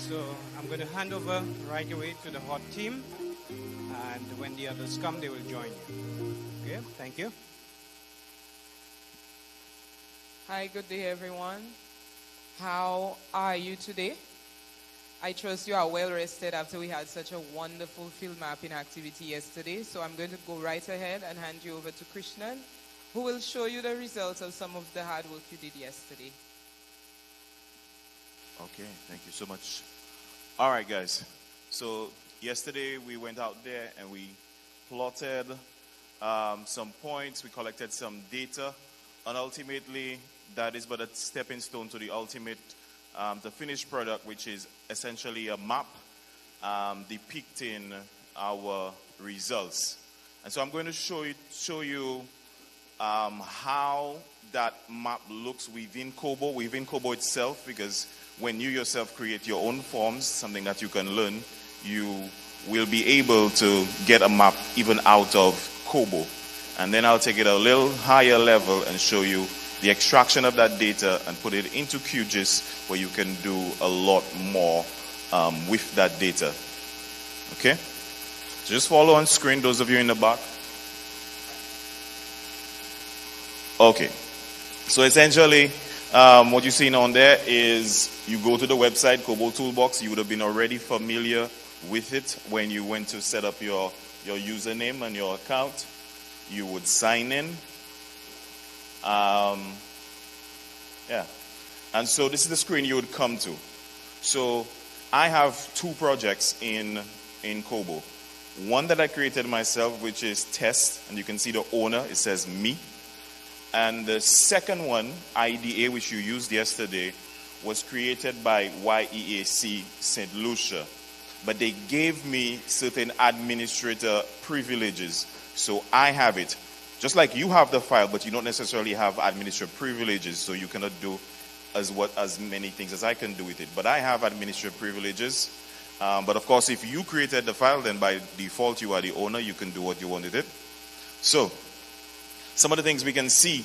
So I'm going to hand over right away to the hot team. And when the others come, they will join you. Okay, thank you. Hi, good day, everyone. How are you today? I trust you are well rested after we had such a wonderful field mapping activity yesterday. So I'm going to go right ahead and hand you over to Krishnan, who will show you the results of some of the hard work you did yesterday. Okay, thank you so much. All right, guys. So yesterday we went out there and we plotted some points. We collected some data. And ultimately, that is but a stepping stone to the ultimate, the finished product, which is essentially a map depicting our results. And so I'm going to show you how that map looks within Kobo itself, because when you yourself create your own forms, something that you can learn, you will be able to get a map even out of Kobo. And then I'll take it a little higher level and show you the extraction of that data and put it into QGIS, where you can do a lot more with that data. Okay? So just follow on screen, those of you in the back. Okay. So essentially, what you're seeing on there is you go to the website, Kobo Toolbox. You would have been already familiar with it when you went to set up your username and your account. You would sign in. And so this is the screen you would come to. So I have two projects in Kobo. One that I created myself, which is test, and you can see the owner, it says me. And the second one, IDA, which you used yesterday, was created by YEAC St. Lucia. But they gave me certain administrator privileges. So I have it. Just like you have the file, but you don't necessarily have administrative privileges, so you cannot do as many things as I can do with it. But I have administrative privileges. But of course, if you created the file, then by default you are the owner. You can do what you want with it. So some of the things we can see.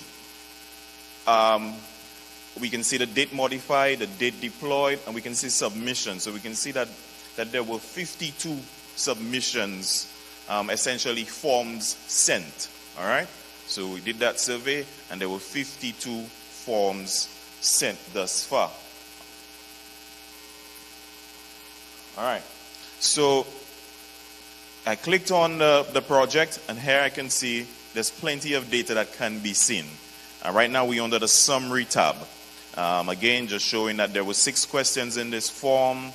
We can see the date modified, the date deployed, and we can see submissions. So we can see that there were 52 submissions, essentially forms sent. All right? So we did that survey, and there were 52 forms sent thus far. All right. So I clicked on the project, and here I can see there's plenty of data that can be seen. Right now we're under the summary tab. Again, just showing that there were 6 questions in this form.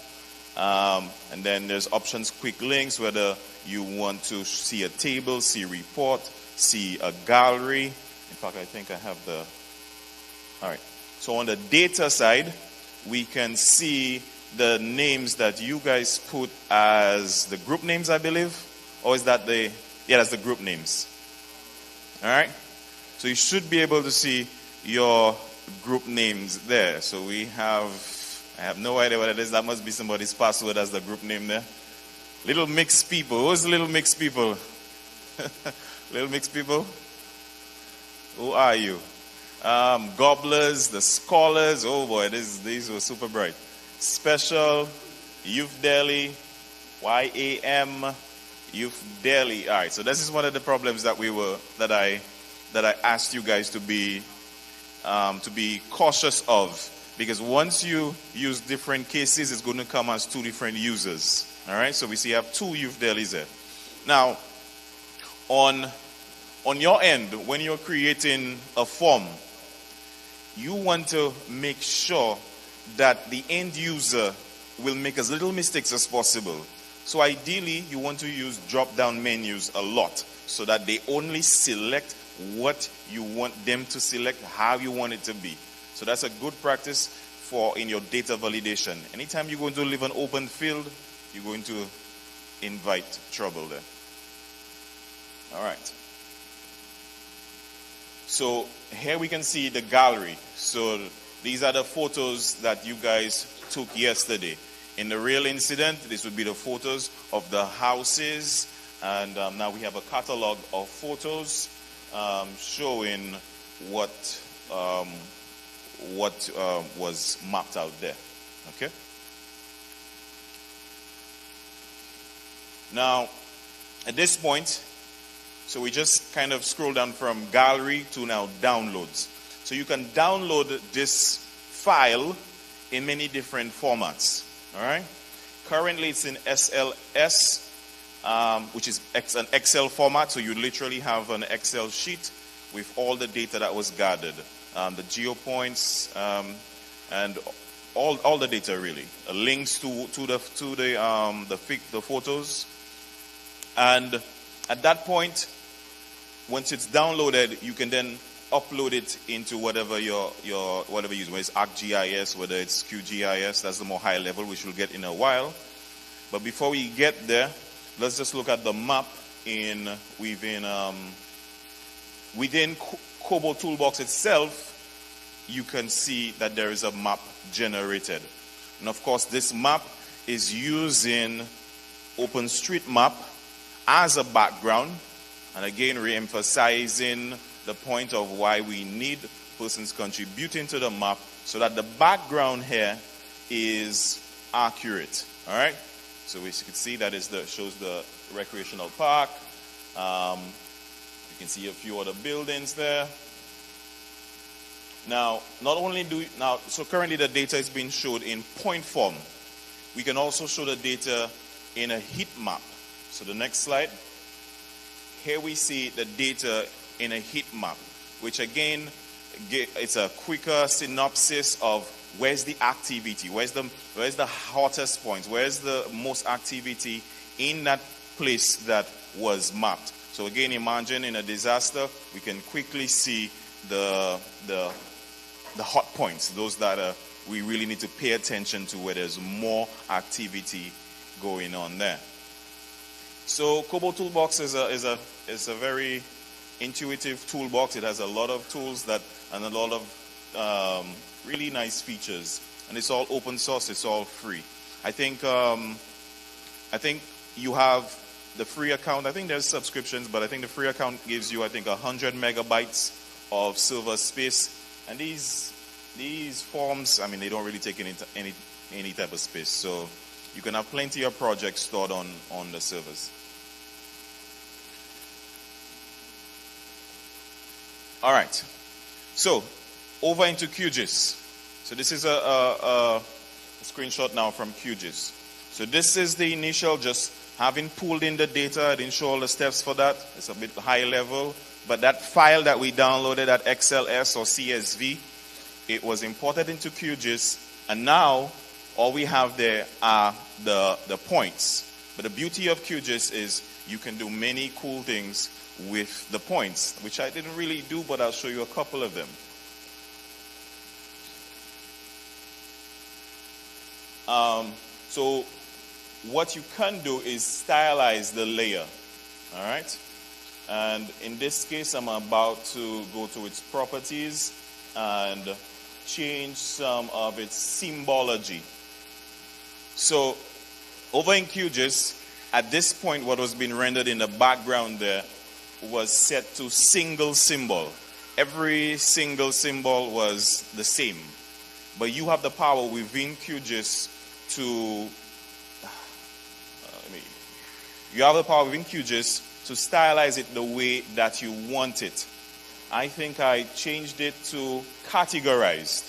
And then there's options, quick links, whether you want to see a table, see a report, see a gallery. In fact, I think I have the... All right. So on the data side, we can see the names that you guys put as the group names, I believe. Or is that the... Yeah, that's the group names. All right. So you should be able to see your group names there. So we have... I have no idea what it is. That must be somebody's password as the group name there. Little mixed people. Who's little mixed people? Little mixed people? Who are you? Gobblers, the scholars. Oh boy, these were super bright. Special, Youth Delhi, YAM, Youth Delhi. All right, so this is one of the problems that I asked you guys to be cautious of. Because once you use different cases, it's going to come as 2 different users. All right, so we see you have 2 Youth Delhis there. Now, on your end, when you're creating a form, you want to make sure that the end user will make as little mistakes as possible. So ideally, you want to use drop-down menus a lot so that they only select what you want them to select, how you want it to be. So that's a good practice for in your data validation. Anytime you're going to leave an open field, you're going to invite trouble there. All right. So here we can see the gallery. So these are the photos that you guys took yesterday. In the real incident, this would be the photos of the houses. And now we have a catalog of photos showing what was mapped out there. Okay? Now, at this point, so we just kind of scroll down from gallery to now downloads. So you can download this file in many different formats. All right. Currently, it's in SLS, which is an Excel format. So you literally have an Excel sheet with all the data that was gathered, the geopoints, and all the data really, links to the photos, and at that point, once it's downloaded, you can then upload it into whatever your whatever you use, whether it's ArcGIS, whether it's QGIS. That's the more high level, which we'll get in a while. But before we get there, let's just look at the map within Kobo Toolbox itself. You can see that there is a map generated, and of course, this map is using OpenStreetMap as a background, and again, re-emphasizing the point of why we need persons contributing to the map so that the background here is accurate. All right. So as you can see, that shows the recreational park. You can see a few other buildings there. Now, so currently the data is being showed in point form. We can also show the data in a heat map. So the next slide. Here we see the data in a heat map, which again, it's a quicker synopsis of where's the activity, where's the hottest points, where's the most activity in that place that was mapped. So again, imagine in a disaster, we can quickly see the hot points, those that we really need to pay attention to, where there's more activity going on there. So Kobo Toolbox is a very intuitive toolbox. It has a lot of tools and a lot of really nice features, and it's all open source. It's all free. I think you have the free account. I think there's subscriptions, but I think the free account gives you 100 megabytes of server space, and these forms, I mean, they don't really take any type of space, so you can have plenty of projects stored on the servers. All right, so over into QGIS. So this is a screenshot now from QGIS. So this is the initial, just having pulled in the data. I didn't show all the steps for that. It's a bit high level. But that file that we downloaded, that XLS or CSV, it was imported into QGIS. And now all we have there are the points. But the beauty of QGIS is you can do many cool things with the points, which I didn't really do, but I'll show you a couple of them. So what you can do is stylize the layer. All right. And in this case, I'm about to go to its properties and change some of its symbology. So over in QGIS, at this point, what was being rendered in the background there was set to single symbol. Every single symbol was the same. But you have the power within QGIS to to stylize it the way that you want it. I think I changed it to categorized.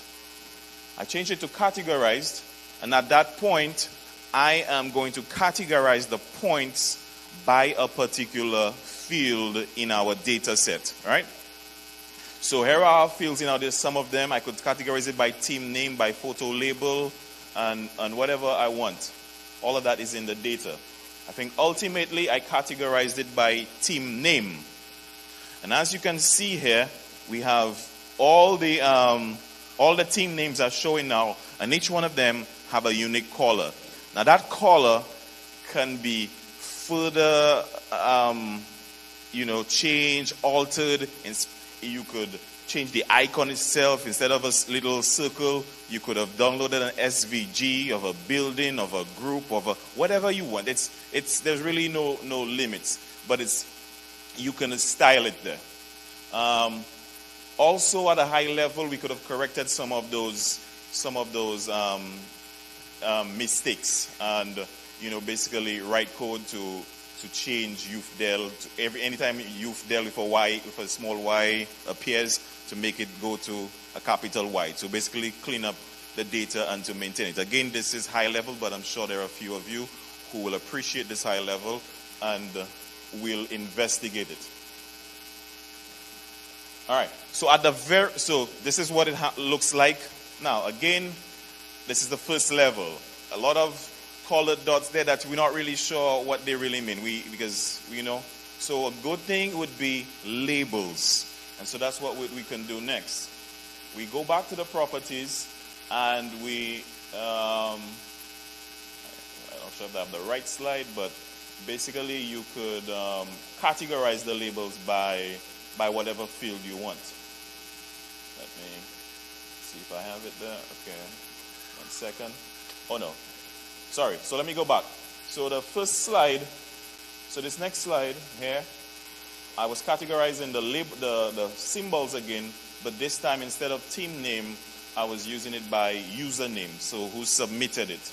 And at that point, I am going to categorize the points by a particular field in our data set, right? So here are our fields. There's some of them. I could categorize it by team name, by photo label, and whatever I want. All of that is in the data. I think ultimately I categorized it by team name. And as you can see here, we have all the team names are showing now, and each one of them have a unique color. Now that color can be further, changed, altered. You could change the icon itself. Instead of a little circle, you could have downloaded an SVG of a building, of a group, of whatever you want. There's really no limits, but you can style it there. Also, at a high level, we could have corrected some of those mistakes, and basically write code to change youth del to anytime youth del with a small y appears, to make it go to a capital Y. So basically clean up the data and to maintain it. Again, this is high level, but I'm sure there are a few of you who will appreciate this high level and will investigate it. All right. So this is what it looks like. Now, again, this is the first level. A lot of colored dots there that we're not really sure what they really mean. So a good thing would be labels. And so that's what we can do next. We go back to the properties and we, I'm not sure if I have the right slide, but basically you could categorize the labels by whatever field you want. Let me see if I have it there. Okay, 1 second. Oh no, sorry. So let me go back. So the first slide, so this next slide here, I was categorizing the symbols again, but this time instead of team name, I was using it by username, so who submitted it.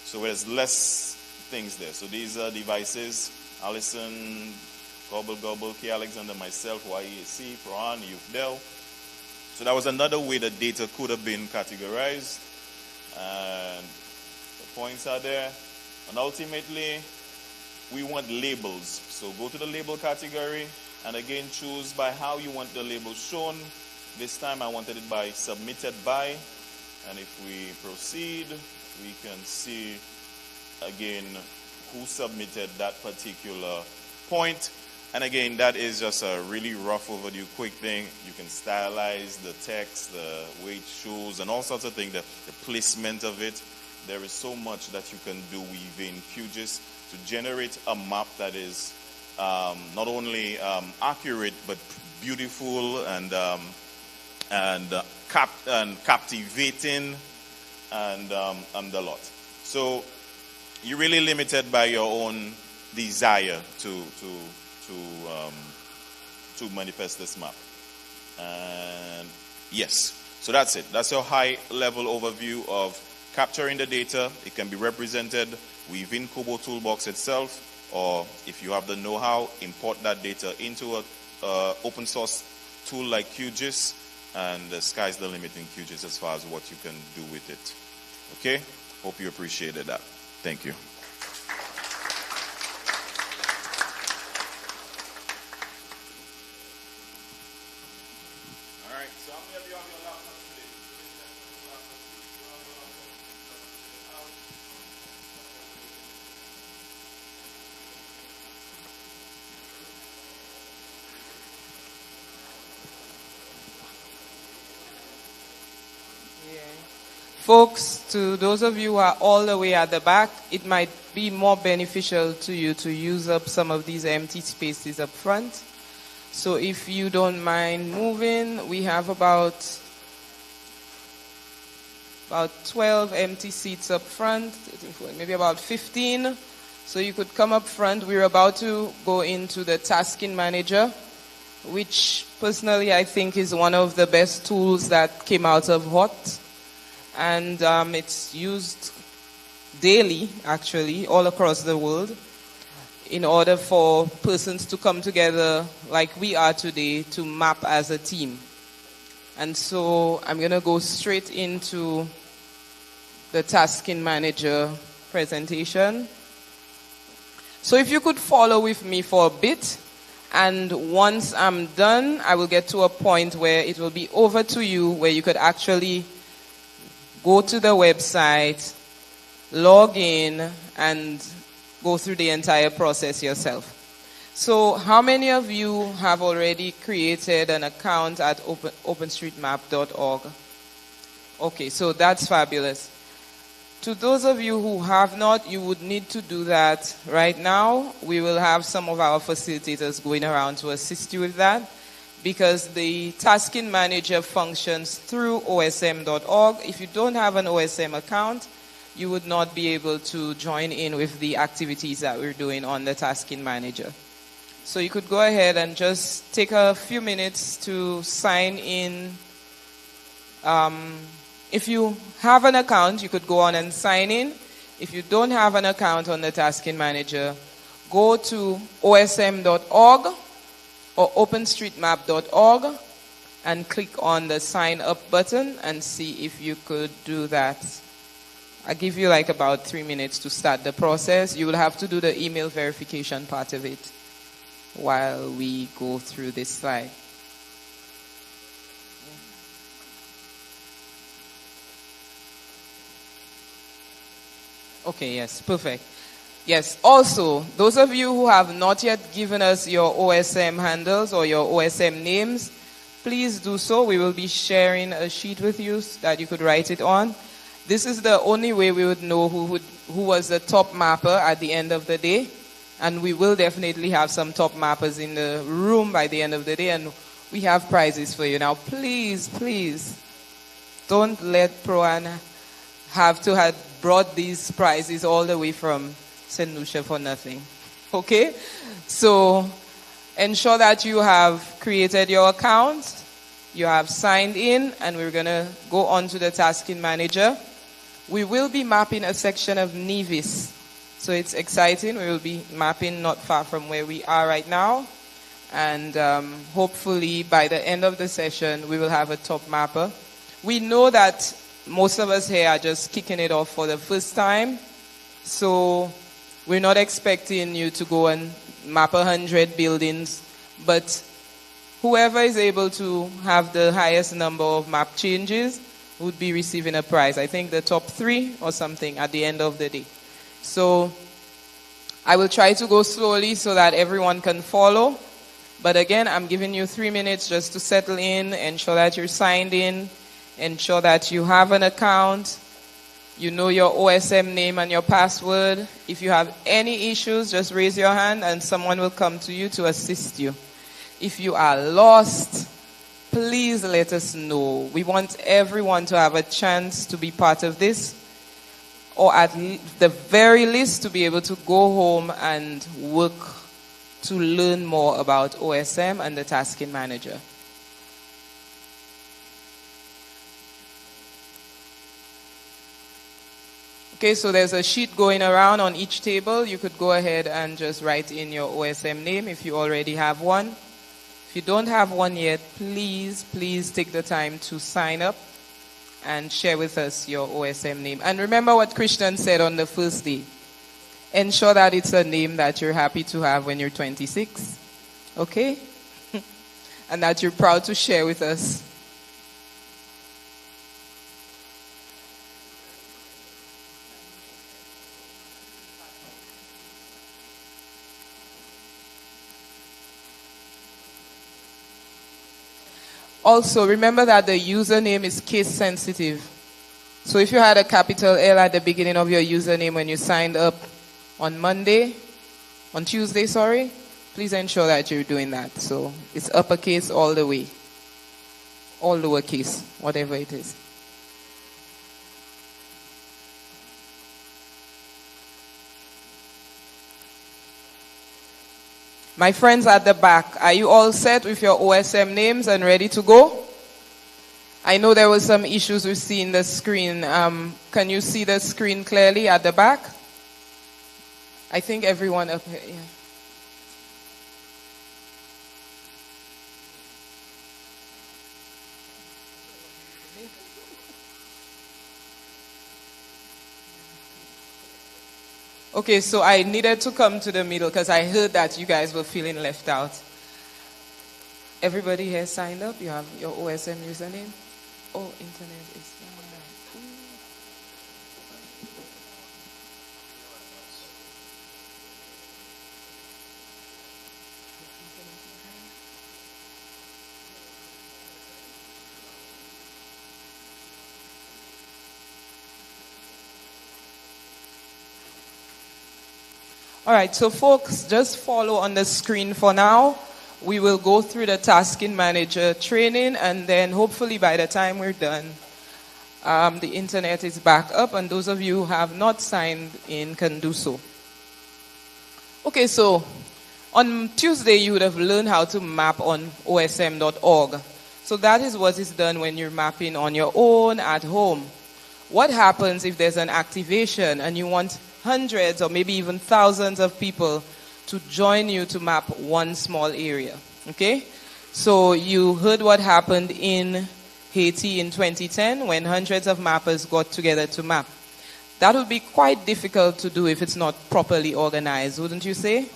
So there's less things there. So these are devices, Allison, Gobble, K. Alexander, myself, YEAC, Prohan, Youth Dell. So that was another way the data could have been categorized. And the points are there. And ultimately, we want labels. So go to the label category and again choose by how you want the label shown. This time I wanted it by submitted by. And if we proceed, we can see again who submitted that particular point. And again, that is just a really rough overview, quick thing. You can stylize the text, the way it shows, and all sorts of things, the placement of it. There is so much that you can do within QGIS to generate a map that is not only accurate, but beautiful and captivating and a lot. So you're really limited by your own desire to manifest this map. And yes, so that's it. That's your high-level overview of capturing the data. It can be represented within Kobo Toolbox itself, or if you have the know-how, import that data into a open source tool like QGIS, and the sky's the limit in QGIS as far as what you can do with it. Okay? Hope you appreciated that. Thank you. Folks, to those of you who are all the way at the back, it might be more beneficial to you to use up some of these empty spaces up front. So if you don't mind moving, we have about 12 empty seats up front, maybe about 15. So you could come up front. We're about to go into the tasking manager, which personally I think is one of the best tools that came out of HOT. And it's used daily, actually, all across the world, in order for persons to come together like we are today to map as a team. And so I'm going to go straight into the tasking manager presentation. So if you could follow with me for a bit, and once I'm done, I will get to a point where it will be over to you, where you could actually go to the website, log in, and go through the entire process yourself. So how many of you have already created an account at openstreetmap.org? Okay, so that's fabulous. To those of you who have not, you would need to do that right now. We will have some of our facilitators going around to assist you with that, because the tasking manager functions through osm.org. If you don't have an OSM account, you would not be able to join in with the activities that we're doing on the tasking manager. So you could go ahead and just take a few minutes to sign in. If you have an account, you could go on and sign in. If you don't have an account on the Tasking Manager, go to osm.org or openstreetmap.org and click on the sign up button and see if you could do that. I'll give you like about 3 minutes to start the process. You will have to do the email verification part of it while we go through this slide. Okay, yes, perfect. Yes, also, those of you who have not yet given us your OSM handles or your OSM names, please do so. We will be sharing a sheet with you that you could write it on. This is the only way we would know who was the top mapper at the end of the day. And we will definitely have some top mappers in the room by the end of the day. And we have prizes for you. Now, please, please, don't let Proan have to have brought these prizes all the way from St. Lucia for nothing. Okay? So, ensure that you have created your account. You have signed in. And we're going to go on to the Tasking Manager. We will be mapping a section of Nevis. So it's exciting. We will be mapping not far from where we are right now. And hopefully by the end of the session, we will have a top mapper. We know that most of us here are just kicking it off for the first time. So we're not expecting you to go and map 100 buildings. But whoever is able to have the highest number of map changes would be receiving a prize. I think the top 3 or something at the end of the day. So I will try to go slowly so that everyone can follow. But again, I'm giving you 3 minutes just to settle in, ensure that you're signed in, ensure that you have an account, you know your OSM name and your password. If you have any issues, just raise your hand and someone will come to you to assist you. If you are lost, please let us know. We want everyone to have a chance to be part of this, or at the very least to be able to go home and work to learn more about OSM and the Tasking Manager. Okay, so there's a sheet going around on each table. You could go ahead and just write in your OSM name if you already have one. If you don't have one yet, please take the time to sign up and share with us your OSM name. And remember what Christian said on the first day. Ensure that it's a name that you're happy to have when you're 26. Okay? And that you're proud to share with us. Also, remember that the username is case sensitive. So if you had a capital L at the beginning of your username when you signed up on Tuesday, please ensure that you're doing that. So it's uppercase all the way. All lowercase, whatever it is. My friends at the back, are you all set with your OSM names and ready to go? I know there were some issues with seeing the screen. Can you see the screen clearly at the back? I think everyone up here. Yeah. Okay, so I needed to come to the middle because I heard that you guys were feeling left out. Everybody here signed up? You have your OSM username? Oh, internet is down. All right, so folks, just follow on the screen for now. We will go through the Tasking Manager training, and then hopefully by the time we're done, the internet is back up, and those of you who have not signed in can do so. Okay, so on Tuesday, you would have learned how to map on osm.org. So that is what is done when you're mapping on your own at home. what happens if there's an activation and you want hundreds or maybe even thousands of people to join you to map one small area? Okay? So you heard what happened in Haiti in 2010 when hundreds of mappers got together to map. That would be quite difficult to do if it's not properly organized, wouldn't you say?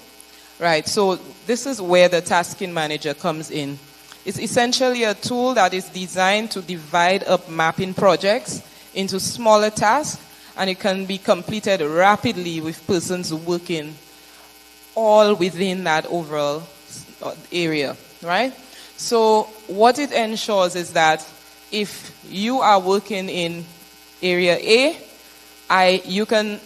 Right, so this is where the tasking manager comes in. It's essentially a tool that is designed to divide up mapping projects into smaller tasks, and it can be completed rapidly with persons working all within that overall area, right? So what it ensures is that if you are working in area A, you can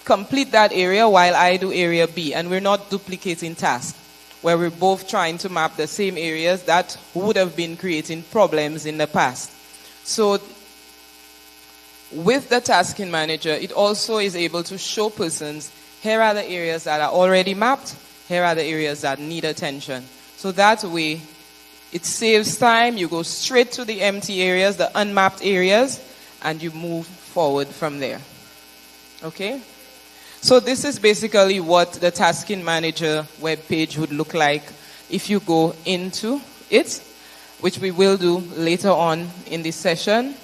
complete that area while I do area B, and we're not duplicating tasks where we're both trying to map the same areas that would have been creating problems in the past. So with the tasking manager, it also is able to show persons, here are the areas that are already mapped, here are the areas that need attention. So that way, it saves time, you go straight to the empty areas, the unmapped areas, and you move forward from there. Okay? So this is basically what the tasking manager webpage would look like if you go into it, which we will do later on in this session.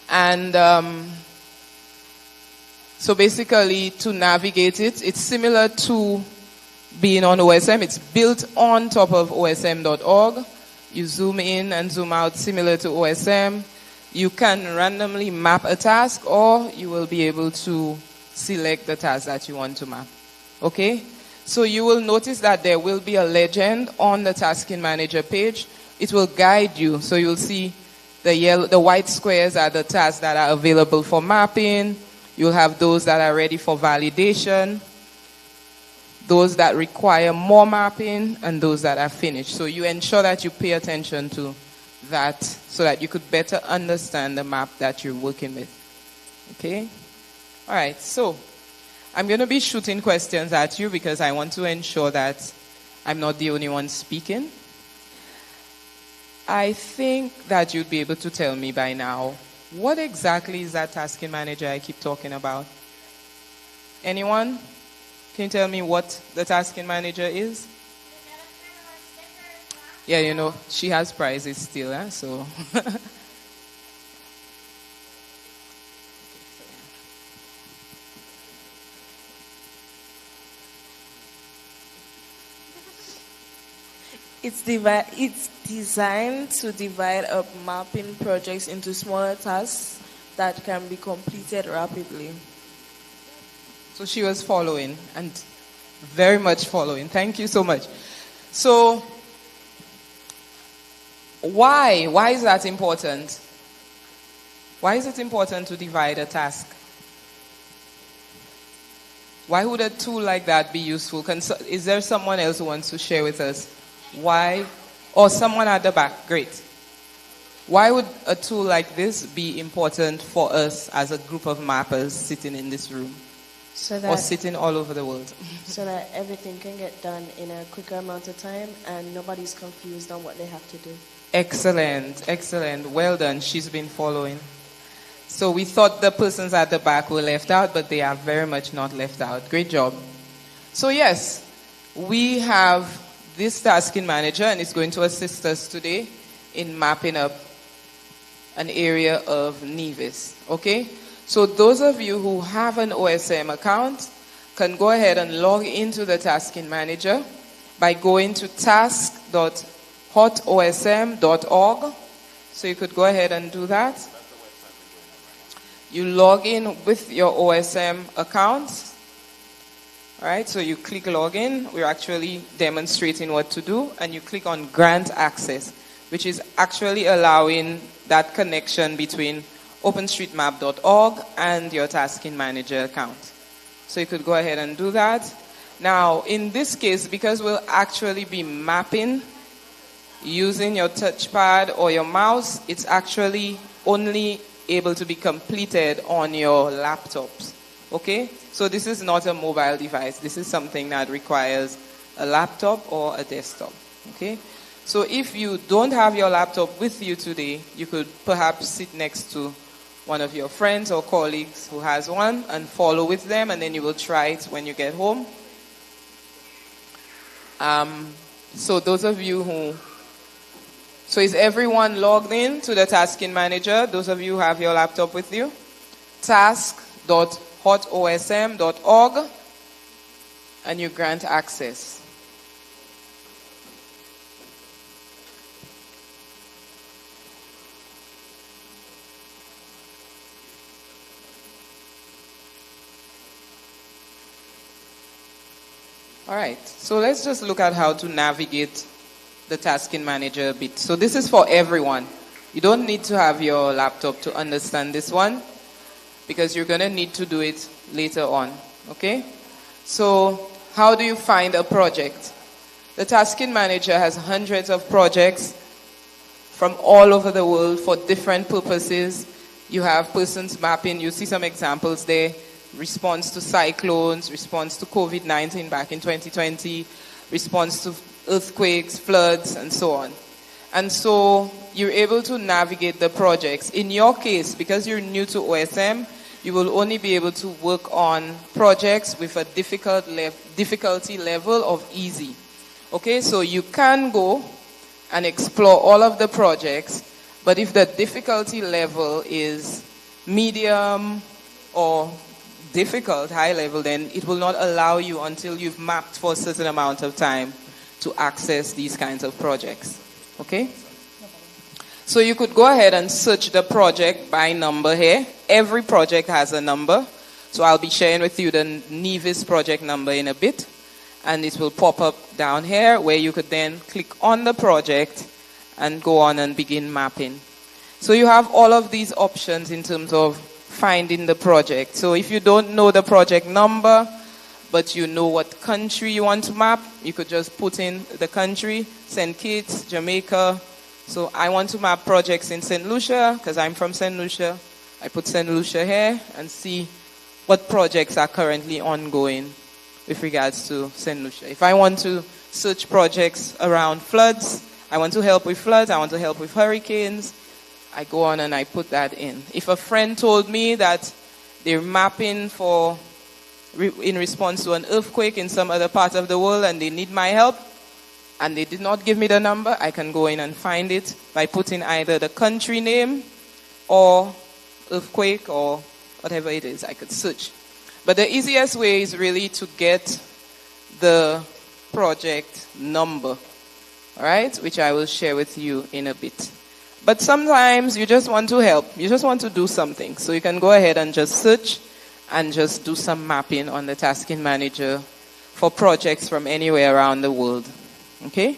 And so basically to navigate it, it's similar to being on OSM. It's built on top of OSM.org. You zoom in and zoom out similar to OSM. You can randomly map a task, or you will be able to select the task that you want to map. Okay? So you will notice that there will be a legend on the tasking manager page. It will guide you. So you'll see the white squares are the tasks that are available for mapping. You'll have those that are ready for validation, those that require more mapping, and those that are finished. So you ensure that you pay attention to that so that you could better understand the map that you're working with. Okay? All right, so I'm going to be shooting questions at you because I want to ensure that I'm not the only one speaking. I think that you'd be able to tell me by now, what exactly is that tasking manager I keep talking about? Anyone? Can you tell me what the tasking manager is? Yeah, you know, she has prizes still, huh? So. It's designed to divide up mapping projects into smaller tasks that can be completed rapidly. So she was following, and very much following. Thank you so much. So, why? Why is that important? Why is it important to divide a task? Why would a tool like that be useful? Is there someone else who wants to share with us? Why? Or someone at the back? Great. Why would a tool like this be important for us as a group of mappers sitting in this room? Or sitting all over the world? So that everything can get done in a quicker amount of time and nobody's confused on what they have to do. Excellent, excellent. Well done. She's been following. So we thought the persons at the back were left out, but they are very much not left out. Great job. So yes, we have this tasking manager, and it's going to assist us today in mapping up an area of Nevis. Okay? So those of you who have an OSM account can go ahead and log into the tasking manager by going to task.hotosm.org. So you could go ahead and do that. You log in with your OSM account. All right, so you click login. We're actually demonstrating what to do, and you click on grant access, which is actually allowing that connection between OpenStreetMap.org and your tasking manager account. So you could go ahead and do that. Now, in this case, because we'll actually be mapping using your touchpad or your mouse, it's actually only able to be completed on your laptops. Okay? So this is not a mobile device. This is something that requires a laptop or a desktop. Okay? So if you don't have your laptop with you today, you could perhaps sit next to one of your friends or colleagues who has one and follow with them, and then you will try it when you get home. So those of you so is everyone logged in to the tasking manager? Those of you who have your laptop with you? task.hotosm.org, and you grant access. All right, so let's just look at how to navigate the tasking manager a bit. So this is for everyone. You don't need to have your laptop to understand this one, because you're going to need to do it later on, okay? So how do you find a project? The tasking manager has hundreds of projects from all over the world for different purposes. You have persons mapping, you see some examples there. Response to cyclones, response to COVID-19 back in 2020, response to earthquakes, floods, and so on. And so you're able to navigate the projects. In your case, because you're new to OSM, you will only be able to work on projects with a difficulty level of easy. Okay, so you can go and explore all of the projects, but if the difficulty level is medium or difficult, high level, then it will not allow you until you've mapped for a certain amount of time to access these kinds of projects. Okay? So you could go ahead and search the project by number here. Every project has a number. So I'll be sharing with you the Nevis project number in a bit. And it will pop up down here where you could then click on the project and go on and begin mapping. So you have all of these options in terms of finding the project. So if you don't know the project number, but you know what country you want to map, you could just put in the country, St. Kitts, Jamaica. So I want to map projects in St. Lucia because I'm from St. Lucia. I put St. Lucia here and see what projects are currently ongoing with regards to St. Lucia. If I want to search projects around floods, I want to help with floods, I want to help with hurricanes, I go on and I put that in. If a friend told me that they're mapping in response to an earthquake in some other part of the world and they need my help, and they did not give me the number, I can go in and find it by putting either the country name or earthquake or whatever it is. I could search. But the easiest way is really to get the project number, all right, which I will share with you in a bit. But sometimes you just want to help. You just want to do something. So you can go ahead and just search and just do some mapping on the tasking manager for projects from anywhere around the world. Okay?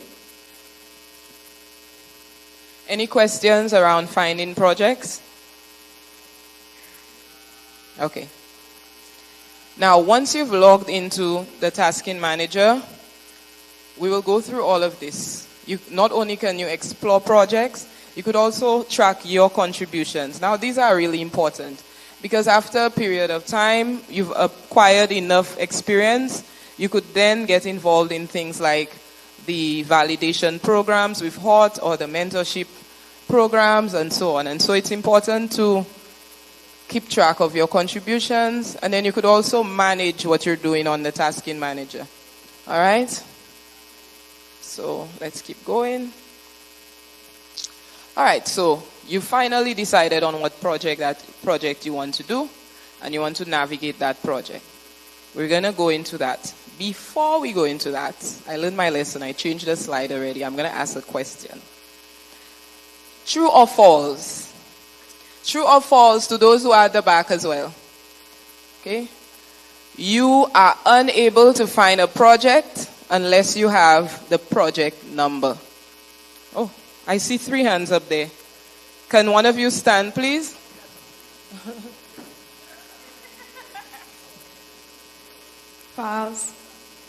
Any questions around finding projects? Okay. Now, once you've logged into the tasking manager, we will go through all of this. Not only can you explore projects, you could also track your contributions. Now, these are really important because after a period of time, you've acquired enough experience, you could then get involved in things like the validation programs with HOT or the mentorship programs and so on. And so it's important to keep track of your contributions, and then you could also manage what you're doing on the tasking manager. All right? So let's keep going. All right, so you finally decided on what project you want to do, and you want to navigate that project. We're going to go into that. Before we go into that, I learned my lesson. I changed the slide already. I'm going to ask a question. True or false? True or false to those who are at the back as well? Okay. You are unable to find a project unless you have the project number. Oh, I see 3 hands up there. Can one of you stand, please? False.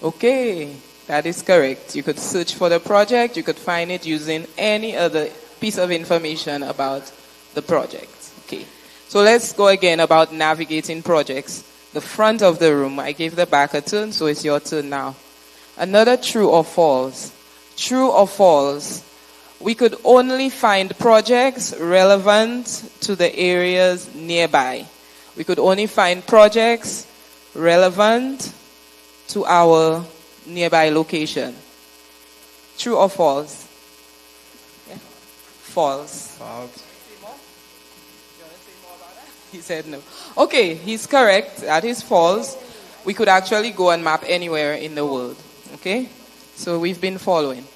Okay, that is correct. You could search for the project. You could find it using any other piece of information about the project. Okay, so let's go again about navigating projects. The front of the room, I gave the back a turn, so it's your turn now. Another true or false. True or false. we could only find projects relevant to the areas nearby. We could only find projects relevant to our nearby location. True or false? Yeah. False. False. He said no. Okay, he's correct. That is false. We could actually go and map anywhere in the world. Okay? So we've been following.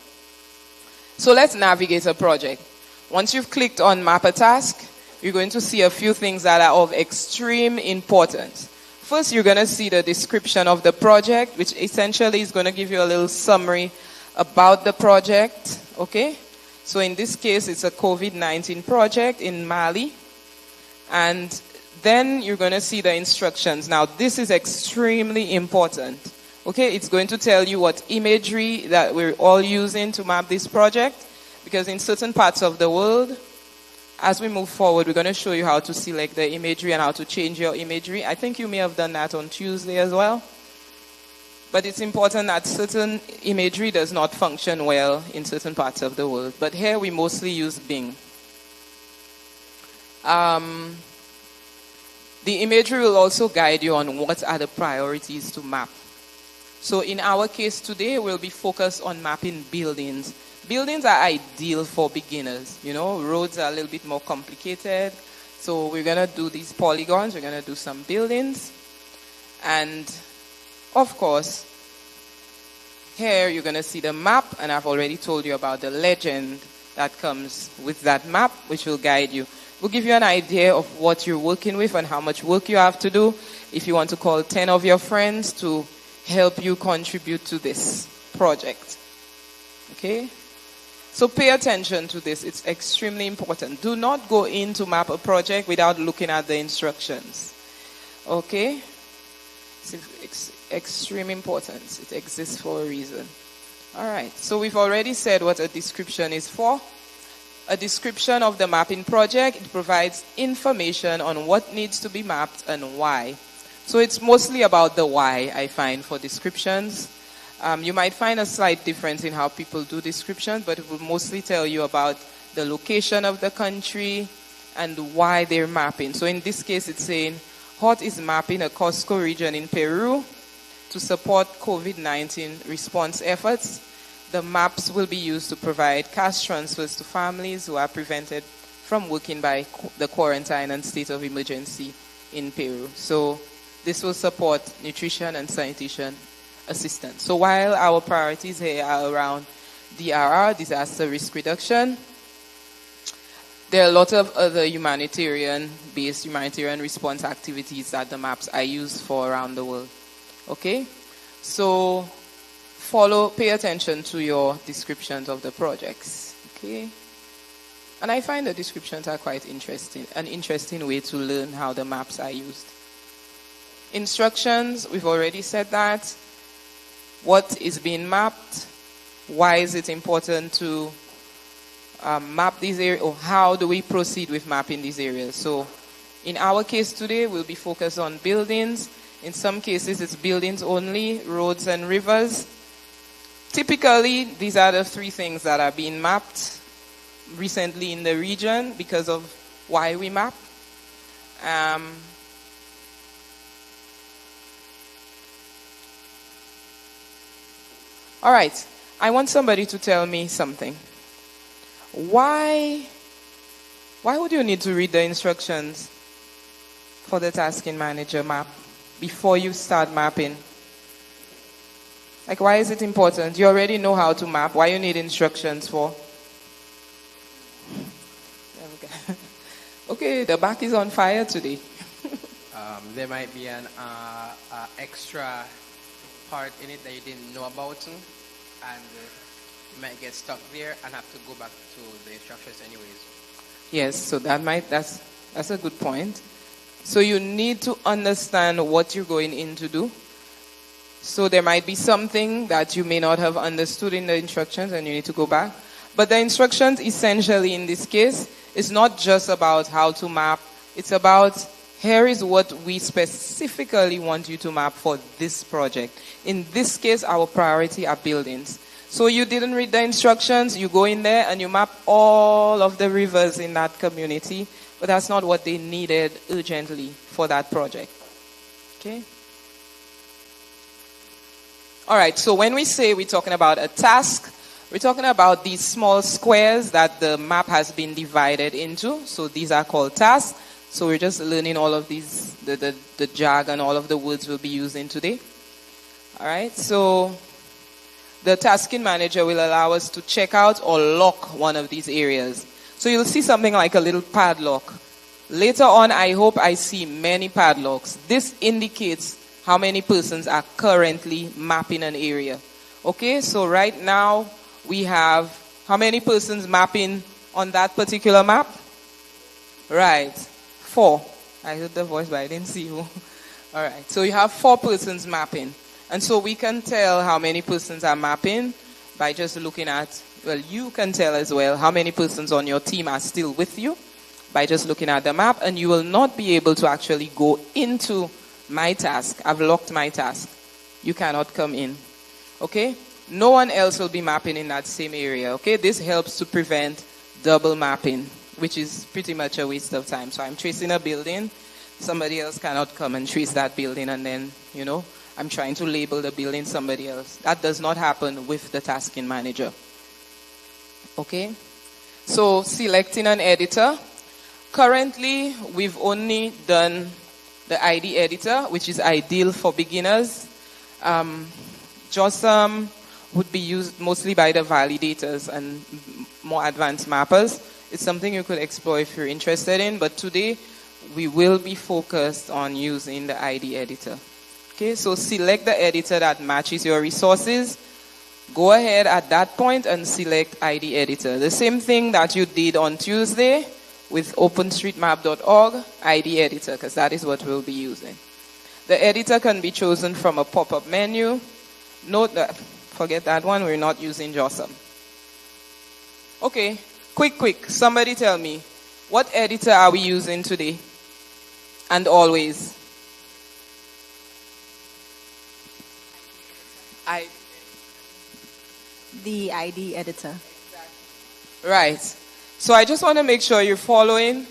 So let's navigate a project. Once you've clicked on map a task, you're going to see a few things that are of extreme importance. First, you're going to see the description of the project, which essentially is going to give you a little summary about the project. Okay? So in this case, it's a COVID-19 project in Mali. And then you're going to see the instructions. Now, this is extremely important. Okay, it's going to tell you what imagery that we're all using to map this project. Because in certain parts of the world, as we move forward, we're going to show you how to select the imagery and how to change your imagery. I think you may have done that on Tuesday as well. But it's important that certain imagery does not function well in certain parts of the world. But here we mostly use Bing. The imagery will also guide you on what are the priorities to map. So in our case today, we'll be focused on mapping buildings. Buildings are ideal for beginners. You know, roads are a little bit more complicated. So we're going to do these polygons. We're going to do some buildings. And, of course, here you're going to see the map. And I've already told you about the legend that comes with that map, which will guide you. We'll give you an idea of what you're working with and how much work you have to do. If you want to call 10 of your friends to help you contribute to this project. Okay? So pay attention to this. It's extremely important. Do not go in to map a project without looking at the instructions. Okay? It's extreme importance. It exists for a reason. All right. So we've already said what a description is for. A description of the mapping project. It provides information on what needs to be mapped and why. So it's mostly about the why, I find, for descriptions. You might find a slight difference in how people do descriptions, but it will mostly tell you about the location of the country and why they're mapping. So in this case, it's saying, HOT is mapping a Cusco region in Peru to support COVID-19 response efforts. The maps will be used to provide cash transfers to families who are prevented from working by the quarantine and state of emergency in Peru. So this will support nutrition and sanitation assistance. So while our priorities here are around DRR, disaster risk reduction, there are a lot of other humanitarian-based humanitarian response activities that the maps are used for around the world. Okay? So pay attention to your descriptions of the projects. Okay? And I find the descriptions are quite interesting, an interesting way to learn how the maps are used. Instructions, we've already said that. What is being mapped? Why is it important to map these areas? Or how do we proceed with mapping these areas? So in our case today, we'll be focused on buildings. In some cases, it's buildings only, roads and rivers. Typically, these are the three things that are being mapped recently in the region because of why we map. All right, I want somebody to tell me something. Why would you need to read the instructions for the tasking manager map before you start mapping? Like, why is it important? You already know how to map. Why you need instructions for? Okay, the back is on fire today. There might be an extra part in it that you didn't know about, and you might get stuck there and have to go back to the instructions anyways. Yes, so that's a good point. So you need to understand what you're going in to do. So there might be something that you may not have understood in the instructions and you need to go back. But the instructions essentially in this case is not just about how to map. It's about here is what we specifically want you to map for this project. In this case, our priority are buildings. So you didn't read the instructions, you go in there and you map all of the rivers in that community, but that's not what they needed urgently for that project. Okay? All right, so when we say we're talking about a task, we're talking about these small squares that the map has been divided into. So these are called tasks. So we're just learning all of these, the jargon, all of the words we'll be using today. All right, so the tasking manager will allow us to check out or lock one of these areas. So you'll see something like a little padlock. Later on, I hope I see many padlocks. This indicates how many persons are currently mapping an area. Okay, so right now we have how many persons mapping on that particular map? Right, 4. I heard the voice, but I didn't see who. All right, so you have 4 persons mapping. And so we can tell how many persons are mapping by just looking at, well, you can tell as well how many persons on your team are still with you by just looking at the map, and you will not be able to actually go into my task. I've locked my task. You cannot come in. Okay? No one else will be mapping in that same area. Okay? This helps to prevent double mapping, which is pretty much a waste of time. So I'm tracing a building. Somebody else cannot come and trace that building, and then, I'm trying to label the building somebody else. That does not happen with the tasking manager. Okay? So selecting an editor. Currently, we've only done the ID editor, which is ideal for beginners. JOSM would be used mostly by the validators and more advanced mappers. It's something you could explore if you're interested in, but today we will be focused on using the ID editor. Okay, so select the editor that matches your resources. Go ahead at that point and select ID editor. The same thing that you did on Tuesday with openstreetmap.org, ID editor, because that is what we'll be using. The editor can be chosen from a pop-up menu. Note that, forget that one, we're not using JOSM. Okay, quick, somebody tell me, what editor are we using today and always? The ID editor. Right. So I just want to make sure you're following.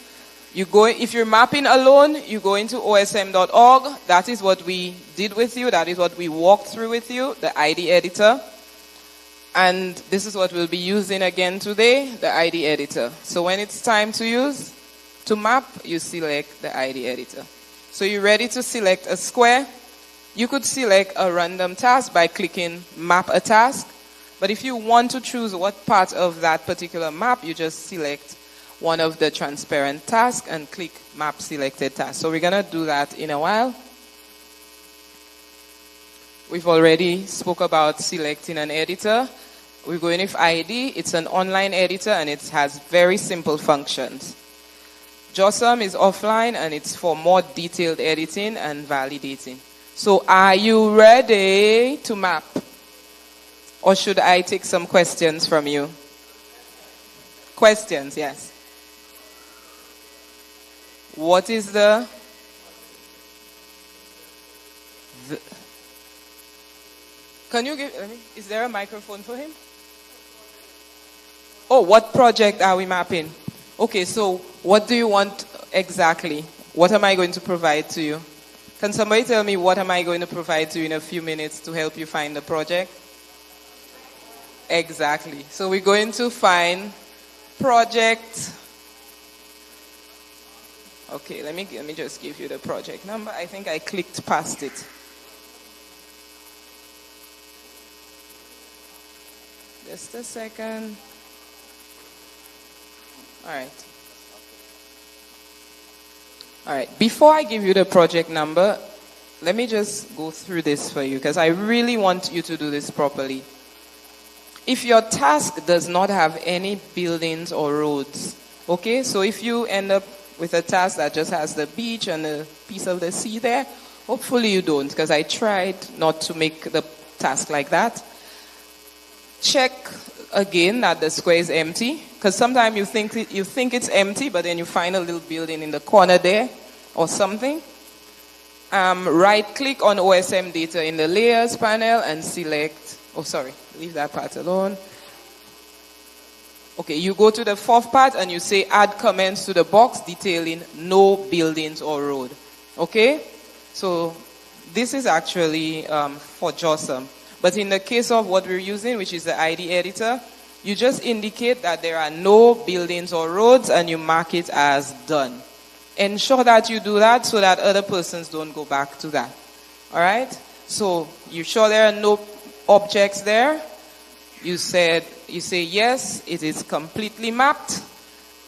If you're mapping alone, you go into osm.org. That is what we did with you. That is what we walked through with you, the ID editor. And this is what we'll be using again today, the ID editor. So when it's time to map, you select the ID editor. So you're ready to select a square. You could select a random task by clicking map a task. But if you want to choose what part of that particular map, you just select one of the transparent tasks and click map selected task. So we're going to do that in a while. We've already spoke about selecting an editor. We're going with ID. It's an online editor and it has very simple functions. JOSM is offline and it's for more detailed editing and validating. So are you ready to map? Or should I take some questions from you? Questions, yes. What is can you give, is there a microphone for him? Oh, what project are we mapping? Okay, so what do you want exactly? What am I going to provide to you? Can somebody tell me what am I going to provide to you in a few minutes to help you find the project? Exactly. So we're going to find project. Okay, let me just give you the project number. I think I clicked past it. Just a second. All right. Before I give you the project number, let me just go through this for you because I really want you to do this properly. If your task does not have any buildings or roads, okay, so if you end up with a task that just has the beach and a piece of the sea there, hopefully you don't, because I tried not to make the task like that. Check again that the square is empty, because sometimes you think it's empty, but then you find a little building in the corner there or something. right-click on OSM data in the layers panel and select, leave that part alone. Okay, you go to the fourth part and you say add comments to the box detailing no buildings or road. Okay? So this is actually for JOSM. But in the case of what we're using, which is the ID editor, you just indicate that there are no buildings or roads and you mark it as done. Ensure that you do that so that other persons don't go back to that. All right? So you're sure there are no objects there? You say yes, it is completely mapped.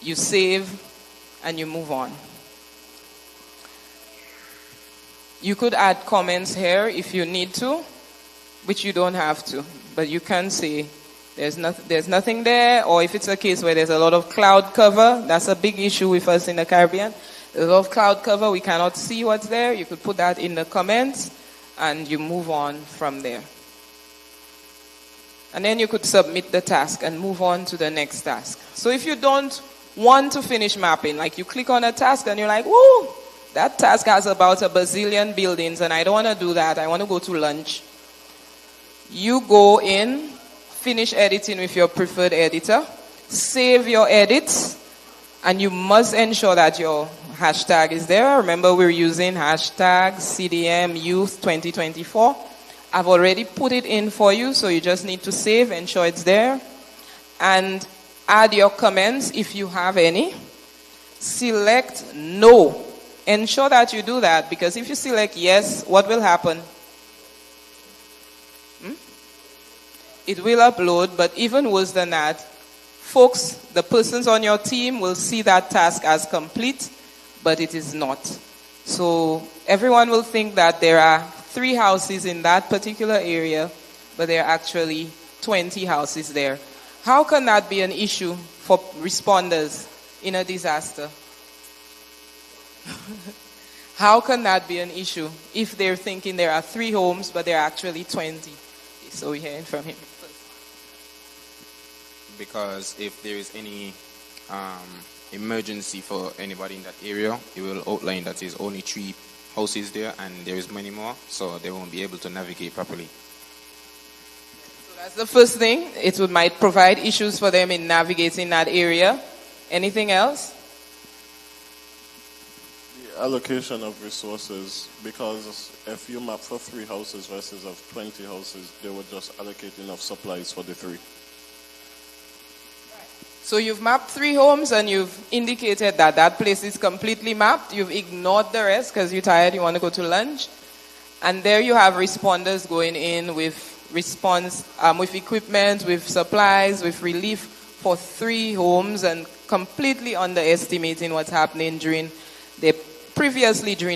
You save and you move on. You could add comments here if you need to, which you don't have to. But you can say there's nothing there, or if it's a case where there's a lot of cloud cover, that's a big issue with us in the Caribbean. There's a lot of cloud cover, we cannot see what's there. You could put that in the comments and you move on from there. And then you could submit the task and move on to the next task. So if you don't want to finish mapping, like you click on a task and you're like, woo, that task has about a bazillion buildings and I don't want to do that, I want to go to lunch. You go in, finish editing with your preferred editor, save your edits, and you must ensure that your hashtag is there. Remember, we're using hashtag CDM Youth 2024. I've already put it in for you, so you just need to save, ensure it's there, and add your comments if you have any. Select no. Ensure that you do that, because if you select yes, what will happen? It will upload, but even worse than that, folks, the persons on your team will see that task as complete, but it is not. So everyone will think that there are 3 houses in that particular area, but there are actually 20 houses there. How can that be an issue for responders in a disaster? How can that be an issue if they're thinking there are 3 homes, but there are actually 20? So we're hearing from him. Because if there is any emergency for anybody in that area, it will outline that there's only 3 houses there and there is many more, so they won't be able to navigate properly. So that's the first thing. It might provide issues for them in navigating that area. Anything else? The allocation of resources, because if you map for 3 houses versus of 20 houses, they would just allocate enough supplies for the 3. So you've mapped 3 homes and you've indicated that that place is completely mapped. You've ignored the rest because you're tired, you want to go to lunch. And there you have responders going in with response, with equipment, with supplies, with relief for 3 homes and completely underestimating what's happening during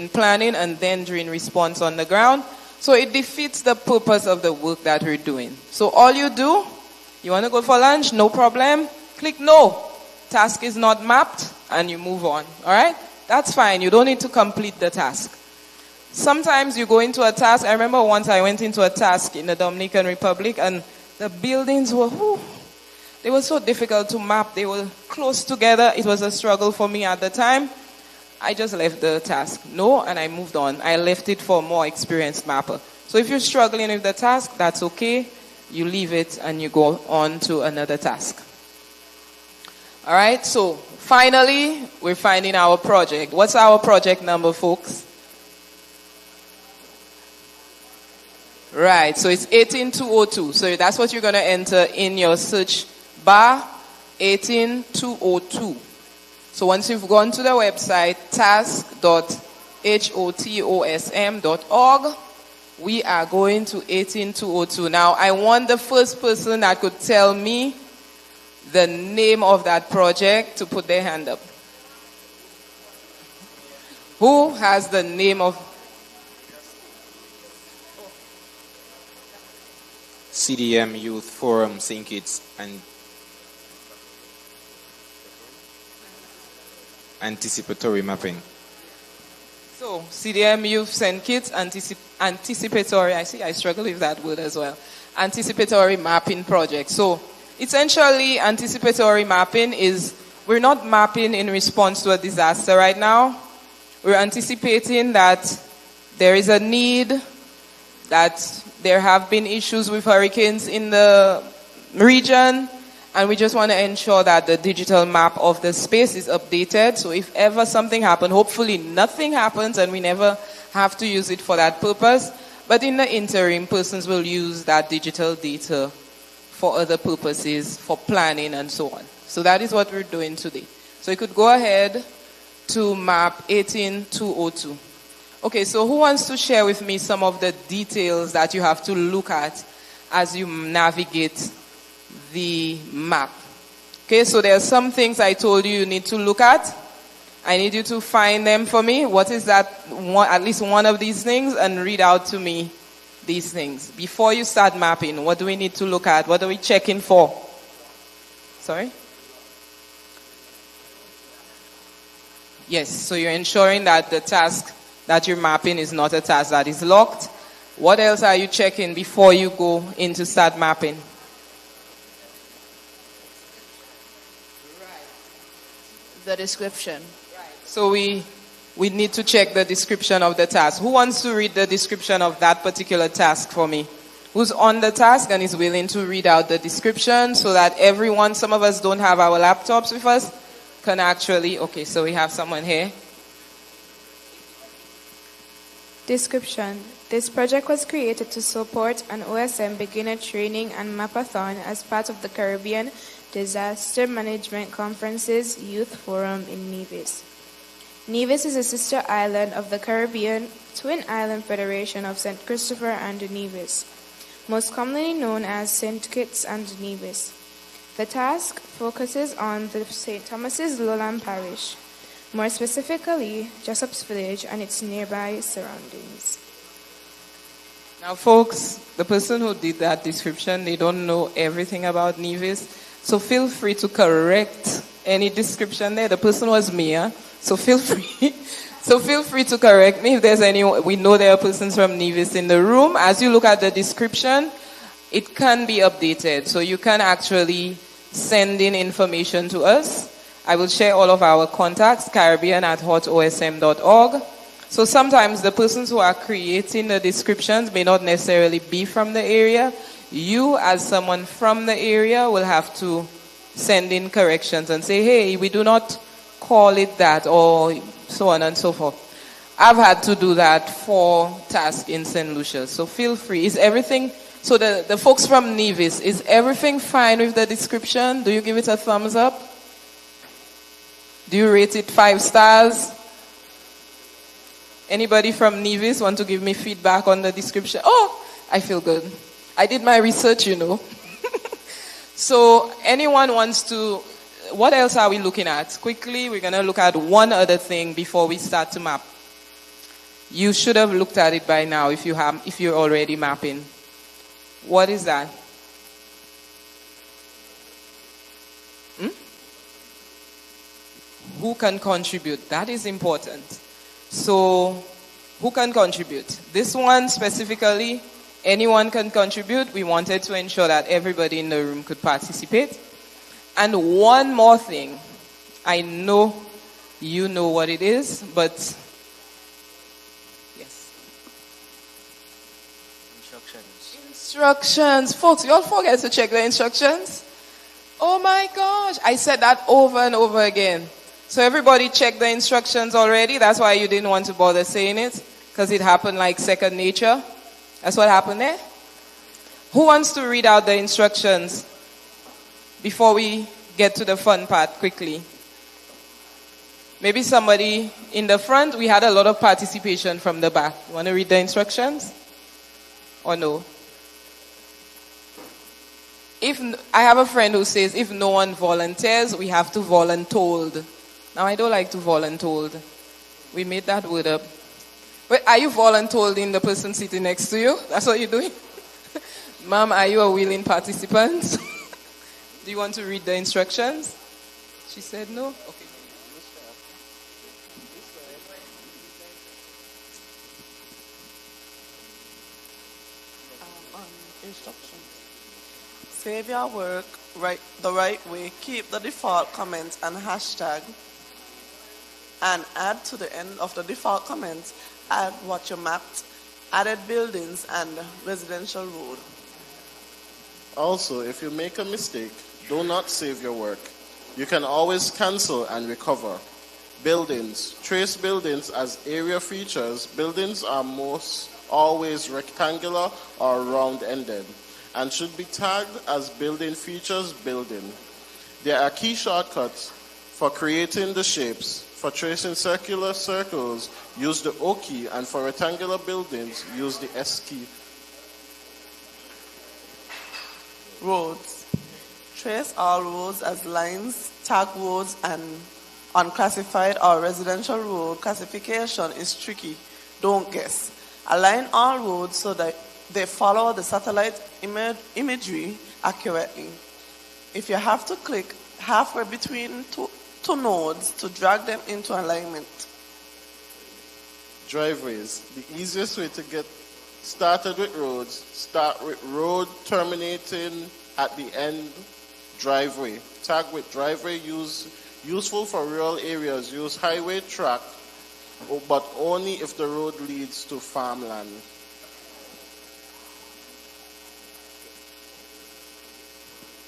planning and then during response on the ground. So it defeats the purpose of the work that we're doing. So all you do, you want to go for lunch, no problem. Click no. Task is not mapped and you move on. All right? That's fine. You don't need to complete the task. Sometimes you go into a task. I remember once I went into a task in the Dominican Republic and the buildings were, they were so difficult to map. They were close together. It was a struggle for me at the time. I just left the task. No, and I moved on. I left it for a more experienced mapper. So if you're struggling with the task, that's okay. You leave it and you go on to another task. All right, so finally, we're finding our project. What's our project number, folks? Right, so it's 18202. So that's what you're going to enter in your search bar, 18202. So once you've gone to the website, task.hotosm.org, we are going to 18202. Now, I want the first person that could tell me the name of that project to put their hand up. Who has the name of? CDM Youth Forum St. Kitts and anticipatory mapping. So, CDM Youth St. Kitts anticipatory, I struggle with that word as well. Anticipatory mapping project. So, essentially, anticipatory mapping is, we're not mapping in response to a disaster right now. We're anticipating that there is a need, that there have been issues with hurricanes in the region, and we just want to ensure that the digital map of the space is updated. So if ever something happens, hopefully nothing happens and we never have to use it for that purpose. But in the interim, persons will use that digital data for other purposes, for planning and so on. So that is what we're doing today. So you could go ahead to map 18202. Okay, so who wants to share with me some of the details that you have to look at as you navigate the map? Okay, so there are some things I told you need to look at. I need you to find them for me. What is that, at least one of these things, and read out to me these things. Before you start mapping, what do we need to look at? What are we checking for? Sorry? Yes, so you're ensuring that the task that you're mapping is not a task that is locked. What else are you checking before you go into start mapping? The description. So we need to check the description of the task. Who wants to read the description of that particular task for me? Who's on the task and is willing to read out the description so that everyone, some of us don't have our laptops with us, can actually, okay, so we have someone here. Description. This project was created to support an OSM beginner training and mapathon as part of the Caribbean Disaster Management Conference's Youth Forum in Nevis. Nevis is a sister island of the Caribbean Twin Island Federation of St. Christopher and Nevis, most commonly known as St. Kitts and Nevis. The task focuses on the St. Thomas's Lowland Parish, more specifically Jessop's Village and its nearby surroundings. Now folks, the person who did that description, they don't know everything about Nevis, so feel free to correct any description there. The person was Mia. So feel free to correct me if there's any. We know there are persons from Nevis in the room. As you look at the description, it can be updated. So you can actually send in information to us. I will share all of our contacts, caribbean@hotosm.org. So sometimes the persons who are creating the descriptions may not necessarily be from the area. You, as someone from the area, will have to send in corrections and say, hey, we do not call it that, or so on and so forth. I've had to do that for tasks in St. Lucia. So feel free. Is everything, so the folks from Nevis, is everything fine with the description? Do you give it a thumbs up? Do you rate it 5 stars? Anybody from Nevis want to give me feedback on the description? Oh, I feel good. I did my research, you know. So anyone wants to, what else are we looking at? Quickly, we're going to look at one other thing before we start to map. You should have looked at it by now if you're already mapping. What is that? Who can contribute? That is important. So, who can contribute? This one specifically, anyone can contribute. We wanted to ensure that everybody in the room could participate. And one more thing. I know you know what it is, but yes. Instructions. Folks, you all forget to check the instructions? Oh my gosh. I said that over and over again. So everybody checked the instructions already. That's why you didn't want to bother saying it, because it happened like second nature. That's what happened there. Who wants to read out the instructions before we get to the fun part quickly? Maybe somebody in the front. We had a lot of participation from the back. You want to read the instructions? Or no? I have a friend who says if no one volunteers, we have to voluntold. Now, I don't like to voluntold. We made that word up. But are you voluntolding the person sitting next to you? That's what you're doing? Ma'am, are you a willing participant? Do you want to read the instructions? She said no? Okay. Instructions. Save your work the right way. Keep the default comments and hashtag, and add to the end of the default comments add what you mapped, added buildings and residential road. Also, if you make a mistake, do not save your work. You can always cancel and recover. Buildings. Trace buildings as area features. Buildings are most always rectangular or round-ended and should be tagged as building features building. There are key shortcuts for creating the shapes. For tracing circular circles, use the O key, and for rectangular buildings, use the S key. Roads. Trace all roads as lines, tag roads, and unclassified or residential road classification is tricky. Don't guess. Align all roads so that they follow the satellite imagery accurately. If you have to click halfway between two nodes to drag them into alignment. Driveways. The easiest way to get started with roads, start with road terminating at the end driveway. Tag with driveway useful for rural areas. Use highway track, but only if the road leads to farmland.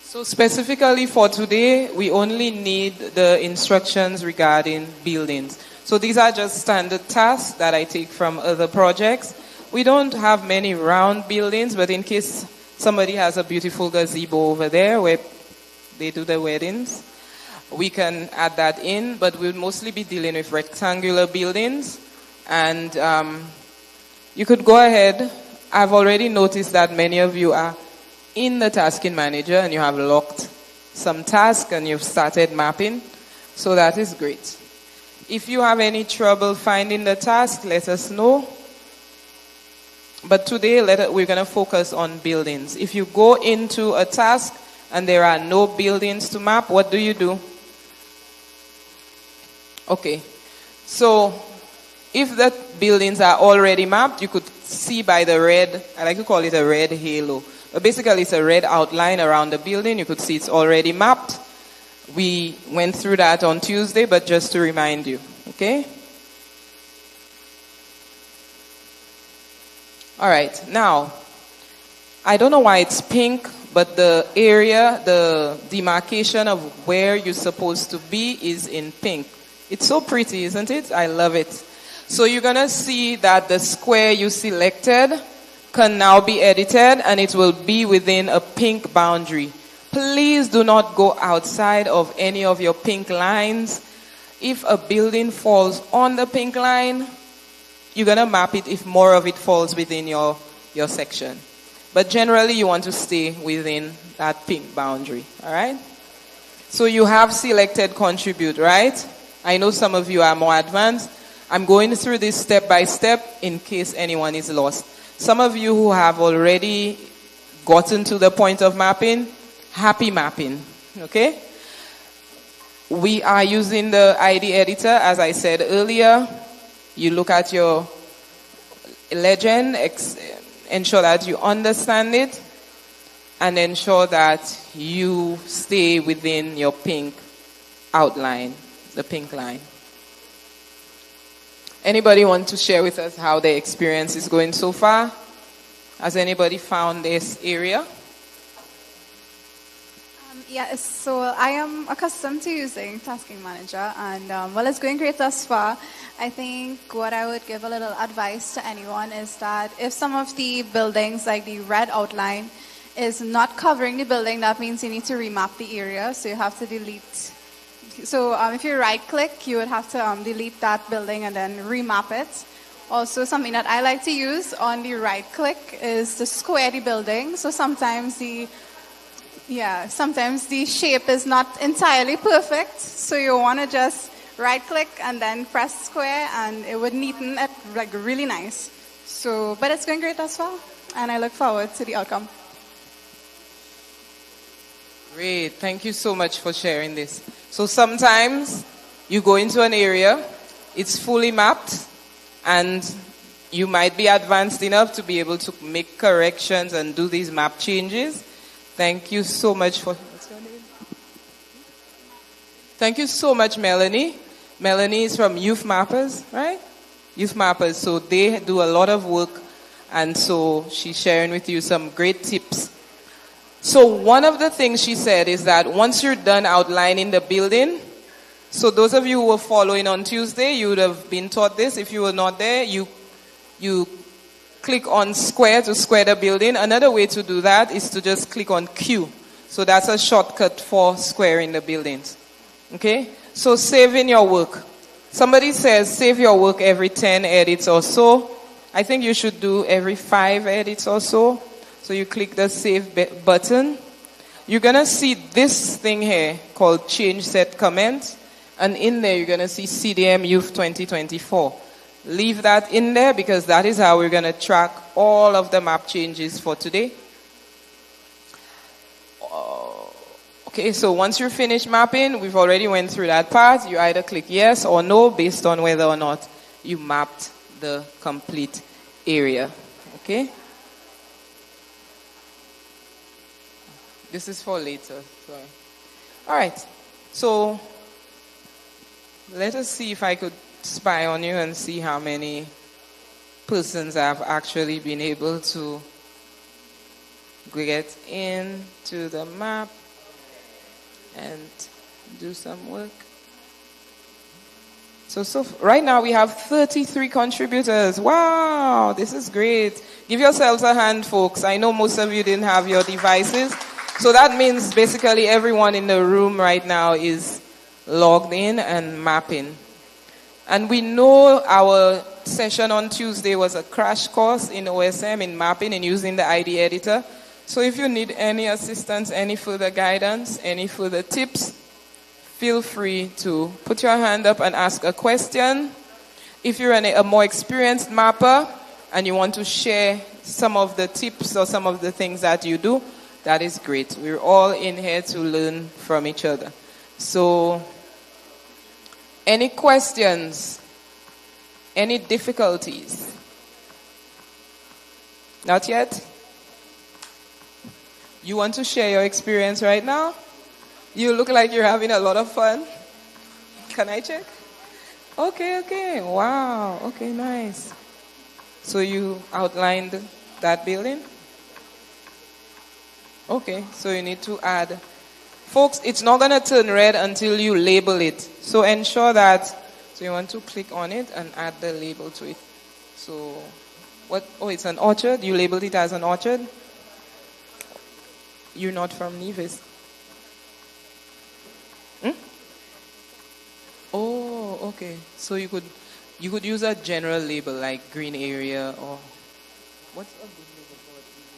So specifically for today, we only need the instructions regarding buildings. So these are just standard tasks that I take from other projects. We don't have many round buildings, but in case somebody has a beautiful gazebo over there where they do the weddings, we can add that in, but we'll mostly be dealing with rectangular buildings. And you could go ahead. I've already noticed that many of you are in the tasking manager and you have locked some tasks and you've started mapping. So that is great. If you have any trouble finding the task, let us know. But today we're going to focus on buildings. If you go into a task and there are no buildings to map, what do you do? Okay. So if the buildings are already mapped, you could see by the red, I like to call it a red halo. But basically it's a red outline around the building. You could see it's already mapped. We went through that on Tuesday, but just to remind you, okay? All right, now, I don't know why it's pink, but the area, the demarcation of where you're supposed to be is in pink. It's so pretty, isn't it? I love it. So you're going to see that the square you selected can now be edited and it will be within a pink boundary. Please do not go outside of any of your pink lines. If a building falls on the pink line, you're going to map it if more of it falls within your section. But generally, you want to stay within that pink boundary, all right? So you have selected contribute, right? I know some of you are more advanced. I'm going through this step by step in case anyone is lost. Some of you who have already gotten to the point of mapping, happy mapping, okay? We are using the ID editor, as I said earlier. You look at your legend, ensure that you understand it, and ensure that you stay within your pink outline, the pink line. Anybody want to share with us how the experience is going so far? Has anybody found this area? Yes, so I am accustomed to using Tasking Manager, and well, it's going great thus far. I think what I would give a little advice to anyone is that if some of the buildings, like the red outline, is not covering the building, that means you need to remap the area, so you have to delete. So if you right-click, you would have to delete that building and then remap it. Also, something that I like to use on the right-click is to square the building. So sometimes the shape is not entirely perfect, so you want to just right-click and then press square, and it would neaten it like really nice. So, but it's going great as well, and I look forward to the outcome. Great, thank you so much for sharing this. So sometimes you go into an area, it's fully mapped, and you might be advanced enough to be able to make corrections and do these map changes. Thank you so much for... What's your name? Thank you so much, Melanie. Melanie is from Youth Mappers, right? youth mappers. So they do a lot of work, and so she's sharing with you some great tips. So one of the things she said is that once you're done outlining the building, so those of you who were following on Tuesday, you would have been taught this. If you were not there, you click on square to square the building. Another way to do that is to just click on Q. So that's a shortcut for squaring the buildings. Okay? So saving your work. Somebody says save your work every 10 edits or so. I think you should do every 5 edits or so. So you click the save button. You're going to see this thing here called change set comments. And in there you're going to see CDM Youth 2024. Leave that in there because that is how we're going to track all of the map changes for today. Okay, so once you're finished mapping, we've already went through that part. You either click yes or no based on whether or not you mapped the complete area. Okay? This is for later. Sorry. All right. So let us see if I could spy on you and see how many persons have actually been able to get into the map and do some work. So right now we have 33 contributors. Wow, this is great. Give yourselves a hand, folks. I know most of you didn't have your devices. So that means basically everyone in the room right now is logged in and mapping. And we know our session on Tuesday was a crash course in OSM, in mapping and using the ID editor. So if you need any assistance, any further guidance, any further tips, feel free to put your hand up and ask a question. If you're a more experienced mapper and you want to share some of the tips or some of the things that you do, that is great. We're all in here to learn from each other. So, any questions? Any difficulties? Not yet? You want to share your experience right now? You look like you're having a lot of fun. Can I check? Okay. Wow. Okay, nice. So you outlined that building? Okay, so you need to add. Folks, it's not going to turn red until you label it. So ensure that, so you want to click on it and add the label to it. So, what? Oh, it's an orchard? You labeled it as an orchard? You're not from Nevis. Oh, okay. So you could use a general label like green area or what's a good label for a green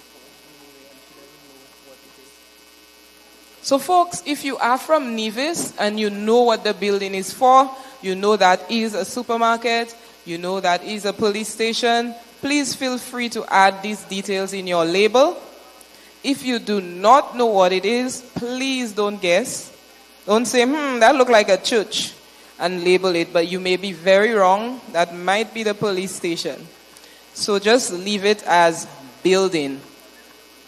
area and she doesn't know what it is. So folks, if you are from Nevis and you know what the building is for, you know that is a supermarket, you know that is a police station, please feel free to add these details in your label. If you do not know what it is, please don't guess. Don't say, that looked like a church, and label it, but you may be very wrong. That might be the police station. So just leave it as building.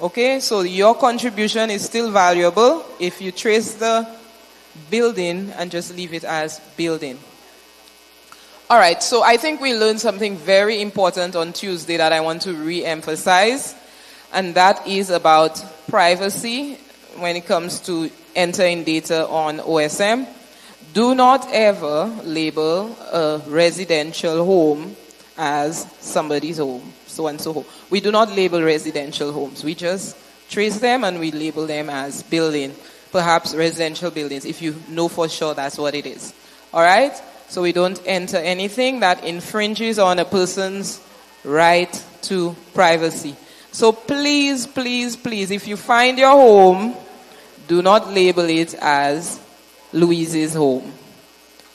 Okay, so your contribution is still valuable if you trace the building and just leave it as building. All right, so I think we learned something very important on Tuesday that I want to re-emphasize. And that is about privacy when it comes to entering data on OSM. Do not ever label a residential home as somebody's home, so and so home. We do not label residential homes. We just trace them and we label them as building, perhaps residential buildings, if you know for sure that's what it is. All right? So we don't enter anything that infringes on a person's right to privacy. So please, if you find your home, do not label it as Louise's home.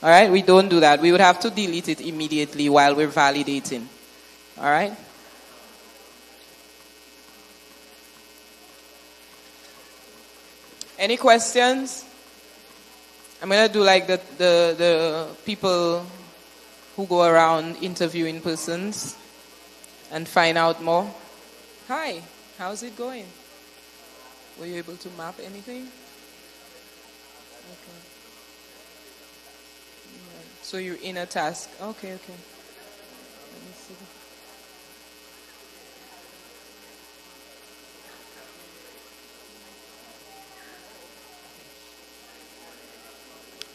All right? We don't do that. We would have to delete it immediately while we're validating. All right? Any questions? I'm going to do like the people who go around interviewing persons and find out more. Hi, how's it going? Were you able to map anything? Okay. So you're in a task. Okay.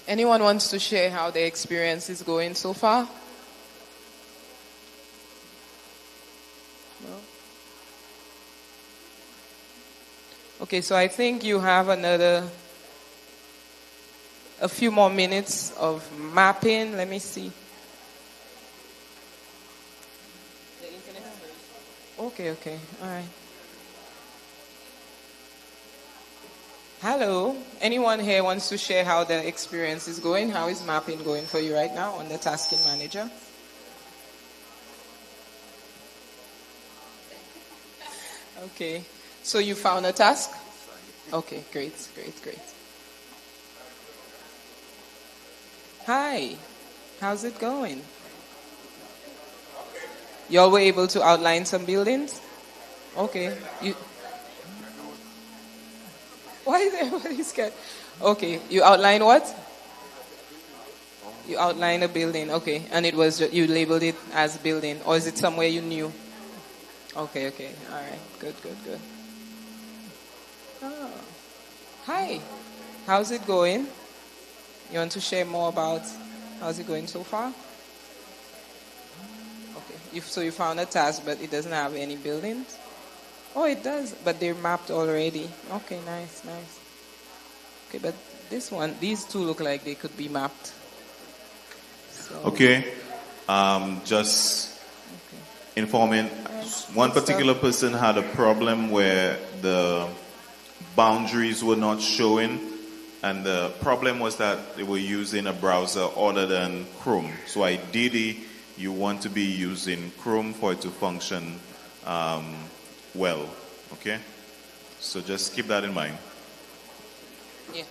Anyone wants to share how their experience is going so far? No? Okay, so I think you have a few more minutes of mapping. Let me see. Okay, all right. Hello. Anyone here wants to share how the experience is going? How is mapping going for you right now on the tasking manager? Okay. So you found a task? Okay, great. Hi. How's it going? Y'all were able to outline some buildings? Okay. Why is everybody scared? Okay, you outline what? You outline a building, okay, and it was you labeled it as building, or is it somewhere you knew? Okay, all right, good. Oh. Hi, how's it going? You want to share more about how's it going so far? Okay, so you found a task, but it doesn't have any buildings. Oh, it does, but they're mapped already. Okay, nice. Okay, but these two look like they could be mapped. So. Okay, just informing. One particular person had a problem where the boundaries were not showing, and the problem was that they were using a browser other than Chrome. So ideally, you want to be using Chrome for it to function well. Okay, so just keep that in mind. Yeah.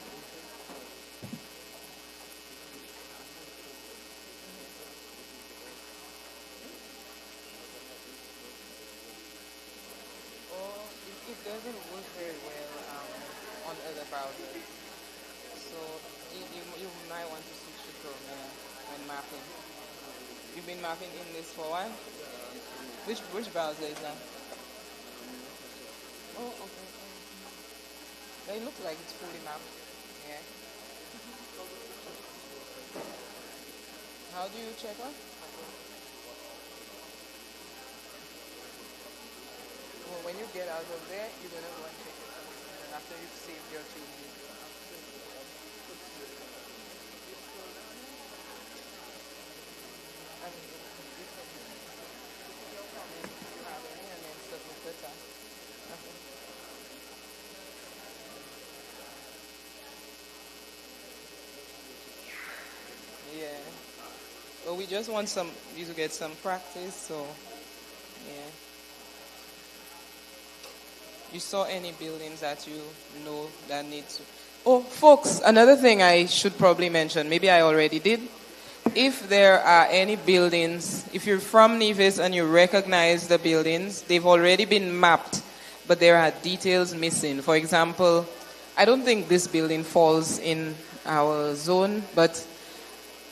It doesn't work very well on other browsers. So you might want to switch to Chrome when mapping. You've been mapping in this for a while? Which browser is that? Oh, okay. They look like it's fully mapped. Yeah. How do you check on? Well, when you get out of there, you're going to go and check it. And after you've saved your changes. Yeah. Well, we just want you to get some practice, so yeah. You saw any buildings that you know that need to... Oh, folks, another thing I should probably mention, maybe I already did. If there are any buildings, if you're from Nevis and you recognize the buildings, they've already been mapped, but there are details missing. For example, I don't think this building falls in our zone, but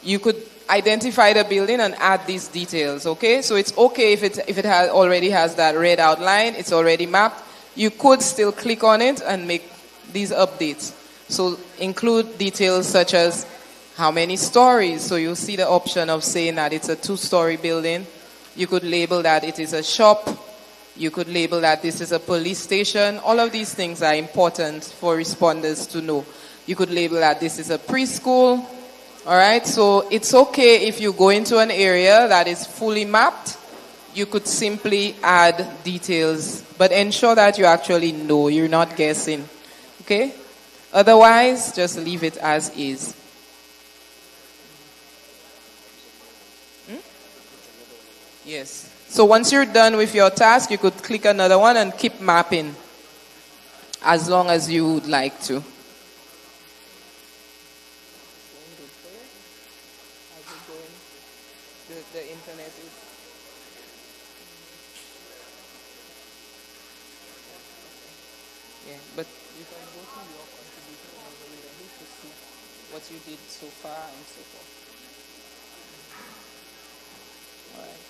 you could identify the building and add these details, okay? So it's okay if it already has that red outline, it's already mapped. You could still click on it and make these updates. So include details such as how many stories. So you'll see the option of saying that it's a 2-story building. You could label that it is a shop. You could label that this is a police station. All of these things are important for responders to know. You could label that this is a preschool. All right, so it's okay if you go into an area that is fully mapped. You could simply add details, but ensure that you actually know, you're not guessing. Okay? Otherwise, just leave it as is. Yes. So once you're done with your task, you could click another one and keep mapping as long as you would like to. The internet is... Yeah, but you can go to your contribution already to see what you did so far and so forth. All right.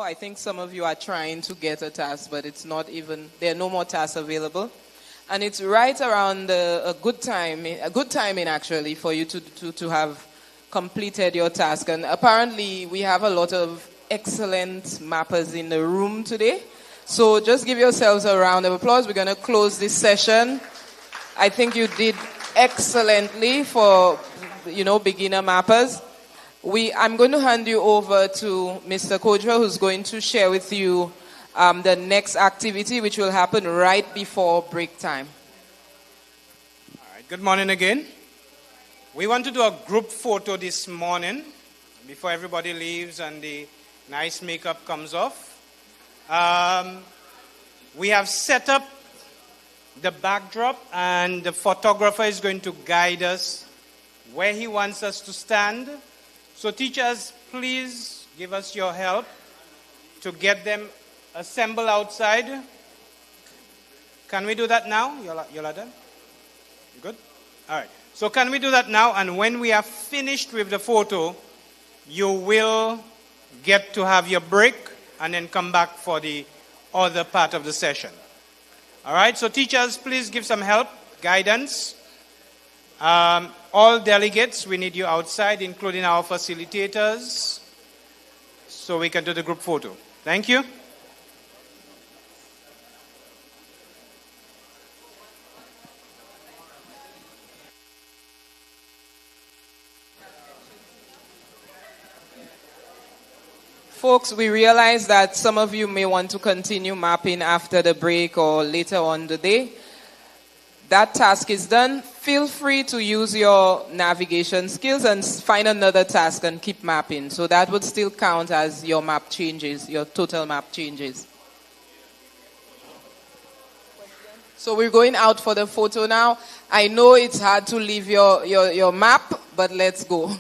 I think some of you are trying to get a task, but it's not even, there are no more tasks available. And it's right around a good timing actually for you to have completed your task. And apparently we have a lot of excellent mappers in the room today. So just give yourselves a round of applause. We're going to close this session. I think you did excellently for, beginner mappers. I'm going to hand you over to Mr. Kodra, who's going to share with you the next activity, which will happen right before break time. All right, good morning again. We want to do a group photo this morning before everybody leaves and the nice makeup comes off. We have set up the backdrop, and the photographer is going to guide us where he wants us to stand. So teachers, please give us your help to get them assembled outside. Can we do that now? Yola done? You good? All right. So can we do that now? And when we are finished with the photo, you will get to have your break and then come back for the other part of the session. All right. So teachers, please give some help, guidance. All delegates, we need you outside, including our facilitators, so we can do the group photo. Thank you. Folks, we realize that some of you may want to continue mapping after the break or later on the day. That task is done. Feel free to use your navigation skills and find another task and keep mapping. So that would still count as your map changes, your total map changes. So we're going out for the photo now. I know it's hard to leave your map, but let's go.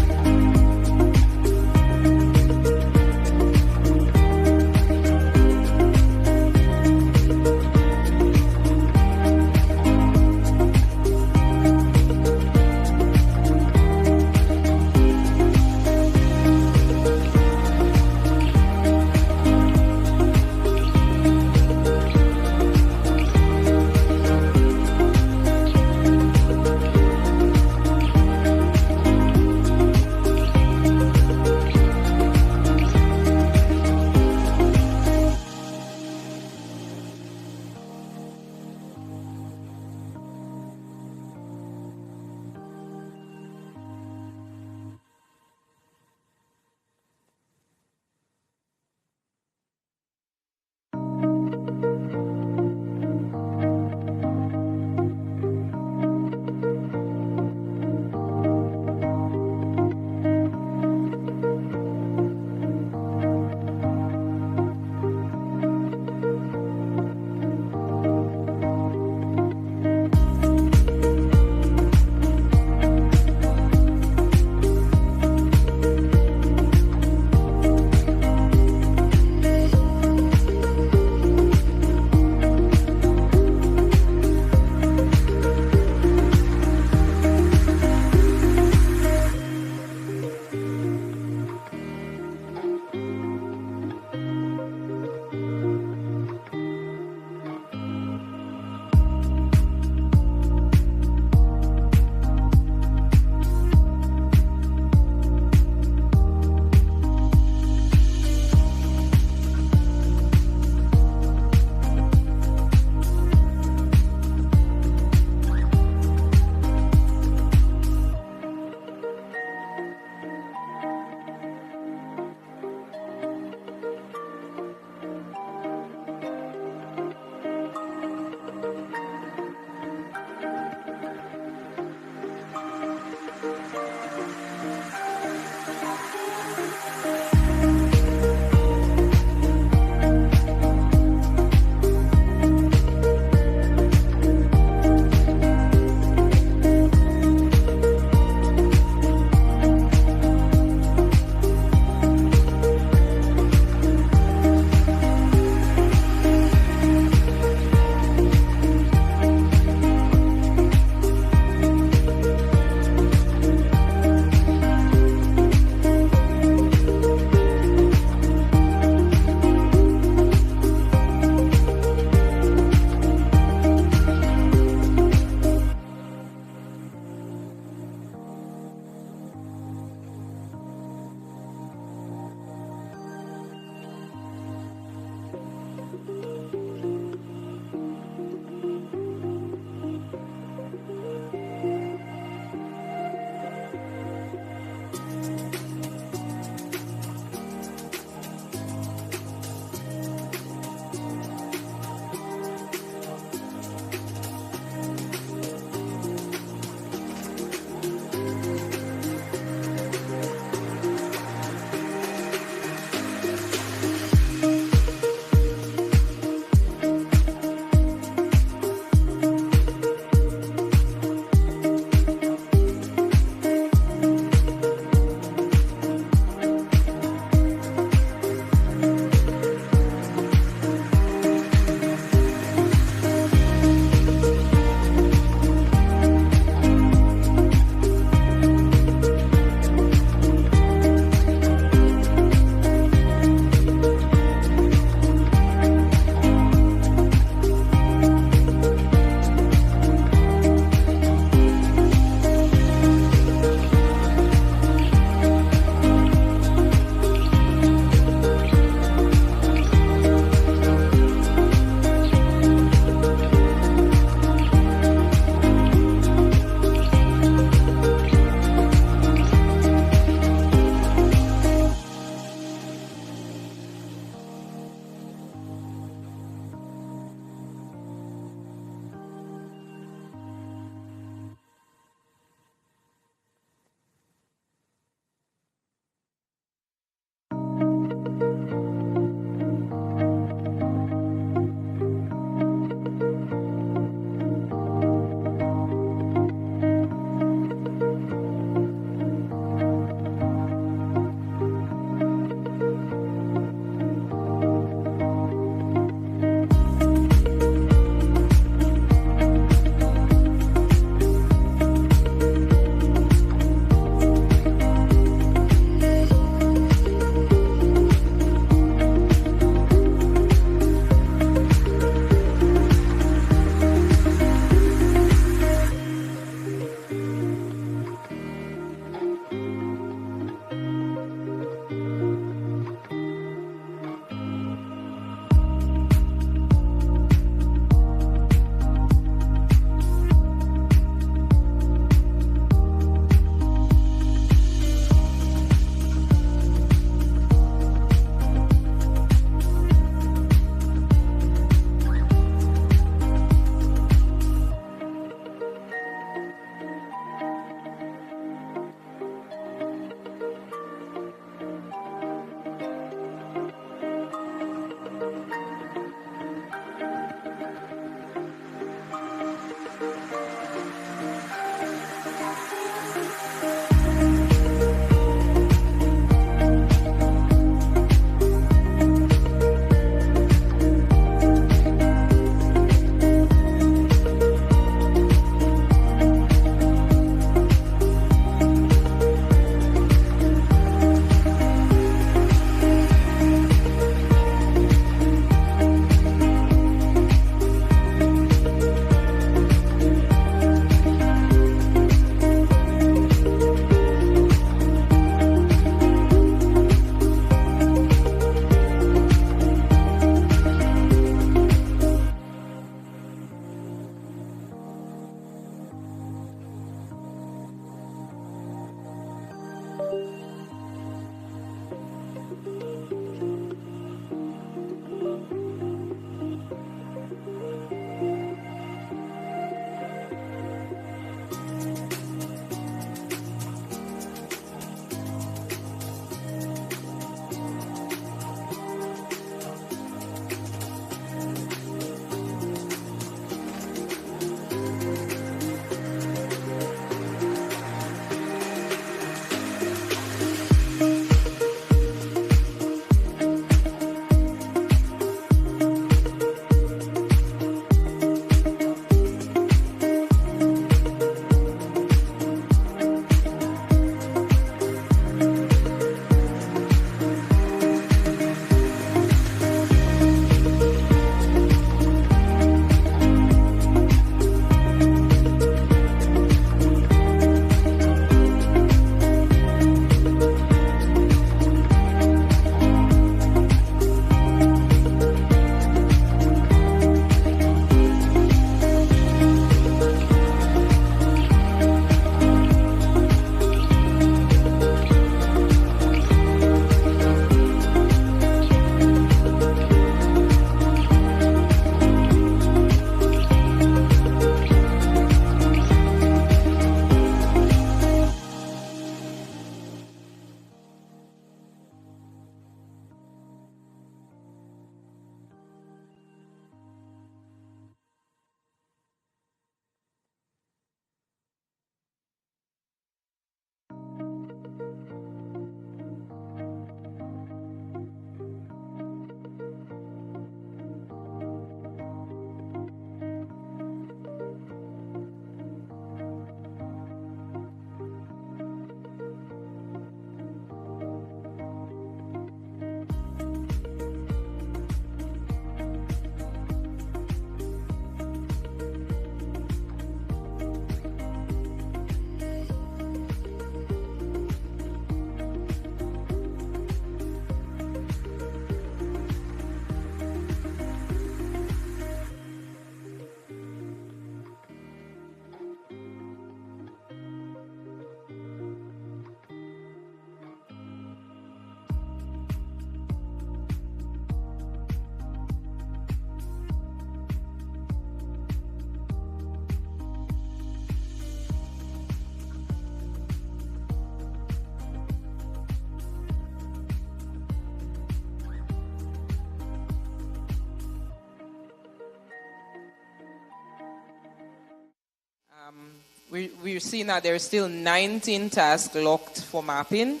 we're seeing that there are still 19 tasks locked for mapping.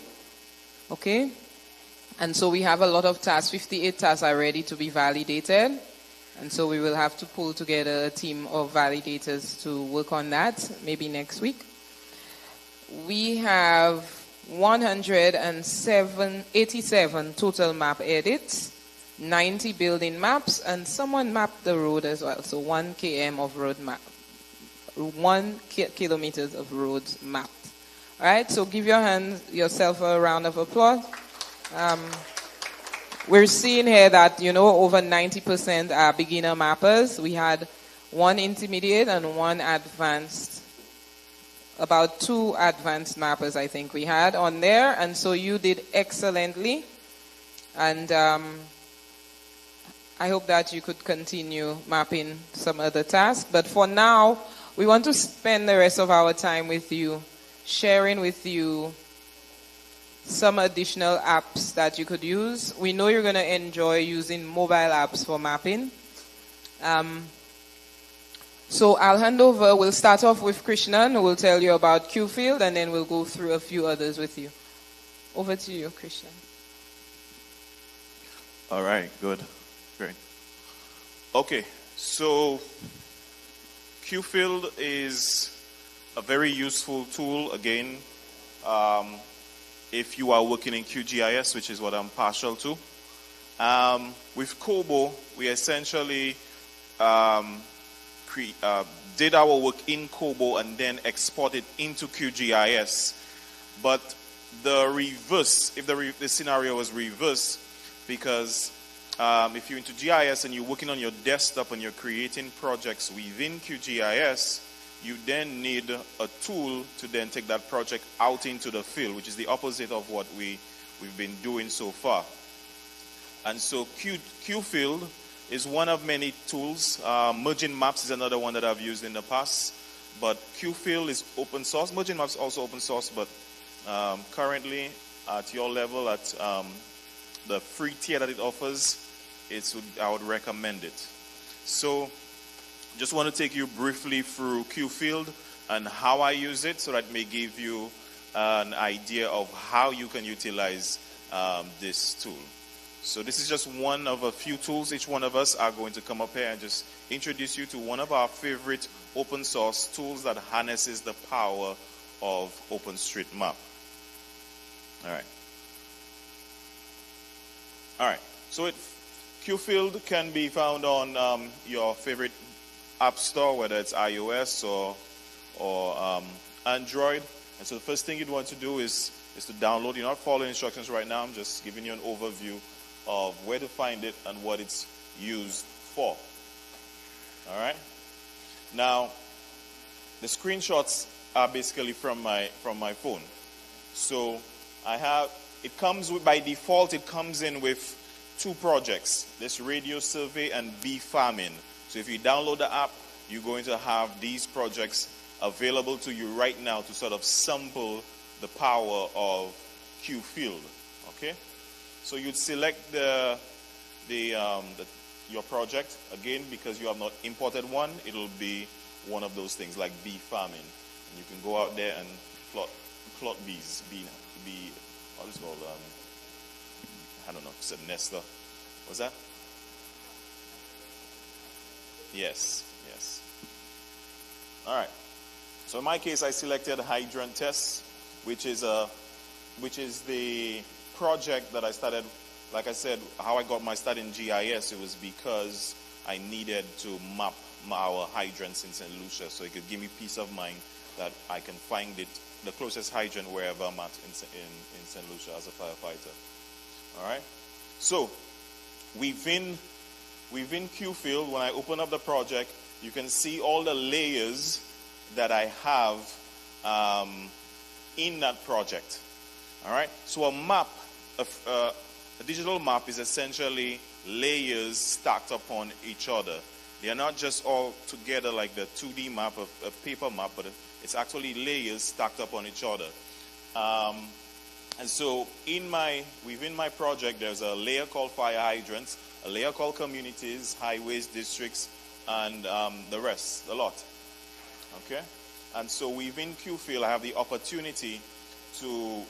Okay? And so we have a lot of tasks. 58 tasks are ready to be validated. And so we will have to pull together a team of validators to work on that, maybe next week. We have 187 total map edits, 90 building maps, and someone mapped the road as well. So 1 km of road map, 1 kilometers of roads mapped. All right, so give yourself a round of applause. We're seeing here that, over 90% are beginner mappers. We had 1 intermediate and 1 advanced, about 2 advanced mappers I think we had on there. And so you did excellently. And I hope that you could continue mapping some other tasks. But for now, we want to spend the rest of our time with you, sharing with you some additional apps that you could use. We know you're going to enjoy using mobile apps for mapping. So I'll hand over. We'll start off with Krishnan, who will tell you about QField, and then we'll go through a few others with you. Over to you, Krishnan. All right, good. Great. Okay, so QField is a very useful tool, again, if you are working in QGIS, which is what I'm partial to. With Kobo, we essentially did our work in Kobo and then exported into QGIS. But the reverse, if the scenario was reverse, because if you're into GIS and you're working on your desktop and you're creating projects within QGIS, you then need a tool to then take that project out into the field, which is the opposite of what we've been doing so far. And so QField is one of many tools. Merging Maps is another one that I've used in the past. But QField is open source. Merging Maps is also open source, but currently at your level, at the free tier that it offers, I would recommend it. So just want to take you briefly through QField and how I use it so that may give you an idea of how you can utilize this tool. So this is just one of a few tools. Each one of us are going to come up here and just introduce you to one of our favorite open source tools that harnesses the power of OpenStreetMap. All right. So QField can be found on your favorite app store, whether it's iOS or Android. And so the first thing you'd want to do is to download. You're not following instructions right now. I'm just giving you an overview of where to find it and what it's used for. All right. Now, the screenshots are basically from my phone. So it comes with, by default, it comes in with 2 projects: this radio survey and bee farming. So if you download the app, you're going to have these projects available to you right now to sort of sample the power of QField. Okay? So you'd select your project. Again, because you have not imported one, it'll be one of those things like bee farming. And you can go out there and plot bees. What is it called? I don't know. It's a nester. What's that? Yes. All right. So in my case, I selected hydrant tests, which is the project that I started. Like I said, how I got my start in GIS, it was because I needed to map our hydrants in St. Lucia, so it could give me peace of mind that I can find it, the closest hydrant wherever I'm at in St. Lucia as a firefighter. All right. So within QField, when I open up the project, you can see all the layers that I have in that project. All right. So a map, a digital map, is essentially layers stacked upon each other. They are not just all together like the 2D map, a paper map, but it's actually layers stacked upon each other. And so within my project, there's a layer called fire hydrants, a layer called communities, highways, districts, and the rest, a lot. Okay? And so within QFill, I have the opportunity to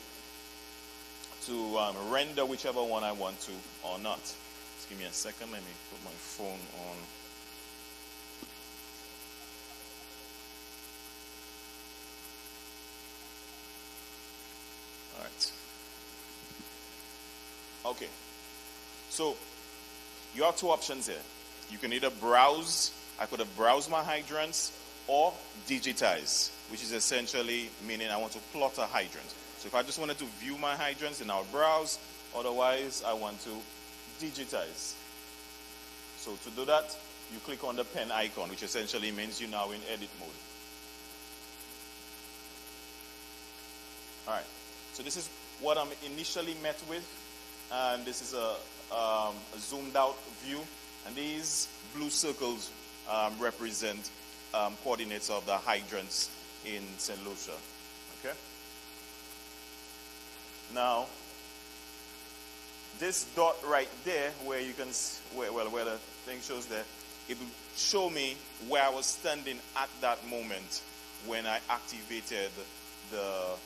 render whichever one I want to or not. Just give me a second. Let me put my phone on. All right. Okay. So you have two options here. You can either browse. I could have browsed my hydrants or digitize, which is essentially meaning I want to plot a hydrant. So if I just wanted to view my hydrants, then I'll browse. Otherwise, I want to digitize. So to do that, you click on the pen icon, which essentially means you're now in edit mode. All right. So this is what I'm initially met with. And this is a zoomed out view. And these blue circles represent coordinates of the hydrants in St. Lucia. Okay? Now, this dot right there, where you can, where the thing shows there, it will show me where I was standing at that moment when I activated the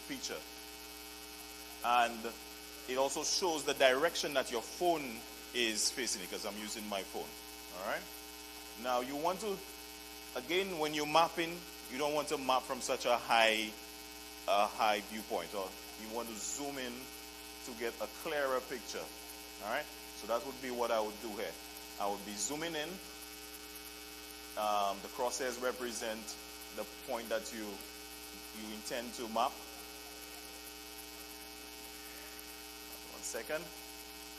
feature. And it also shows the direction that your phone is facing, because I'm using my phone. All right? Now, you want to, again, when you're mapping, you don't want to map from such a high viewpoint, or you want to zoom in to get a clearer picture. All right? So that would be what I would do here. I would be zooming in. The crosshairs represent the point that you intend to map. One second.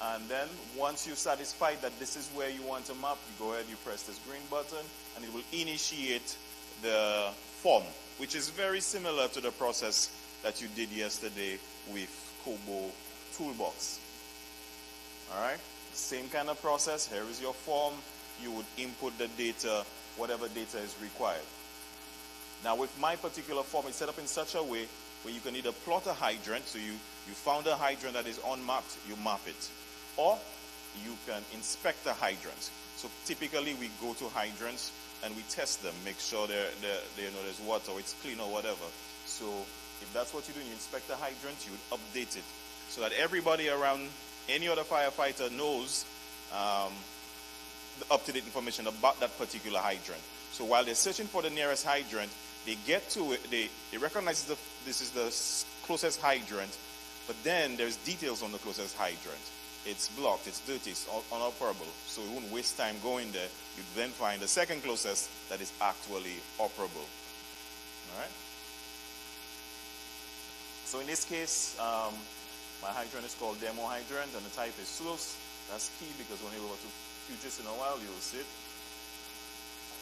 And then once you're satisfied that this is where you want to map, you go ahead, you press this green button, and it will initiate the form, which is very similar to the process that you did yesterday with Kobo Toolbox. All right? Same kind of process. Here is your form. You would input the data, whatever data is required. Now, with my particular form, it's set up in such a way where you can either plot a hydrant, so you found a hydrant that is unmapped, you map it. Or you can inspect the hydrants. So typically we go to hydrants and we test them, make sure there's water, or it's clean or whatever. So if that's what you do, you inspect the hydrant, you would update it so that everybody around, any other firefighter knows the up-to-date information about that particular hydrant. So while they're searching for the nearest hydrant, they get to it, they recognize this is the closest hydrant, but then there's details on the closest hydrant. It's blocked, it's dirty, it's unoperable. So we won't waste time going there. You then find the second closest that is actually operable. All right? So in this case, my hydrant is called demo hydrant, and the type is source. That's key, because when you go to QGIS in a while, you will see it.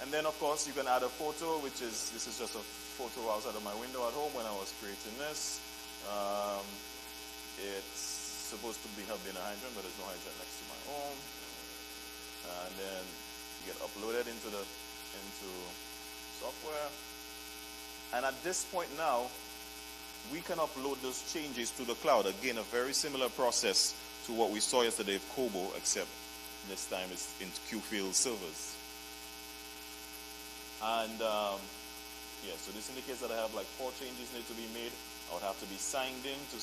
And then, of course, you can add a photo, this is just a photo outside of my window at home when I was creating this. It's supposed to have been a hydrant, but there's no hydrant next to my home. And then you get uploaded into software. And at this point now, we can upload those changes to the cloud. Again, a very similar process to what we saw yesterday with Kobo, except this time it's in QFill servers. And so this indicates that I have like 4 changes need to be made. I would have to be signed in to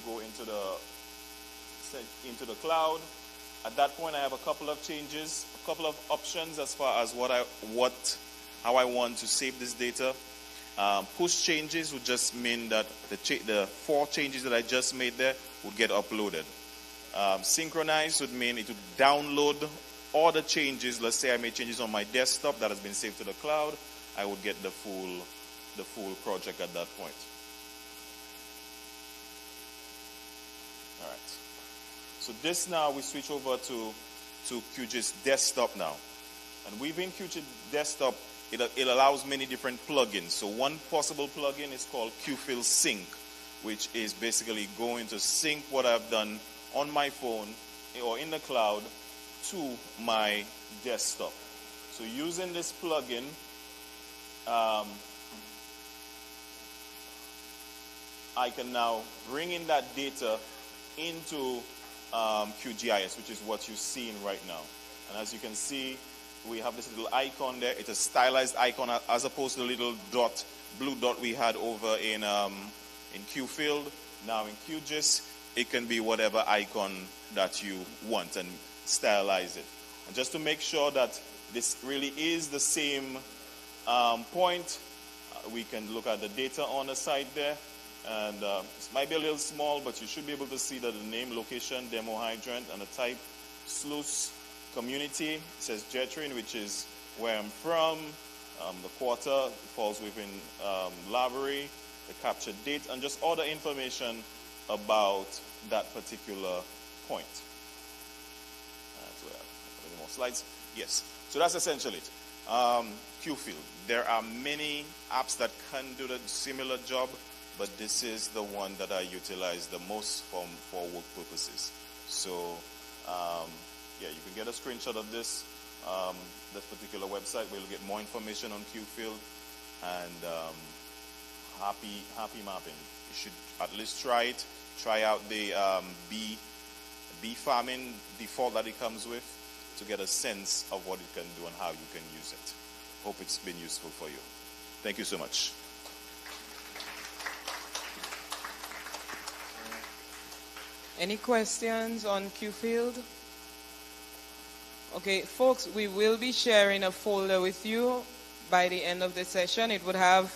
go into the cloud. At that point, I have a couple of changes, a couple of options as far as how I want to save this data. Push changes would just mean that the 4 changes that I just made there would get uploaded. Synchronize would mean it would download all the changes. Let's say I made changes on my desktop that has been saved to the cloud. I would get the full project at that point. All right. So this now we switch over to QGIS Desktop now. And within QGIS Desktop, it allows many different plugins. So one possible plugin is called QFill Sync, which is basically going to sync what I've done on my phone or in the cloud to my desktop. So using this plugin, I can now bring in that data into QGIS, which is what you're seeing right now. And as you can see, we have this little icon there. It's a stylized icon as opposed to the little dot, blue dot we had over in QField. Now in QGIS, it can be whatever icon that you want and stylize it. And just to make sure that this really is the same point, we can look at the data on the side there. And this might be a little small, but you should be able to see that the name, location, demo hydrant, and the type, sluice, community. It says Jetrin, which is where I'm from. The quarter falls within Lavery, the captured date, and just all the information about that particular point. Any more slides? Yes. So that's essentially it. QField. There are many apps that can do the similar job, but this is the one that I utilize the most for work purposes. So, yeah, you can get a screenshot of this particular website where you'll get more information on QField, and happy mapping. You should at least try it. Try out the bee farming default that it comes with to get a sense of what it can do and how you can use it. Hope it's been useful for you. Thank you so much. Any questions on QField? Okay, folks, we will be sharing a folder with you by the end of the session. It would have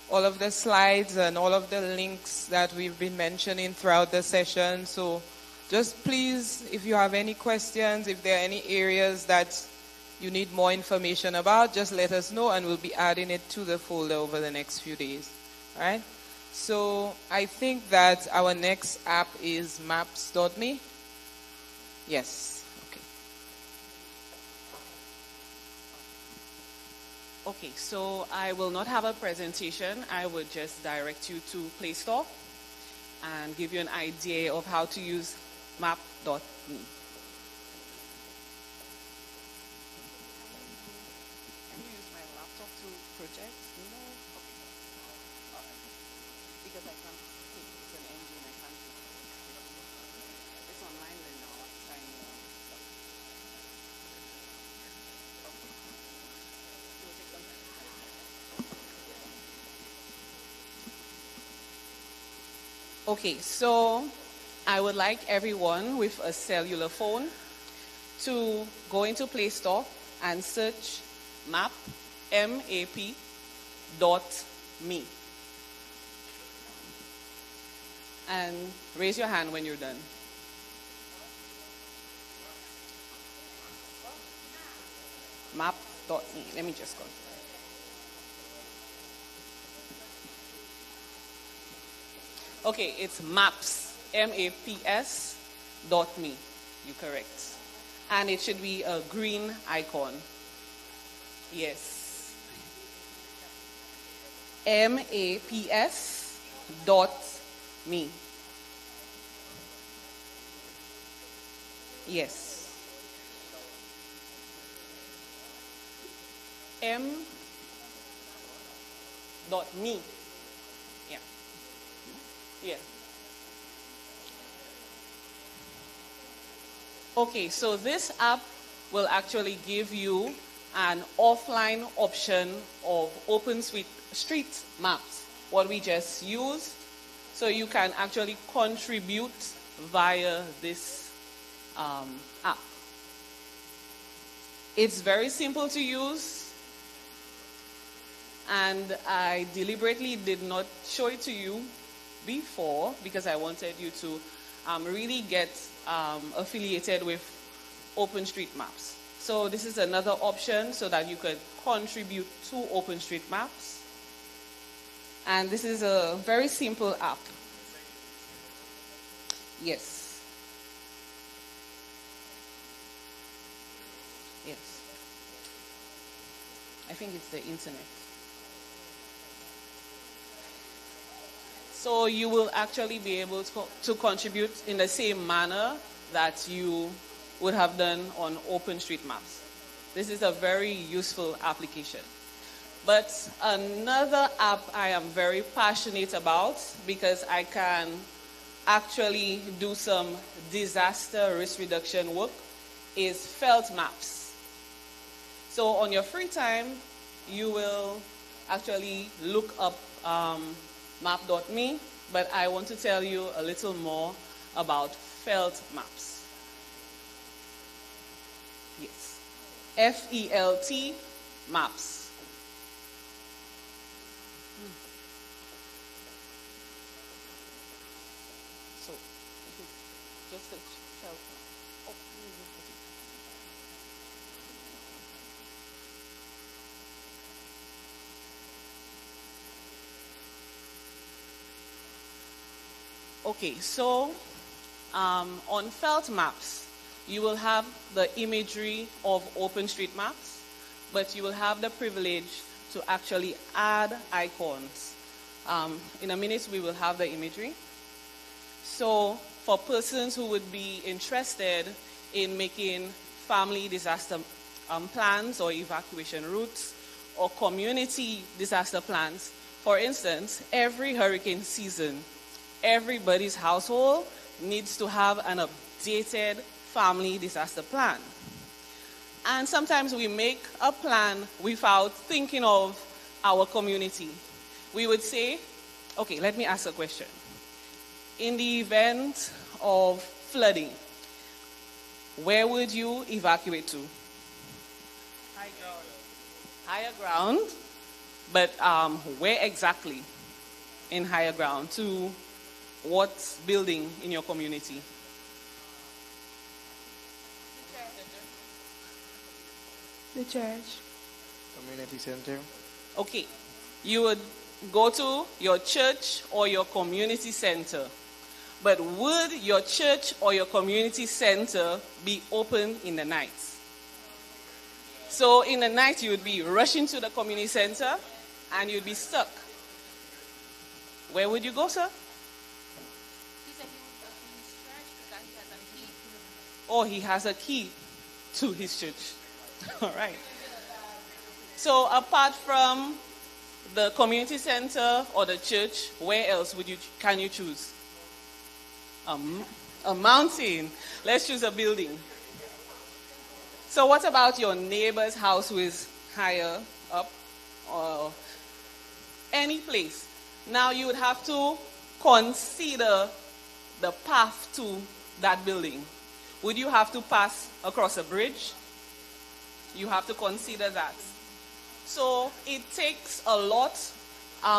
all of the slides and all of the links that we've been mentioning throughout the session. So just please, if you have any questions, if there are any areas that you need more information about, just let us know and we'll be adding it to the folder over the next few days. All right? So I think that our next app is maps.me. Yes. Okay. Okay, so I will not have a presentation. I would just direct you to Play Store and give you an idea of how to use map.me. Project? No? Okay. All right. Because I can't take it. It's an engine. I can't take it. It's online right now. Sign in. It will take some time. Okay, so I would like everyone with a cellular phone to go into Play Store and search map, M-A-P, .me. And raise your hand when you're done. Map.me. Let me just go. Okay, it's maps, M-A-P-S, .me. You're correct. And it should be a green icon. Yes. MAPS .me. Yes. M.me. Yeah. Yeah. Okay, so this app will actually give you an offline option of OpenStreet maps, what we just used, so you can actually contribute via this app. It's very simple to use, and I deliberately did not show it to you before because I wanted you to really get affiliated with OpenStreetMaps. So this is another option so that you could contribute to OpenStreetMaps. And this is a very simple app. Yes. Yes. I think it's the internet. So you will actually be able to contribute in the same manner that you would have done on OpenStreetMaps. This is a very useful application. But another app I am very passionate about because I can actually do some disaster risk reduction work is Felt Maps. So on your free time, you will actually look up map.me, but I want to tell you a little more about felt maps. Yes. FELT maps. So, just a felt map. Oh, let me just put it. Okay, so on felt maps, you will have the imagery of OpenStreetMaps, but you will have the privilege to actually add icons. In a minute, we will have the imagery. So for persons who would be interested in making family disaster plans or evacuation routes or community disaster plans, for instance, every hurricane season, everybody's household needs to have an updated family disaster plan. And sometimes we make a plan without thinking of our community. We would say, okay, let me ask a question. In the event of flooding, where would you evacuate to? High ground. Higher ground, but where exactly in higher ground? To what building in your community? The church. Community center. Okay. You would go to your church or your community center. But would your church or your community center be open in the night? So in the night, you would be rushing to the community center and you'd be stuck. Where would you go, sir? Oh, he has a key to his church. All right. So apart from the community center or the church, where else can you choose? A mountain. Let's choose a building. So what about your neighbor's house who is higher up or any place? Now you would have to consider the path to that building. Would you have to pass across a bridge? You have to consider that. So it takes a lot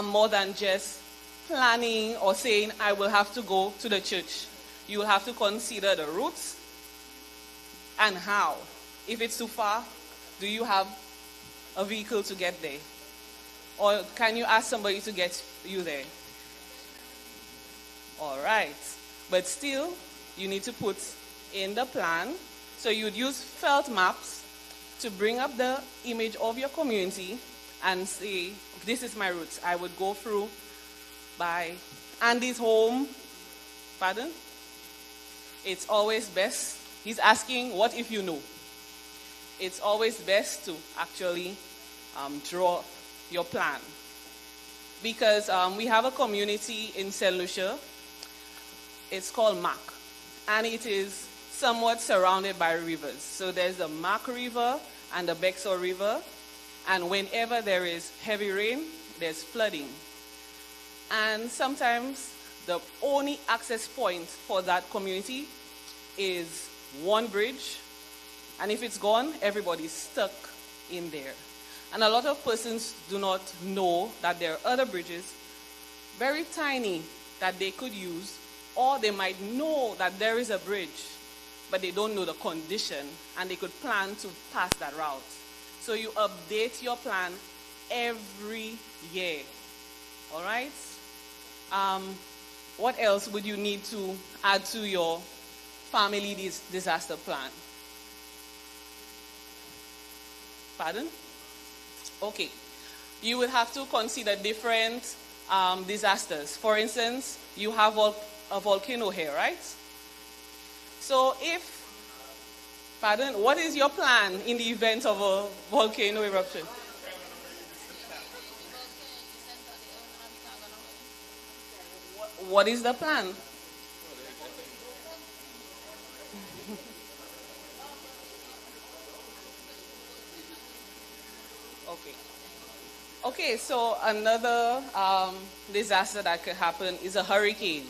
more than just planning or saying, I will have to go to the church. You will have to consider the routes and how. If it's too far, do you have a vehicle to get there? Or can you ask somebody to get you there? All right. But still, you need to put in the plan. So you'd use felt maps to bring up the image of your community and say, this is my route. I would go through by Andy's home. Pardon? It's always best. He's asking, what if you know? It's always best to actually draw your plan. Because we have a community in St. Lucia. It's called Mac. And it is somewhat surrounded by rivers. So there's the Mac River and the Bexar River. And whenever there is heavy rain, there's flooding. And sometimes the only access point for that community is one bridge. And if it's gone, everybody's stuck in there. And a lot of persons do not know that there are other bridges, very tiny, that they could use, or they might know that there is a bridge, but they don't know the condition, and they could plan to pass that route. So you update your plan every year. All right? What else would you need to add to your family disaster plan? Pardon? Okay. You will have to consider different disasters. For instance, you have a volcano here, right? So what is your plan in the event of a volcano eruption? What is the plan? Okay. Okay, so another disaster that could happen is a hurricane.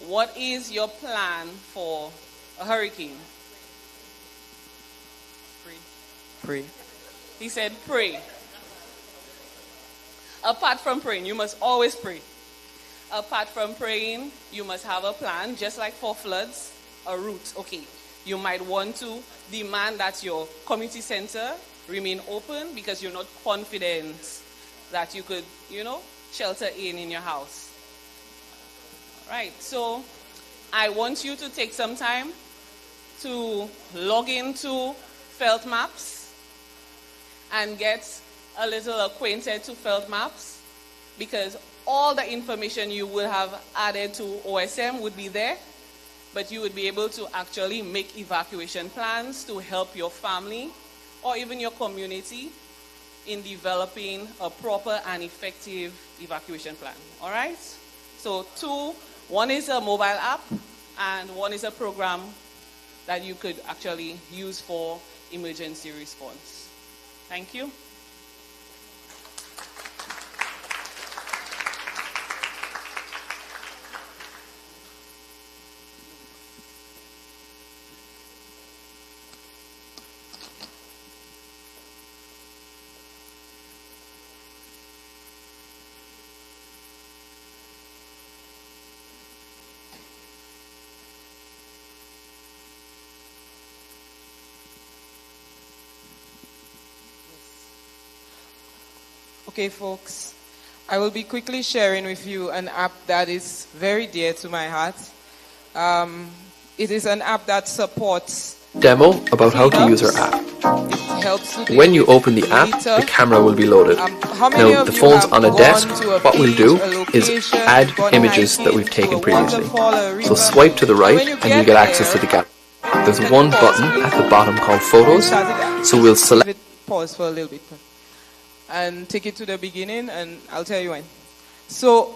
What is your plan for a hurricane? Pray. He said pray. Apart from praying, you must always pray. Apart from praying, you must have a plan, just like for floods, a route. Okay, you might want to demand that your community center remain open because you're not confident that you could, shelter in your house. All right, so I want you to take some time to log into Felt Maps and get a little acquainted to Felt Maps, because all the information you would have added to OSM would be there, but you would be able to actually make evacuation plans to help your family or even your community in developing a proper and effective evacuation plan. All right? So one is a mobile app and one is a program that you could actually use for emergency response. Thank you. Okay, folks, I will be quickly sharing with you an app that is very dear to my heart. It is an app that supports demo about how to use our app. When you open the app, the camera will be loaded. Now, the phone's on a desk. What we'll do is add images that we've taken previously. So swipe to the right and you get access to the gallery. There's one button at the bottom called Photos. So we'll select. Pause for a little bit and take it to the beginning, and I'll tell you when. So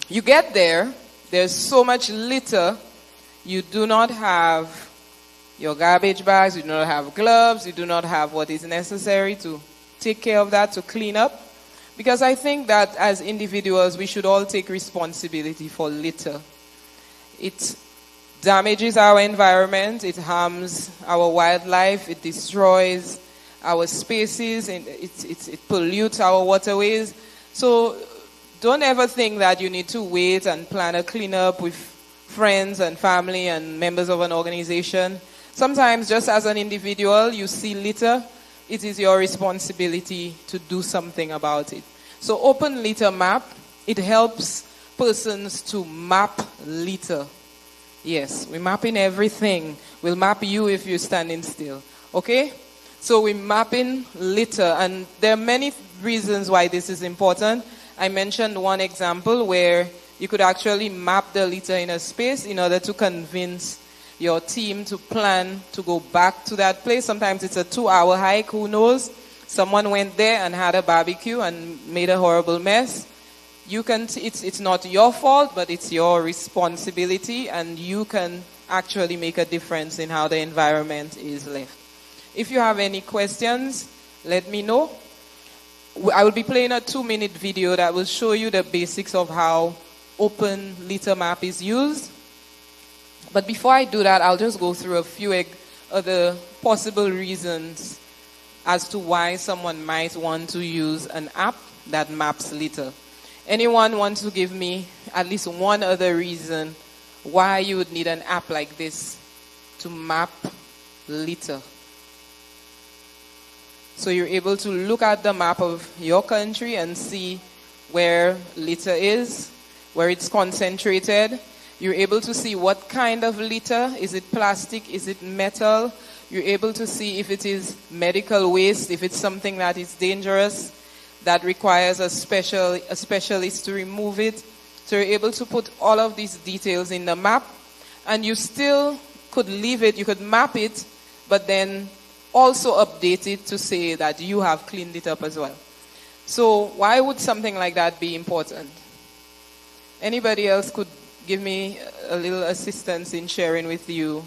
you get there, there's so much litter, you do not have your garbage bags, you do not have gloves, you do not have what is necessary to take care of that, to clean up. Because I think that as individuals, we should all take responsibility for litter. It damages our environment, it harms our wildlife, it destroys our spaces, and it pollutes our waterways. So don't ever think that you need to wait and plan a cleanup with friends and family and members of an organization. Sometimes just as an individual, you see litter, it is your responsibility to do something about it. So Open Litter Map, it helps persons to map litter. Yes, we're mapping everything. We'll map you if you're standing still. Okay? So we're mapping litter, and there are many reasons why this is important. I mentioned one example where you could actually map the litter in a space in order to convince your team to plan to go back to that place. Sometimes it's a 2-hour hike, who knows? Someone went there and had a barbecue and made a horrible mess. It's not your fault, but it's your responsibility, and you can actually make a difference in how the environment is left. If you have any questions, let me know. I will be playing a 2-minute video that will show you the basics of how Open Litter Map is used. But before I do that, I'll just go through a few other possible reasons as to why someone might want to use an app that maps litter. Anyone want to give me at least one other reason why you would need an app like this to map litter? So you're able to look at the map of your country and see where litter is, where it's concentrated. You're able to see what kind of litter. Is it plastic? Is it metal? You're able to see if it is medical waste, if it's something that is dangerous, that requires a specialist to remove it. So you're able to put all of these details in the map, and you still could leave it, you could map it, but then also update it to say that you have cleaned it up as well. So why would something like that be important? Anybody else could give me a little assistance in sharing with you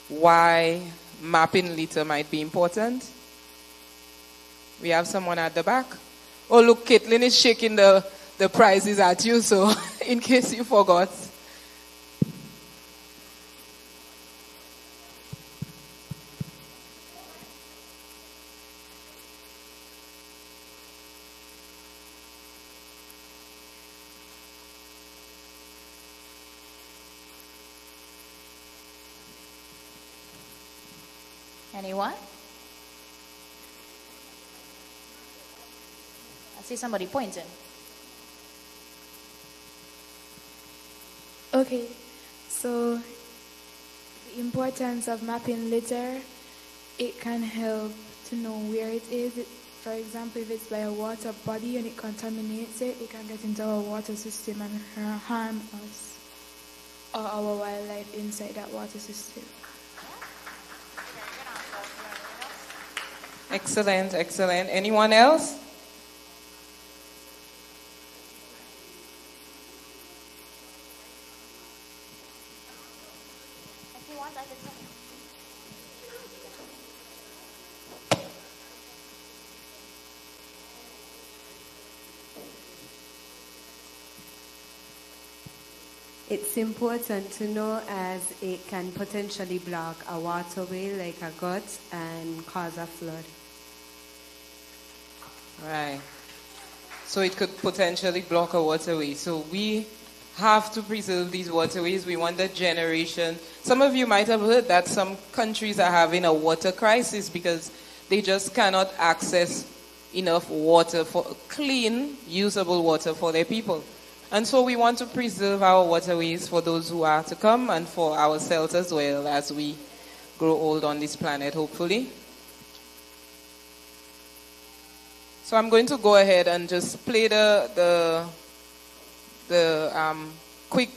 why mapping litter might be important? We have someone at the back. Oh, look, Caitlin is shaking the prizes at you, so in case you forgot. Anyone? I see somebody pointing. Okay, so the importance of mapping litter, it can help to know where it is. For example, if it's by a water body and it contaminates it, it can get into our water system and harm us or our wildlife inside that water system. Excellent, excellent. Anyone else? It's important to know as it can potentially block a waterway like a gut and cause a flood. Right. So it could potentially block a waterway. So we have to preserve these waterways. We want the generation. Some of you might have heard that some countries are having a water crisis because they just cannot access enough water for clean, usable water for their people. And so we want to preserve our waterways for those who are to come and for ourselves as well as we grow old on this planet, hopefully. So I'm going to go ahead and just play the quick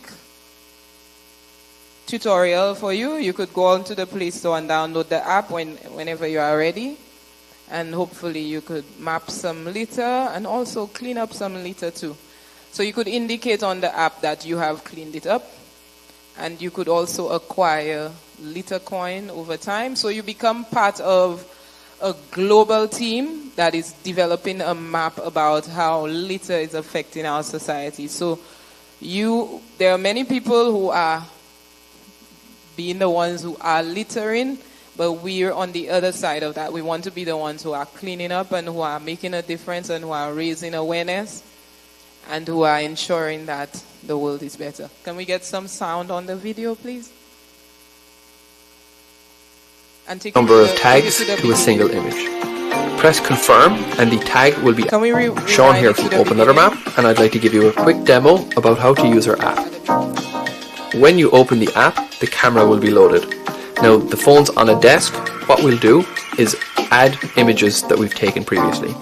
tutorial for you. You could go onto the Play Store and download the app whenever you are ready. And hopefully you could map some litter and also clean up some litter too. So you could indicate on the app that you have cleaned it up. And you could also acquire litter coin over time. So you become part of a global team that is developing a map about how litter is affecting our society. So there are many people who are being the ones who are littering, but we're on the other side of that. We want to be the ones who are cleaning up and who are making a difference and who are raising awareness and who are ensuring that the world is better. Can we get some sound on the video, please? And take number of tags to a single image. Press confirm and the tag will be shown here from Open Letter Map, and I'd like to give you a quick demo about how to use our app. When you open the app, the camera will be loaded. Now the phone's on a desk. What we'll do is add images that we've taken previously.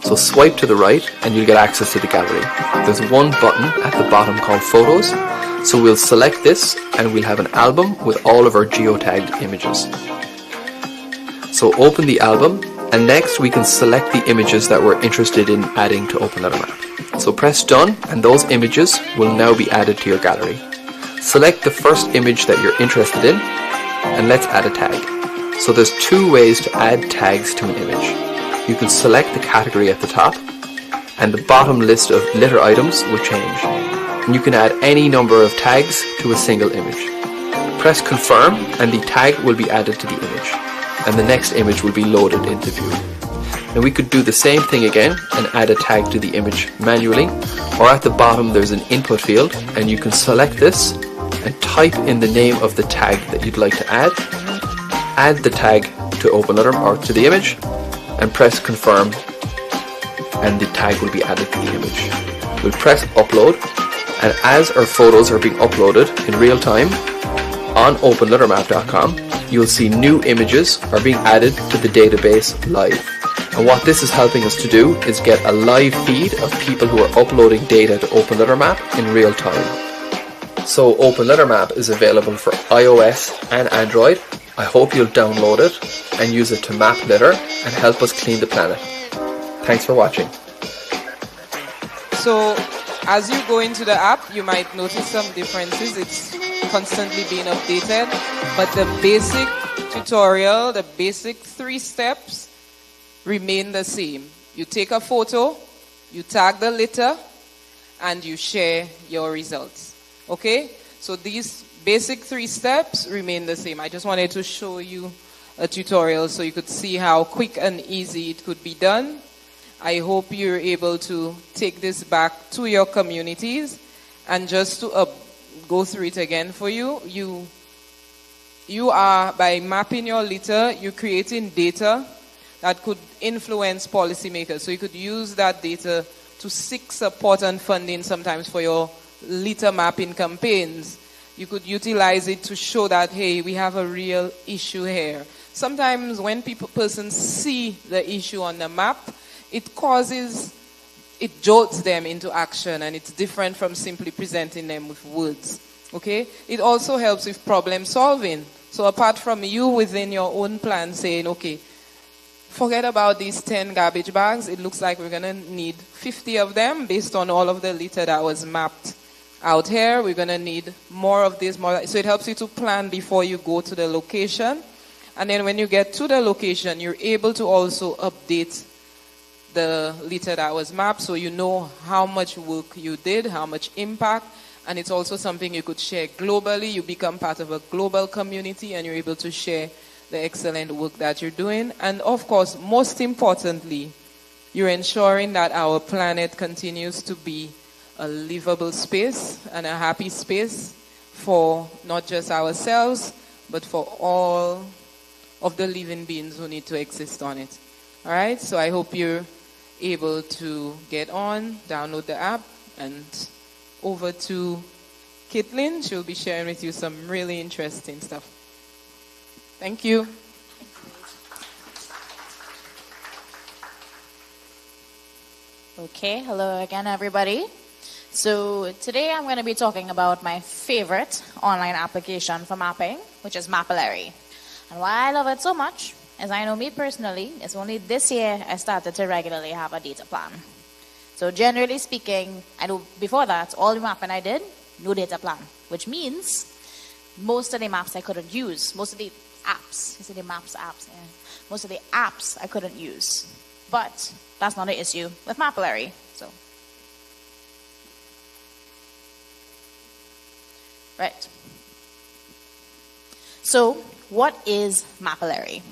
So swipe to the right and you'll get access to the gallery. There's one button at the bottom called Photos. So we'll select this and we'll have an album with all of our geotagged images. So open the album and next we can select the images that we're interested in adding to Open Letter Map. So press done and those images will now be added to your gallery. Select the first image that you're interested in and let's add a tag. So there's two ways to add tags to an image. You can select the category at the top and the bottom list of litter items will change. And you can add any number of tags to a single image. Press confirm and the tag will be added to the image and the next image will be loaded into view. Now we could do the same thing again and add a tag to the image manually, or at the bottom there's an input field and you can select this and type in the name of the tag that you'd like to add the tag to Open Letter or to the image and press confirm and the tag will be added to the image. We'll press upload and as our photos are being uploaded in real time on openlettermap.com, you'll see new images are being added to the database live. And what this is helping us to do is get a live feed of people who are uploading data to Open Letter Map in real time. So Open Letter Map is available for iOS and Android. I hope you'll download it and use it to map litter and help us clean the planet. Thanks for watching. So as you go into the app, you might notice some differences. It's constantly being updated, but the basic tutorial, the basic 3 steps remain the same. You take a photo, you tag the litter, and you share your results. Okay? So these basic 3 steps remain the same. I just wanted to show you a tutorial so you could see how quick and easy it could be done. I hope you're able to take this back to your communities. And just to go through it again for you, you are, by mapping your litter, you're creating data that could influence policymakers. So you could use that data to seek support and funding sometimes for your litter mapping campaigns. You could utilize it to show that, hey, we have a real issue here. Sometimes when persons see the issue on the map, it jolts them into action, and it's different from simply presenting them with words. Okay? It also helps with problem solving. So apart from you within your own plan saying, okay, forget about these 10 garbage bags, it looks like we're going to need 50 of them based on all of the litter that was mapped out here. We're going to need more of this, more. So it helps you to plan before you go to the location. And then when you get to the location, you're able to also update the litter that was mapped so you know how much work you did, how much impact, and it's also something you could share globally. You become part of a global community and you're able to share the excellent work that you're doing. And of course, most importantly, you're ensuring that our planet continues to be a livable space and a happy space for not just ourselves, but for all of the living beings who need to exist on it. All right, so I hope you're able to get on, download the app, and over to Caitlin. She'll be sharing with you some really interesting stuff. Thank you. Okay, hello again, everybody. So today I'm going to be talking about my favorite online application for mapping, which is Mapillary. And why I love it so much is I know me personally, it's only this year I started to regularly have a data plan. So generally speaking, I know before that, all the mapping I did, no data plan, which means most of the maps I couldn't use, most of the apps, you see the maps apps, yeah. Most of the apps I couldn't use. But that's not an issue with Mapillary. Right. So, what is Mapillary?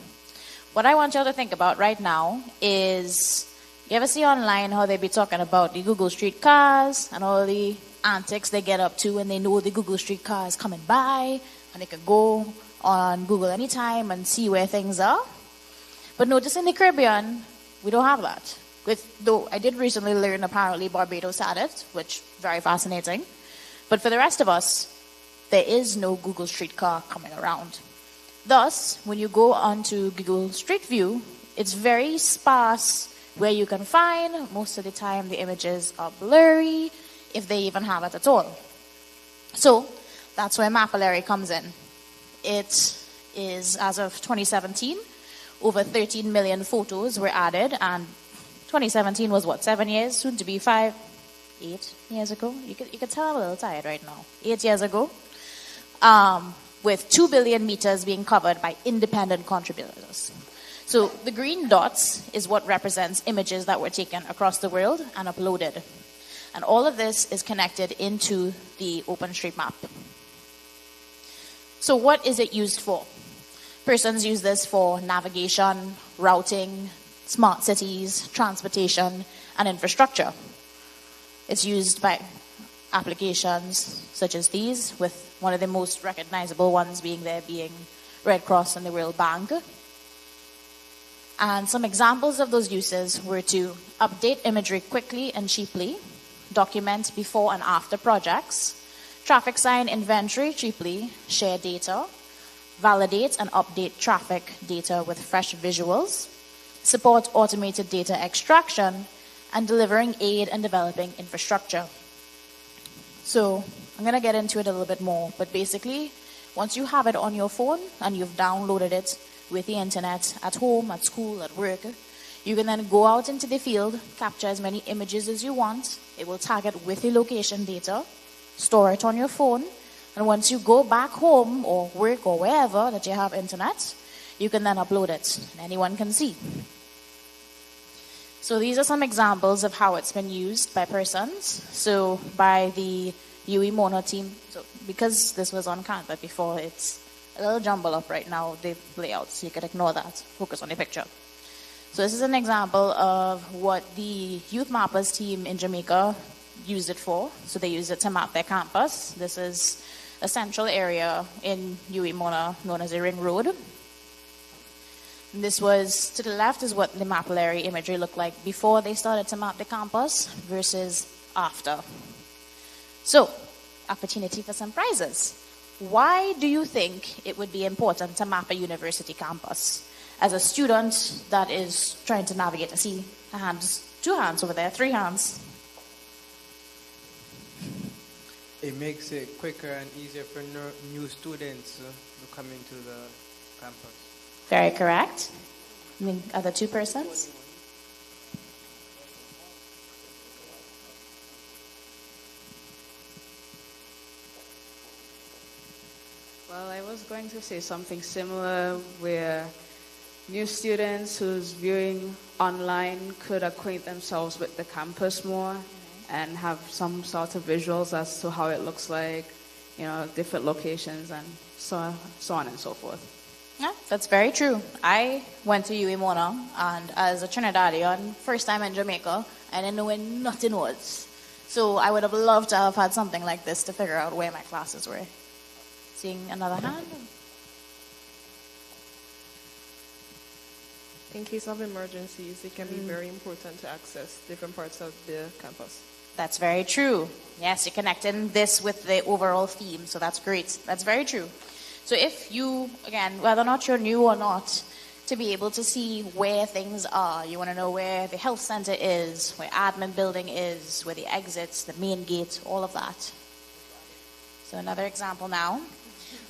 What I want y'all to think about right now is, you ever see online how they be talking about the Google Street cars and all the antics they get up to when they know the Google Street car is coming by, and they can go on Google anytime and see where things are? But notice in the Caribbean, we don't have that. Though I did recently learn apparently Barbados had it, which very fascinating. But for the rest of us, there is no Google Street car coming around. Thus, when you go onto Google Street View, it's very sparse where you can find. Most of the time, the images are blurry, if they even have it at all. So, that's where Mapillary comes in. It is, as of 2017, over 13 million photos were added, and 2017 was what, 7 years, soon to be 8 years ago? You could tell I'm a little tired right now. 8 years ago. With 2 billion meters being covered by independent contributors. So the green dots is what represents images that were taken across the world and uploaded. And all of this is connected into the OpenStreetMap. So what is it used for? Persons use this for navigation, routing, smart cities, transportation, and infrastructure. It's used by applications such as these, with one of the most recognizable ones being Red Cross and the World Bank. And some examples of those uses were to update imagery quickly and cheaply, document before and after projects, traffic sign inventory cheaply, share data, validate and update traffic data with fresh visuals, support automated data extraction, and delivering aid in developing infrastructure. So I'm going to get into it a little bit more, but basically, once you have it on your phone and you've downloaded it with the internet at home, at school, at work, you can then go out into the field, capture as many images as you want. It will tag it with the location data, store it on your phone, and once you go back home or work or wherever that you have internet, you can then upload it and anyone can see. So these are some examples of how it's been used by persons. So by the UE Mona team, so because this was on Canva before, it's a little jumbled up right now, the layout, so you could ignore that. Focus on the picture. So this is an example of what the Youth Mappers team in Jamaica used it for. So they used it to map their campus. This is a central area in UE Mona known as the Ring Road. And this was, to the left is what the mapillary imagery looked like before they started to map the campus versus after. So, opportunity for some prizes. Why do you think it would be important to map a university campus? As a student that is trying to navigate, I see a hand, just 2 hands over there, 3 hands. It makes it quicker and easier for new students to come into the campus. Very correct. Other 2 persons? Well, I was going to say something similar where new students who's viewing online could acquaint themselves with the campus more and have some sort of visuals as to how it looks like, different locations and so on and so forth. Yeah, that's very true. I went to UE Mona, and as a Trinidadian, first time in Jamaica, I didn't know where nothing was. So I would have loved to have had something like this to figure out where my classes were. Seeing another hand? In case of emergencies, it can be very important to access different parts of the campus. That's very true. Yes, you're connecting this with the overall theme, so that's great. That's very true. So if you, again, whether or not you're new or not, to be able to see where things are, you want to know where the health center is, where admin building is, where the exits, the main gate, all of that. So another example now.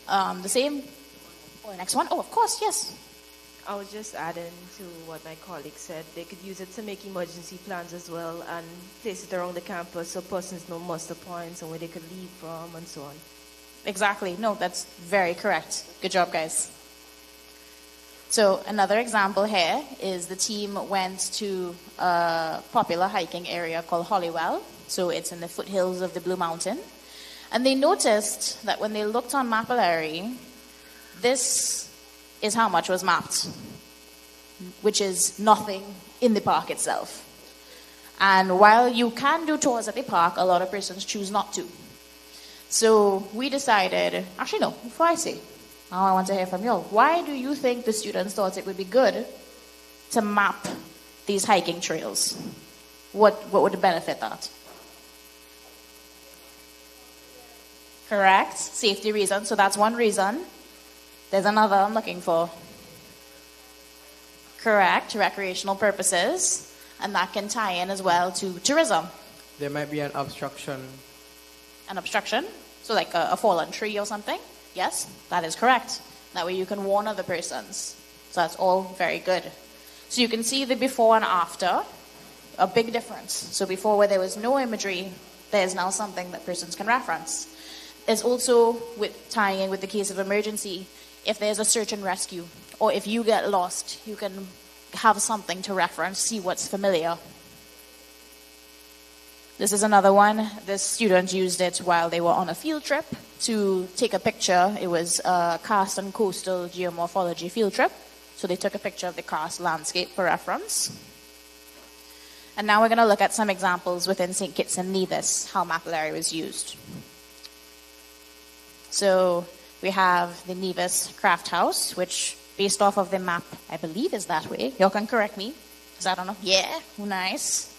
The same, next one. Oh, of course, yes. I was just adding to what my colleague said. They could use it to make emergency plans as well and place it around the campus so persons know muster points and where they could leave from and so on. Exactly. No, that's very correct. Good job, guys. So another example here is the team went to a popular hiking area called Hollywell. So it's in the foothills of the Blue Mountain. And they noticed that when they looked on Mapillary, this is how much was mapped, which is nothing in the park itself. And while you can do tours at the park, a lot of persons choose not to. So we decided, actually no, before I say, now I want to hear from you all. Why do you think the students thought it would be good to map these hiking trails? What would benefit that? Correct, safety reasons, so that's one reason. There's another I'm looking for. Correct, recreational purposes, and that can tie in as well to tourism. There might be an obstruction. An obstruction? So like a fallen tree or something? Yes, that is correct. That way you can warn other persons. So that's all very good. So you can see the before and after, a big difference. So before where there was no imagery, there's now something that persons can reference. There's also, with tying in with the case of emergency, if there's a search and rescue, or if you get lost, you can have something to reference, see what's familiar. This is another one. The students used it while they were on a field trip to take a picture. It was a karst and coastal geomorphology field trip. So they took a picture of the karst landscape for reference. And now we're going to look at some examples within St. Kitts and Nevis, how Mapillary was used. So we have the Nevis Craft House, which based off of the map, I believe is that way. Y'all can correct me, because I don't know. Yeah, nice.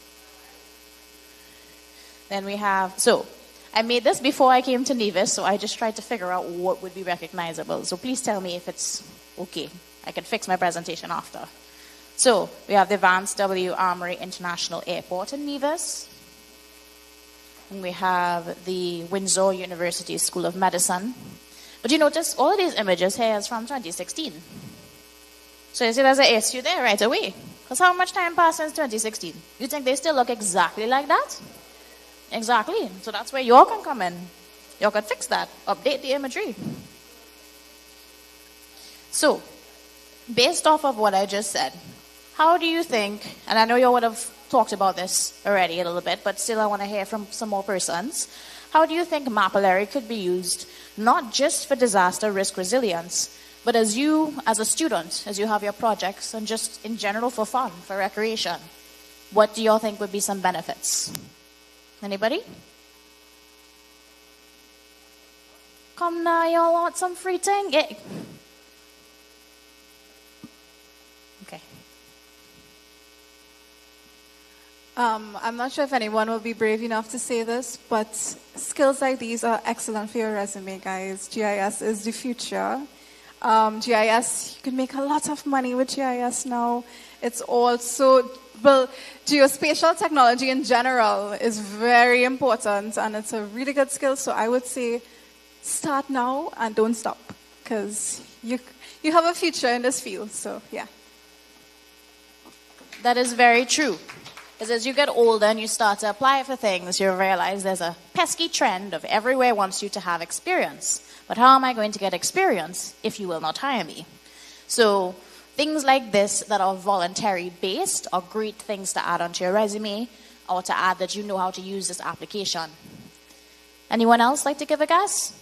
Then we have, so I made this before I came to Nevis, so I just tried to figure out what would be recognizable. So please tell me if it's okay. I can fix my presentation after. So we have the Vance W. Armory International Airport in Nevis. And we have the Windsor University School of Medicine. But you notice all of these images here is from 2016. So you see there's an issue there right away. Because how much time passed since 2016? You think they still look exactly like that? Exactly. So that's where y'all can come in. Y'all can fix that. Update the imagery. So, based off of what I just said, how do you think, and I know you would have talked about this already a little bit, but still I want to hear from some more persons. How do you think Mapillary could be used not just for disaster risk resilience, but as you, as a student, as you have your projects, and just in general for fun, for recreation? What do y'all think would be some benefits? Anybody? Come now, y'all want some free thing? Yeah. Okay. I'm not sure if anyone will be brave enough to say this, but skills like these are excellent for your resume, guys. GIS is the future. GIS, you can make a lot of money with GIS now. It's also, well, geospatial technology in general is very important, and it's a really good skill. So I would say start now and don't stop, because you have a future in this field. So yeah. That is very true. Because as you get older and you start to apply for things, you realize there's a pesky trend of everywhere wants you to have experience. But how am I going to get experience if you will not hire me? So things like this that are voluntary based are great things to add onto your resume, or to add that you know how to use this application. Anyone else like to give a guess?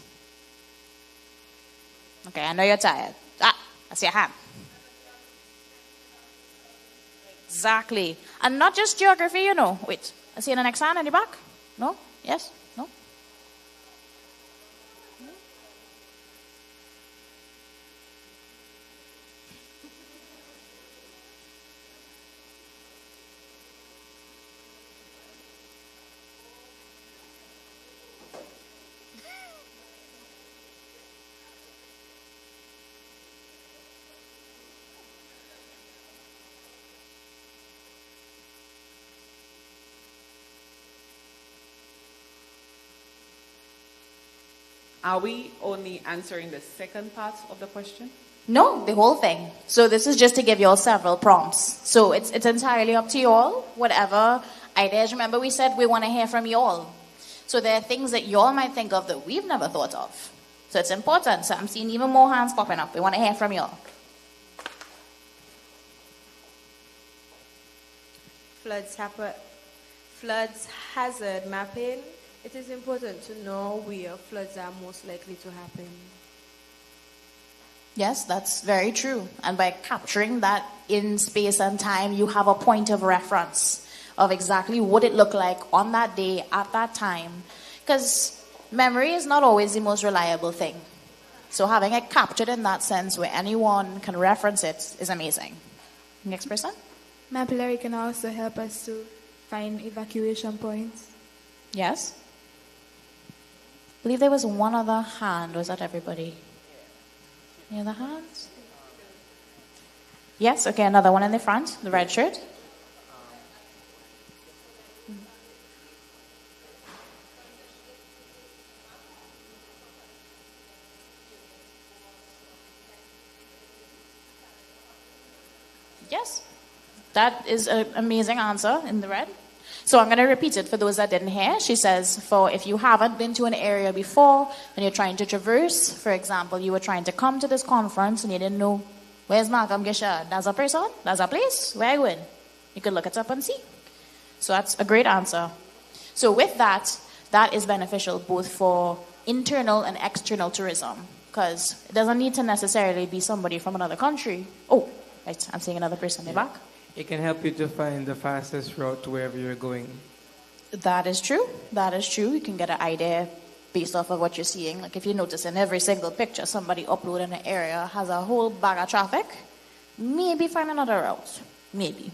Okay, I know you're tired. I see a hand. Exactly. And not just geography, you know. Wait, I see the next hand in the back. No? Yes? No? Are we only answering the second part of the question? No, the whole thing. So this is just to give you all several prompts. So it's entirely up to you all, whatever ideas. Remember we said we want to hear from you all. So there are things that you all might think of that we've never thought of. So it's important. So I'm seeing even more hands popping up. We want to hear from you all. Floods hazard mapping. It is important to know where floods are most likely to happen. Yes, that's very true. And by capturing that in space and time, you have a point of reference of exactly what it looked like on that day, at that time. Because memory is not always the most reliable thing. So having it captured in that sense where anyone can reference it is amazing. Next person? Mapillary can also help us to find evacuation points. Yes? I believe there was one other hand. Was that everybody? Any other hands? Yes, okay, another one in the front, the red shirt. Yes, that is an amazing answer in the red. So I'm going to repeat it for those that didn't hear. She says, for if you haven't been to an area before and you're trying to traverse, for example, you were trying to come to this conference and you didn't know, where's Malcolm Gisha? That's a person? That's a place? Where are you going? You could look it up and see. So that's a great answer. So with that, that is beneficial both for internal and external tourism, because it doesn't need to necessarily be somebody from another country. Oh, right, I'm seeing another person in the back. It can help you to find the fastest route to wherever you're going. That is true. That is true. You can get an idea based off of what you're seeing. Like if you notice in every single picture somebody uploaded in an area has a whole bag of traffic, maybe find another route. Maybe.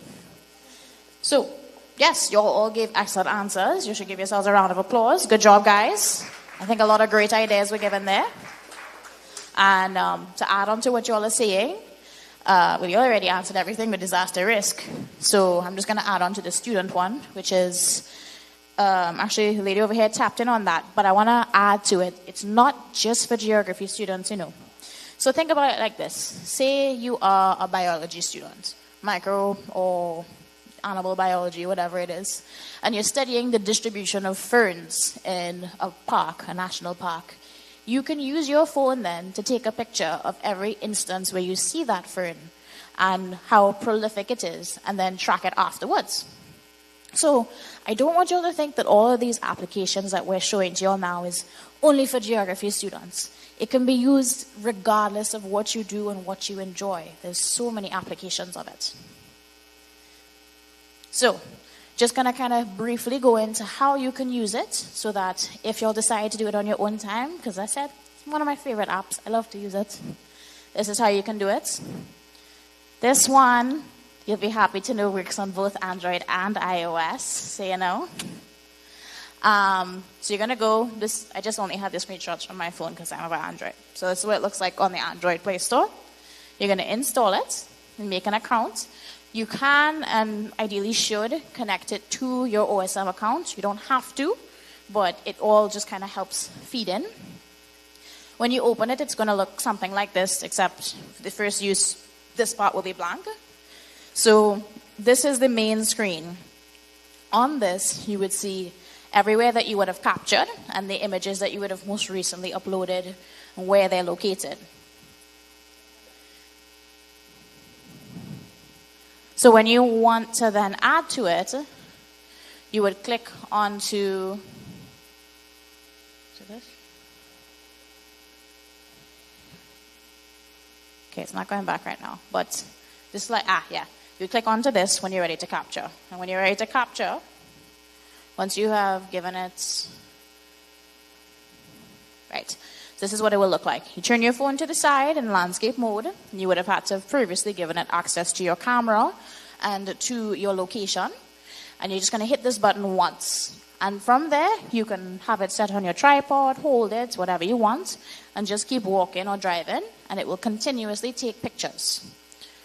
So, yes, you all gave excellent answers. You should give yourselves a round of applause. Good job, guys. I think a lot of great ideas were given there. And to add on to what you all are saying, well, you already answered everything with disaster risk. So I'm just going to add on to the student one, which is, actually, the lady over here tapped in on that. But I want to add to it, it's not just for geography students, you know. So think about it like this. Say you are a biology student, micro or animal biology, whatever it is, and you're studying the distribution of ferns in a park, a national park. You can use your phone then to take a picture of every instance where you see that fern. and how prolific it is, and then track it afterwards. So I don't want you all to think that all of these applications that we're showing to you all now is only for geography students. It can be used regardless of what you do and what you enjoy. There's so many applications of it. So, just going to kind of briefly go into how you can use it so that if you'll decide to do it on your own time, because I said it's one of my favorite apps. I love to use it. This is how you can do it. This one, you'll be happy to know, works on both Android and iOS, so you know. So you're going to go, I just only have the screenshots from my phone because I have an Android. So this is what it looks like on the Android Play Store. You're going to install it and make an account. You can and ideally should connect it to your OSM account. You don't have to, but it all just kind of helps feed in. When you open it, it's going to look something like this, except for the first use, this part will be blank. So this is the main screen. On this, you would see everywhere that you would have captured and the images that you would have most recently uploaded and where they're located. So when you want to then add to it, you would click onto this. Okay, it's not going back right now, but this is like, you click onto this when you're ready to capture. And when you're ready to capture, once you have given it, right, this is what it will look like. You turn your phone to the side in landscape mode. And you would have had to have previously given it access to your camera and to your location. And you're just going to hit this button once. And from there, you can have it set on your tripod, hold it, whatever you want, and just keep walking or driving, and it will continuously take pictures.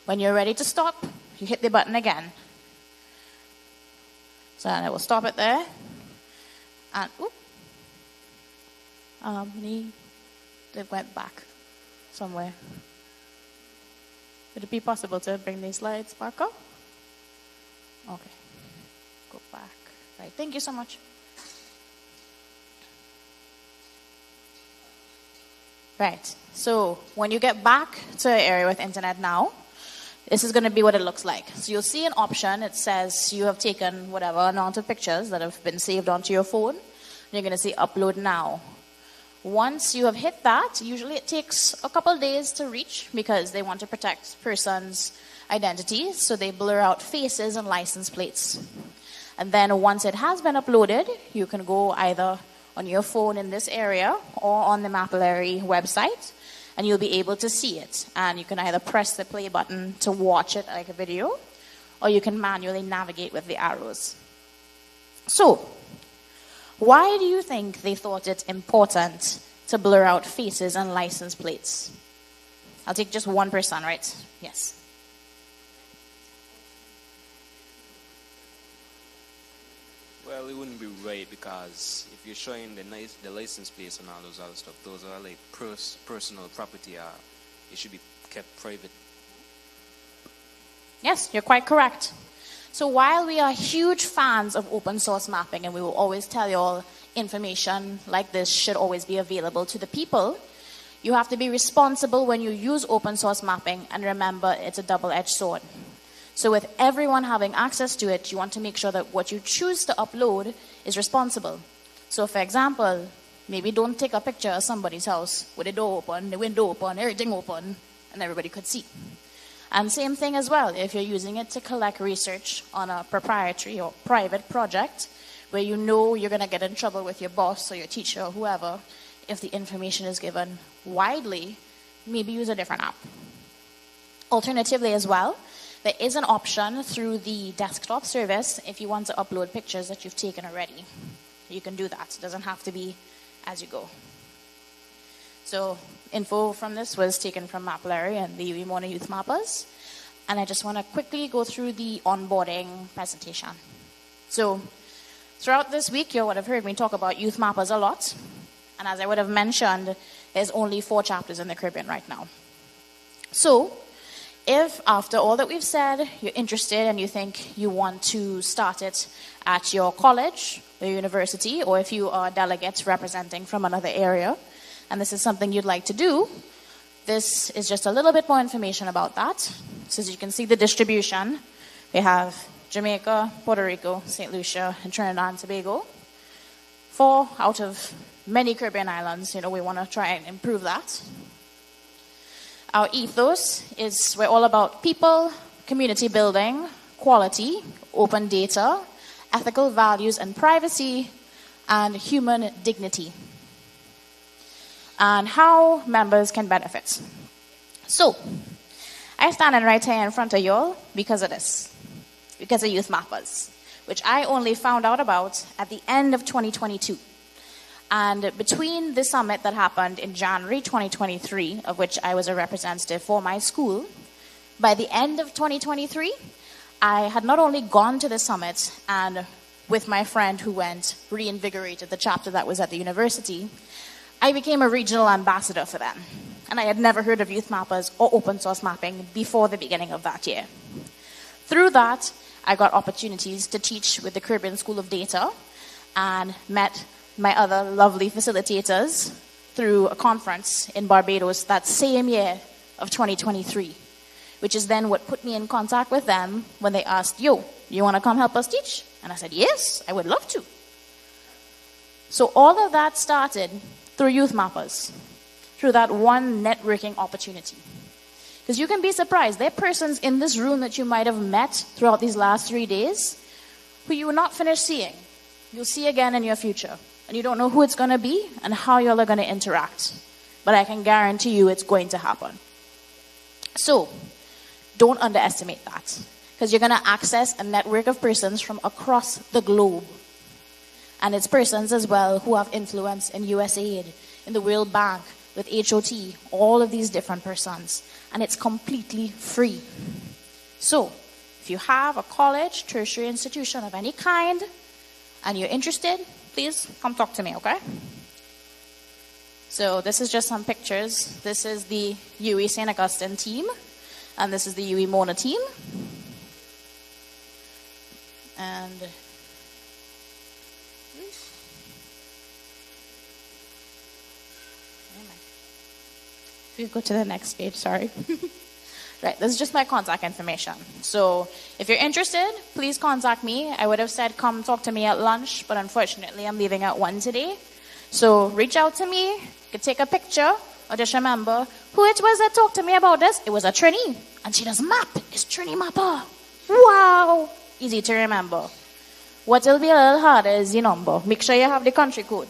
When you're ready to stop, you hit the button again. So and it will stop it there. And, it went back somewhere. Would it be possible to bring these slides back up? Okay. Go back. Right. Thank you so much. Right. So when you get back to an area with internet now, this is going to be what it looks like. So you'll see an option. It says you have taken whatever amount of pictures that have been saved onto your phone. And you're going to see upload now. Once you have hit that, usually it takes a couple days to reach because they want to protect persons' identities, so they blur out faces and license plates. And then once it has been uploaded, you can go either on your phone in this area or on the Mapillary website, and you'll be able to see it. And you can either press the play button to watch it like a video, or you can manually navigate with the arrows. So, why do you think they thought it important to blur out faces and license plates? I'll take just one person, right? Yes. Well, it wouldn't be right because if you're showing the license plates and all those other stuff, those are like personal property. It should be kept private. Yes, you're quite correct. So while we are huge fans of open source mapping, and we will always tell you all information like this should always be available to the people, you have to be responsible when you use open source mapping, and remember it's a double-edged sword. So with everyone having access to it, you want to make sure that what you choose to upload is responsible. So for example, maybe don't take a picture of somebody's house with the door open, the window open, everything open, and everybody could see. And same thing as well, if you're using it to collect research on a proprietary or private project where you know you're going to get in trouble with your boss or your teacher or whoever if the information is given widely, maybe use a different app. Alternatively as well, there is an option through the desktop service if you want to upload pictures that you've taken already. You can do that. It doesn't have to be as you go. So info from this was taken from Mapillary and the Wimona Youth Mappers. And I just want to quickly go through the onboarding presentation. So throughout this week, you would have heard me talk about Youth Mappers a lot. And as I would have mentioned, there's only 4 chapters in the Caribbean right now. So if after all that we've said, you're interested and you think you want to start it at your college or university, or if you are delegates representing from another area, and this is something you'd like to do, this is just a little bit more information about that. So as you can see the distribution, we have Jamaica, Puerto Rico, St. Lucia, and Trinidad and Tobago. 4 out of many Caribbean islands, we want to try and improve that. Our ethos is we're all about people, community building, quality, open data, ethical values and privacy, and human dignity. And how members can benefit. So, I'm standing right here in front of y'all because of this, because of Youth Mappers, which I only found out about at the end of 2022. And between the summit that happened in January 2023, of which I was a representative for my school, by the end of 2023, I had not only gone to the summit and with my friend who went, reinvigorated the chapter that was at the university, I became a regional ambassador for them. And I had never heard of Youth Mappers or open source mapping before the beginning of that year. Through that, I got opportunities to teach with the Caribbean School of Data and met my other lovely facilitators through a conference in Barbados that same year of 2023, which is then what put me in contact with them when they asked, yo, you want to come help us teach? And I said, yes, I would love to. So all of that started through Youth Mappers, through that one networking opportunity. Because you can be surprised, there are persons in this room that you might have met throughout these last 3 days who you will not finish seeing. You'll see again in your future. And you don't know who it's going to be and how y'all are going to interact. But I can guarantee you it's going to happen. So, don't underestimate that. Because you're going to access a network of persons from across the globe. And it's persons as well who have influence in USAID, in the World Bank, with HOT, all of these different persons. And it's completely free. So, if you have a college, tertiary institution of any kind, and you're interested, please come talk to me, okay? So this is just some pictures. This is the UE St. Augustine team, and this is the UE Mona team. And we go to the next page, sorry. Right, this is just my contact information. So if you're interested, please contact me. I would have said come talk to me at lunch, but unfortunately I'm leaving at 1 today. So reach out to me, you can take a picture, or just remember who it was that talked to me about this. It was a Trini, and she does map. It's Trini Mapper. Wow, easy to remember. What will be a little harder is the number. Make sure you have the country code.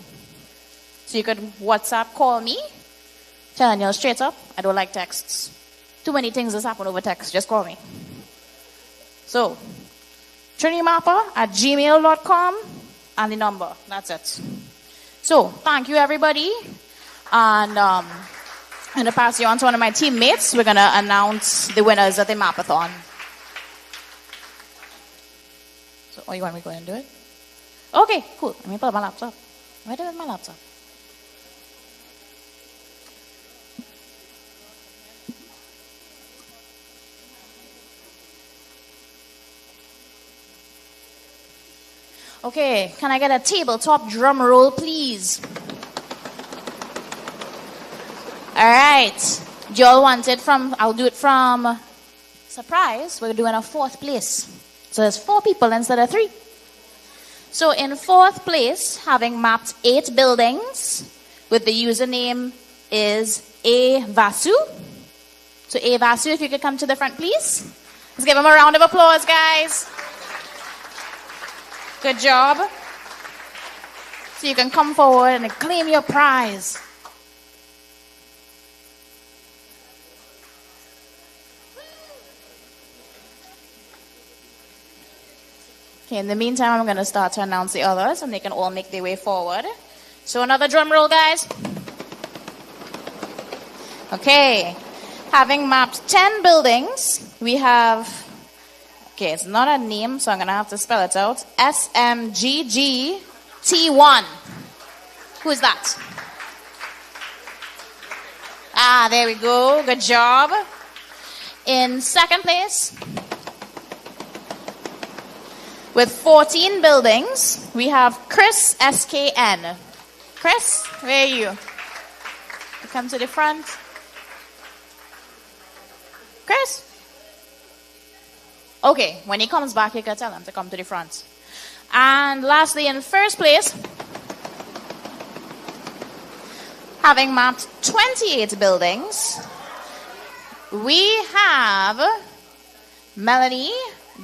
So you could WhatsApp call me, telling you straight up, I don't like texts. Too many things has happened over text. Just call me. So, trinimapper@gmail.com and the number. That's it. So, thank you, everybody. And I'm going to pass you on to one of my teammates. We're going to announce the winners of the Mapathon. So, you want me to go ahead and do it? Okay, cool. Let me pull up my laptop. Where did my laptop? Okay, can I get a tabletop drum roll, please? All right. Do y'all want it from, I'll do it from surprise. We're doing a 4th place. So there's 4 people instead of 3. So in 4th place, having mapped 8 buildings, with the username is A Vasu. So A Vasu, if you could come to the front, please. Let's give him a round of applause, guys. Good job. So you can come forward and claim your prize. Okay, in the meantime, I'm going to start to announce the others, and they can all make their way forward. So another drum roll, guys. Okay. Having mapped 10 buildings, we have... Okay, it's not a name, so I'm going to have to spell it out. SMGGT1. Who's that? Ah, there we go. Good job. In 2nd place, with 14 buildings, we have Chris SKN. Chris, where are you? You come to the front. Chris? Okay, when he comes back, you can tell him to come to the front. And lastly, in first place, having mapped 28 buildings, we have Melanie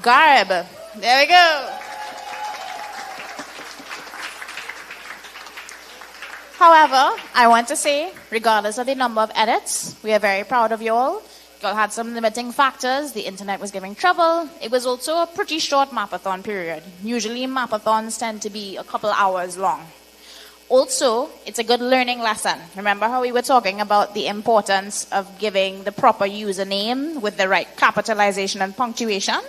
Garb. There we go. However, I want to say, regardless of the number of edits, we are very proud of you all. You all had some limiting factors. The internet was giving trouble. It was also a pretty short mapathon period. Usually mapathons tend to be a couple hours long. Also, it's a good learning lesson. Remember how we were talking about the importance of giving the proper username with the right capitalization and punctuation?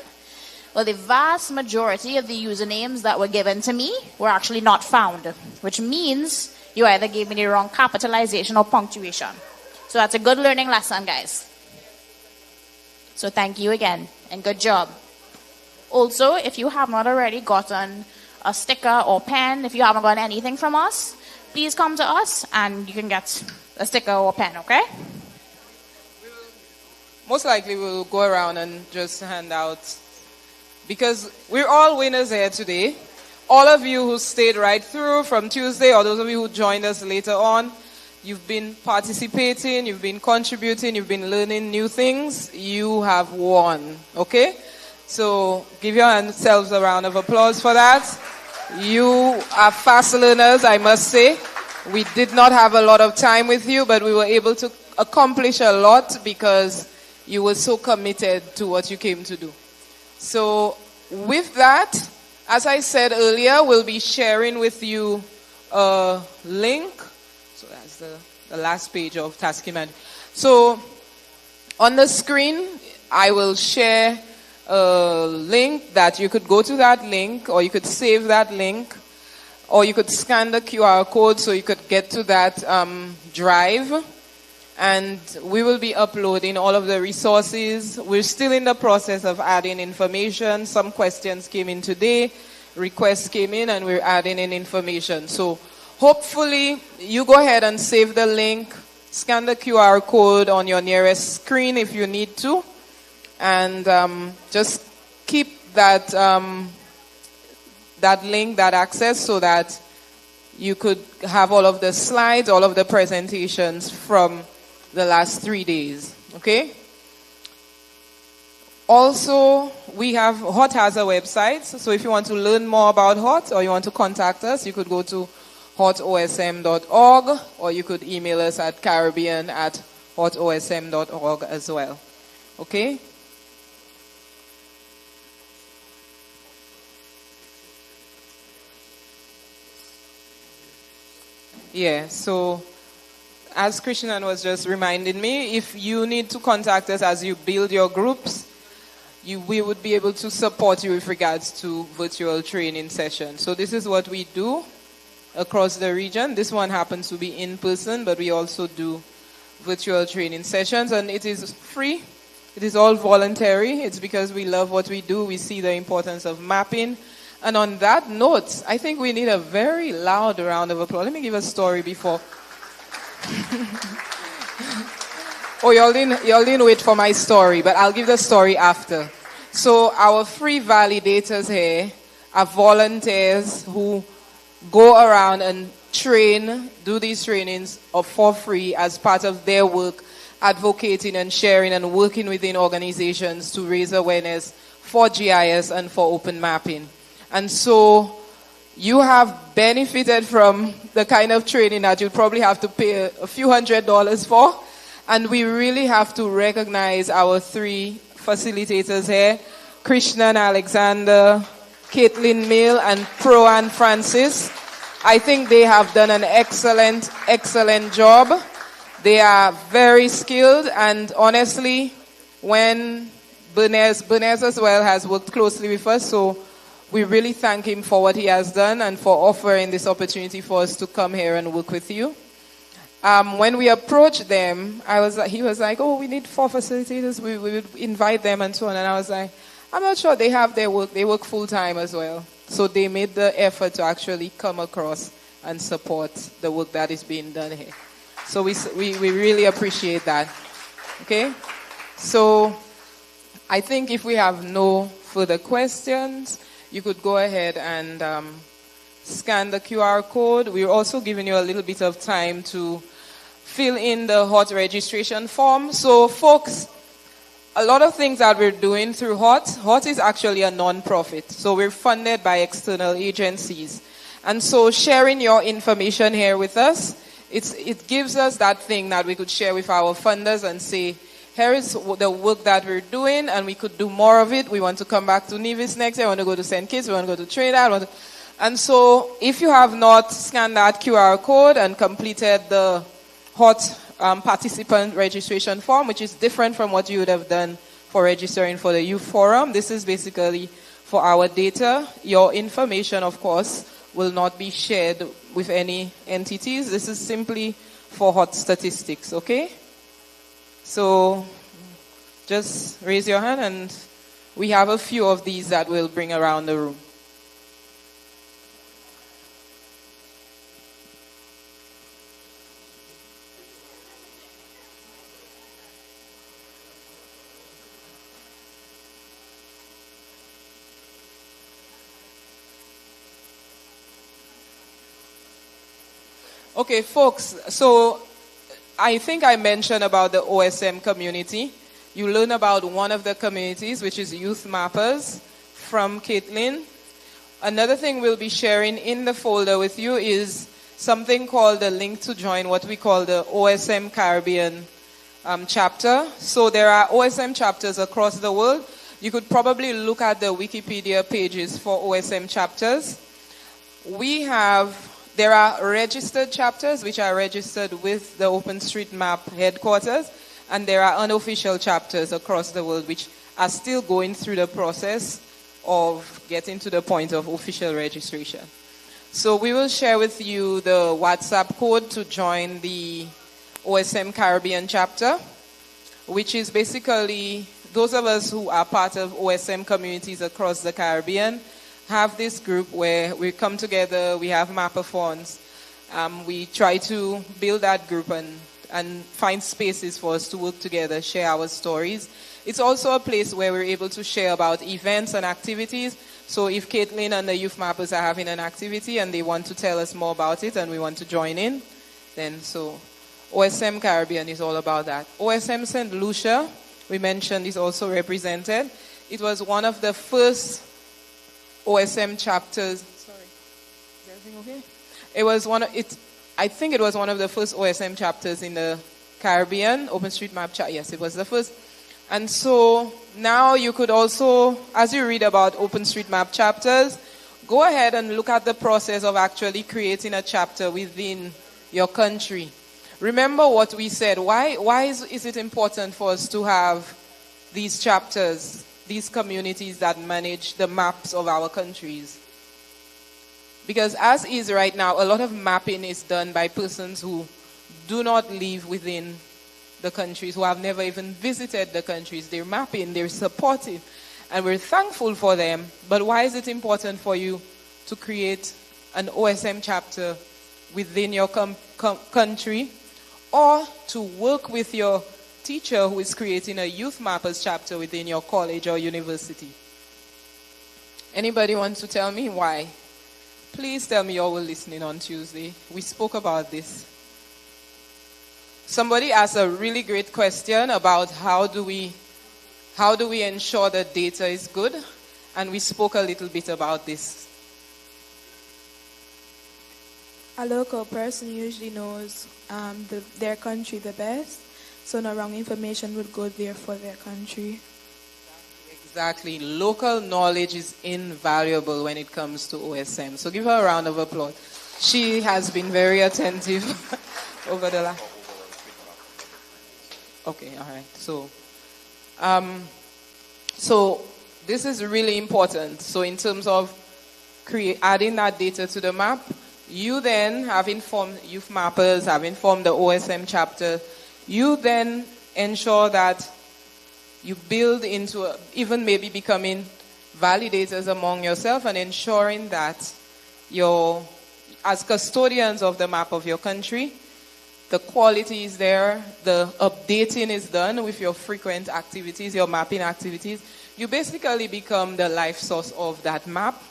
Well, the vast majority of the usernames that were given to me were actually not found, which means you either gave me the wrong capitalization or punctuation. So that's a good learning lesson, guys. So thank you again, and good job. Also, if you have not already gotten a sticker or pen, if you haven't gotten anything from us, please come to us and you can get a sticker or pen, okay? Most likely we'll go around and just hand out, because we're all winners here today. All of you who stayed right through from Tuesday, or those of you who joined us later on, you've been participating, you've been contributing, you've been learning new things. You have won, okay? So give yourselves a round of applause for that. You are fast learners, I must say. We did not have a lot of time with you, but we were able to accomplish a lot because you were so committed to what you came to do. So with that, as I said earlier, we'll be sharing with you a link. So that's the last page of Taskiman. So on the screen, I will share a link that you could go to that link, or you could save that link, or you could scan the QR code so you could get to that drive. And we will be uploading all of the resources. We're still in the process of adding information. Some questions came in today, requests came in, and we're adding in information. So hopefully you go ahead and save the link, scan the QR code on your nearest screen if you need to, and just keep that that link, that access, so that you could have all of the slides, all of the presentations from the last 3 days, okay? Also, we have HOT has a website, so if you want to learn more about HOT or you want to contact us, you could go to hotosm.org, or you could email us at caribbean@hotosm.org as well, okay? Yeah, so as Krishnan was just reminding me, if you need to contact us as you build your groups, we would be able to support you with regards to virtual training sessions. So this is what we do across the region. This one happens to be in person, but we also do virtual training sessions, and it is free. It is all voluntary. It's because we love what we do. We see the importance of mapping. And on that note, I think we need a very loud round of applause. Let me give a story before. Oh, y'all didn't wait for my story, but I'll give the story after. So our free validators here are volunteers who go around and do these trainings for free as part of their work, advocating and sharing and working within organizations to raise awareness for GIS and for open mapping. And so you have benefited from the kind of training that you'll probably have to pay a few $100s for. And we really have to recognize our three facilitators here, Krishnan Alexander, Caitlin Mill, and Pro-Ann Francis. I think they have done an excellent, excellent job. They are very skilled, and honestly, when Bernays as well has worked closely with us, so we really thank him for what he has done and for offering this opportunity for us to come here and work with you. When we approached them, he was like, oh, we need 4 facilitators. We would invite them and so on. And I was like, I'm not sure they have their work. They work full time as well. So they made the effort to actually come across and support the work that is being done here. So we really appreciate that. Okay? So I think if we have no further questions, you could go ahead and scan the QR code. We're also giving you a little bit of time to fill in the HOT registration form. So folks, a lot of things that we're doing through HOT is actually a non-profit. So we're funded by external agencies. And so sharing your information here with us, it gives us that thing that we could share with our funders and say, here is the work that we're doing, and we could do more of it. We want to come back to Nevis next year. We want to go to St. Kitts. We want to go to Trinidad. And so if you have not scanned that QR code and completed the HOT participant registration form, which is different from what you would have done for registering for the youth forum, this is basically for our data. Your information, of course, will not be shared with any entities. This is simply for HOT statistics, okay? So just raise your hand, and we have a few of these that we'll bring around the room. Okay, folks, so I think I mentioned about the OSM community. You learn about one of the communities, which is Youth Mappers, from Caitlin. Another thing we'll be sharing in the folder with you is something called the link to join what we call the OSM Caribbean chapter. So there are OSM chapters across the world. You could probably look at the Wikipedia pages for OSM chapters. There are registered chapters which are registered with the OpenStreetMap headquarters, and there are unofficial chapters across the world which are still going through the process of getting to the point of official registration. So we will share with you the WhatsApp code to join the OSM Caribbean chapter, which is basically those of us who are part of OSM communities across the Caribbean have this group where we come together, we have mapathons, we try to build that group and find spaces for us to work together, share our stories. It's also a place where we're able to share about events and activities. So if Caitlin and the Youth Mappers are having an activity and they want to tell us more about it and we want to join in, then so OSM Caribbean is all about that. OSM St. Lucia, we mentioned, is also represented. It was one of the first OSM chapters. Sorry, is everything okay? I think it was one of the first OSM chapters in the Caribbean. OpenStreetMap chapter. Yes, it was the first. And so now you could also, as you read about OpenStreetMap chapters, go ahead and look at the process of actually creating a chapter within your country. Remember what we said. Why is it important for us to have these chapters, these communities that manage the maps of our countries? Because as is right now, a lot of mapping is done by persons who do not live within the countries, who have never even visited the countries. They're mapping, they're supportive, and we're thankful for them. But why is it important for you to create an OSM chapter within your country, or to work with your teacher who is creating a Youth Mappers chapter within your college or university? Anybody want to tell me why? Please tell me you all were listening on Tuesday. We spoke about this. Somebody asked a really great question about how do we ensure that data is good, and we spoke a little bit about this. A local person usually knows their country the best, so no wrong information would go there for their country. Exactly. Local knowledge is invaluable when it comes to OSM. So give her a round of applause. She has been very attentive over the last... Okay, all right. So this is really important. So in terms of adding that data to the map, you then have informed Youth Mappers, have informed the OSM chapter. You then ensure that you build into even maybe becoming validators among yourself and ensuring that as custodians of the map of your country, the quality is there, the updating is done with your frequent activities, your mapping activities, you basically become the life source of that map.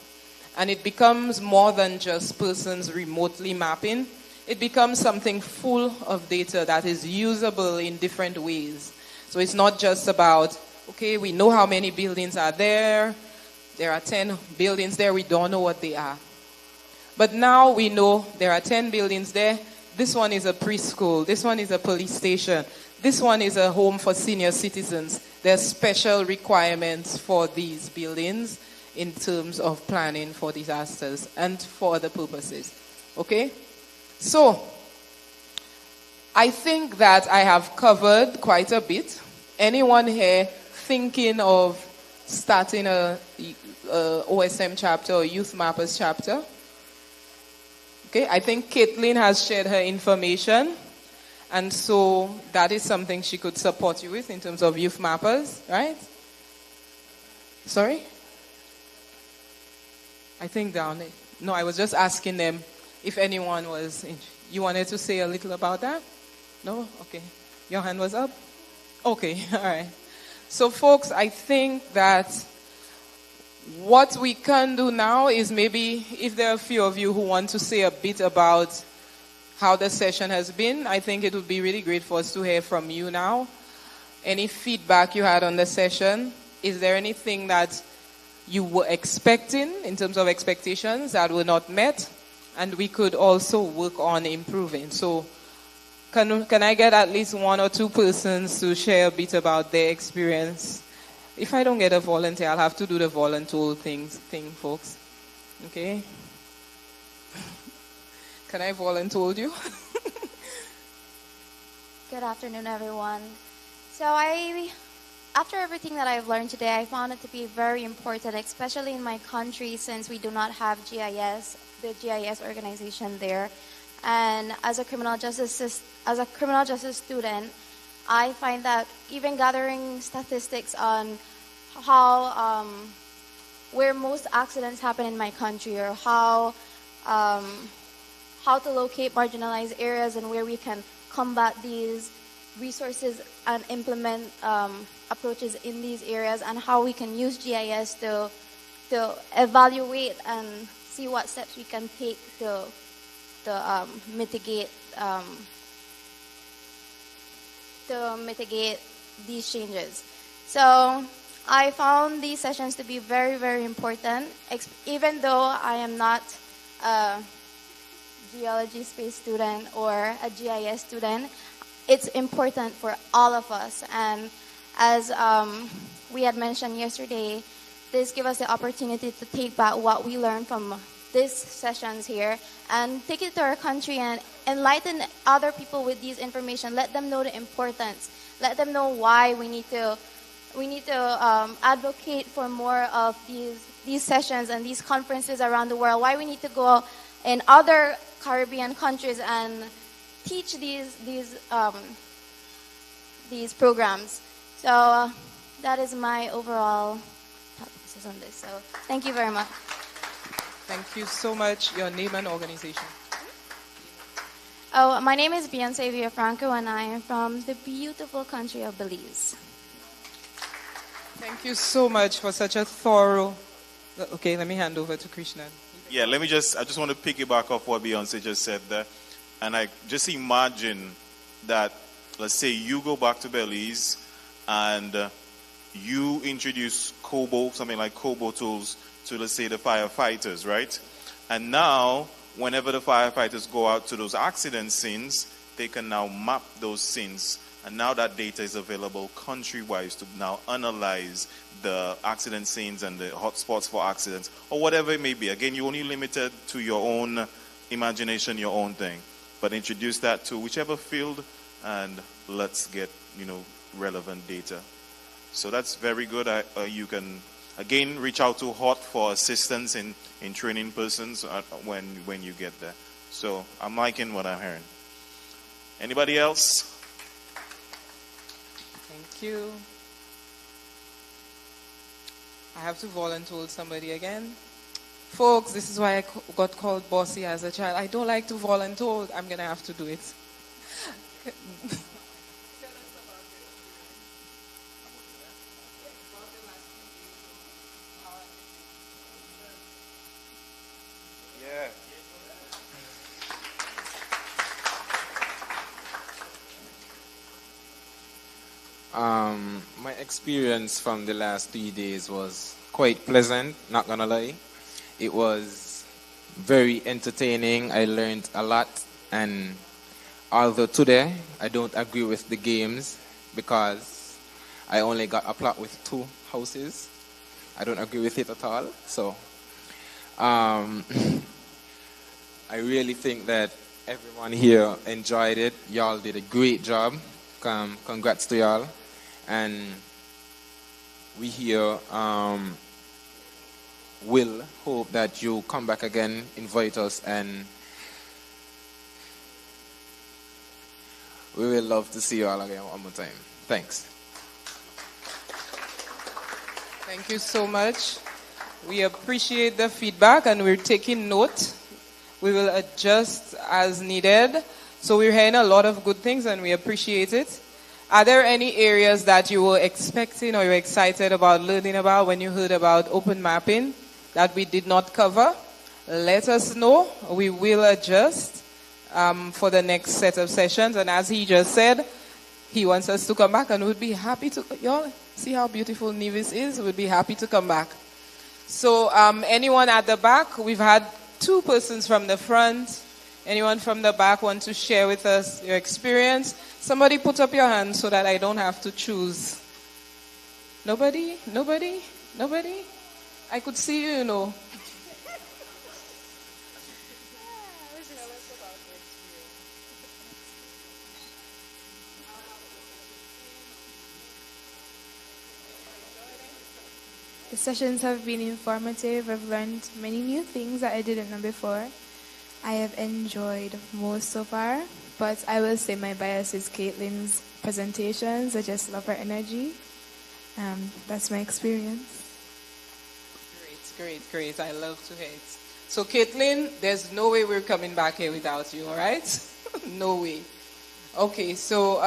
And it becomes more than just persons remotely mapping. It becomes something full of data that is usable in different ways. So it's not just about, okay, we know how many buildings are there. There are 10 buildings there. We don't know what they are. But now we know there are 10 buildings there. This one is a preschool. This one is a police station. This one is a home for senior citizens. There are special requirements for these buildings in terms of planning for disasters and for other purposes. Okay? So, I think that I have covered quite a bit. Anyone here thinking of starting a OSM chapter or Youth Mappers chapter? Okay, I think Caitlin has shared her information. And so that is something she could support you with in terms of Youth Mappers, right? Sorry? I think down there. No, I was just asking them if anyone was. You wanted to say a little about that? No? Okay. Your hand was up? Okay, all right. So, folks, I think that what we can do now is maybe if there are a few of you who want to say a bit about how the session has been, I think it would be really great for us to hear from you now. Any feedback you had on the session? Is there anything that you were expecting in terms of expectations that were not met, and we could also work on improving? So can I get at least one or two persons to share a bit about their experience? If I don't get a volunteer, I'll have to do the volunteer thing, folks. Okay? Can I volunteer you? Good afternoon, everyone. So after everything that I've learned today, I found it to be very important, especially in my country, since we do not have GIS, the GIS organization there. And as a criminal justice student, I find that even gathering statistics on how where most accidents happen in my country, or how to locate marginalized areas and where we can combat these resources and implement approaches in these areas, and how we can use GIS to evaluate and see what steps we can take to mitigate these changes. So I found these sessions to be very, very important. Even though I am not a geology space student or a GIS student, it's important for all of us. And as we had mentioned yesterday, this gives us the opportunity to take back what we learned from these sessions here and take it to our country and enlighten other people with these information. Let them know the importance. Let them know why we need to advocate for more of these sessions and these conferences around the world. Why we need to go in other Caribbean countries and teach these programs. So that is my overall thought process on this. So thank you very much. Thank you so much. Your name and organization. Oh, my name is Beyonce Villafranco, and I am from the beautiful country of Belize. Thank you so much for such a thorough. Okay, let me hand over to Krishnan. Yeah, I just want to piggyback off what Beyonce just said there. And I just imagine that, let's say you go back to Belize and you introduce Kobo, something like Kobo tools to, let's say, the firefighters, right? And now, whenever the firefighters go out to those accident scenes, they can now map those scenes. And now that data is available country-wise to now analyze the accident scenes and the hotspots for accidents, or whatever it may be. Again, you're only limited to your own imagination, your own thing. But introduce that to whichever field, and let's get, relevant data. So that's very good. You can, again, reach out to HOT for assistance in training persons when you get there. So I'm liking what I'm hearing. Anybody else? Thank you. I have to volunteer somebody again. Folks, this is why I got called bossy as a child. I don't like to volunteer. I'm going to have to do it. Yeah. My experience from the last 3 days was quite pleasant, not gonna lie. It was very entertaining. I learned a lot, and although today I don't agree with the games because I only got a plot with 2 houses, I don't agree with it at all. So I really think that everyone here enjoyed it. Y'all did a great job. Congrats to y'all. And we here will hope that you come back again, invite us, and we will love to see you all again one more time. Thanks. Thank you so much. We appreciate the feedback and we're taking note. We will adjust as needed. So we're hearing a lot of good things and we appreciate it. Are there any areas that you were expecting or you were excited about learning about when you heard about open mapping that we did not cover? Let us know. We will adjust for the next set of sessions. And as he just said, he wants us to come back and we'd be happy to, y'all see how beautiful Nevis is? We'd be happy to come back. So anyone at the back? We've had 2 persons from the front. Anyone from the back want to share with us your experience? Somebody put up your hand so that I don't have to choose. Nobody? Nobody? Nobody? I could see you, you know. The sessions have been informative. I've learned many new things that I didn't know before. I have enjoyed most so far, but I will say my bias is Caitlin's presentations. I just love her energy. That's my experience. Great. I love to hear it. So Caitlin, there's no way we're coming back here without you, all right? No way. Okay, so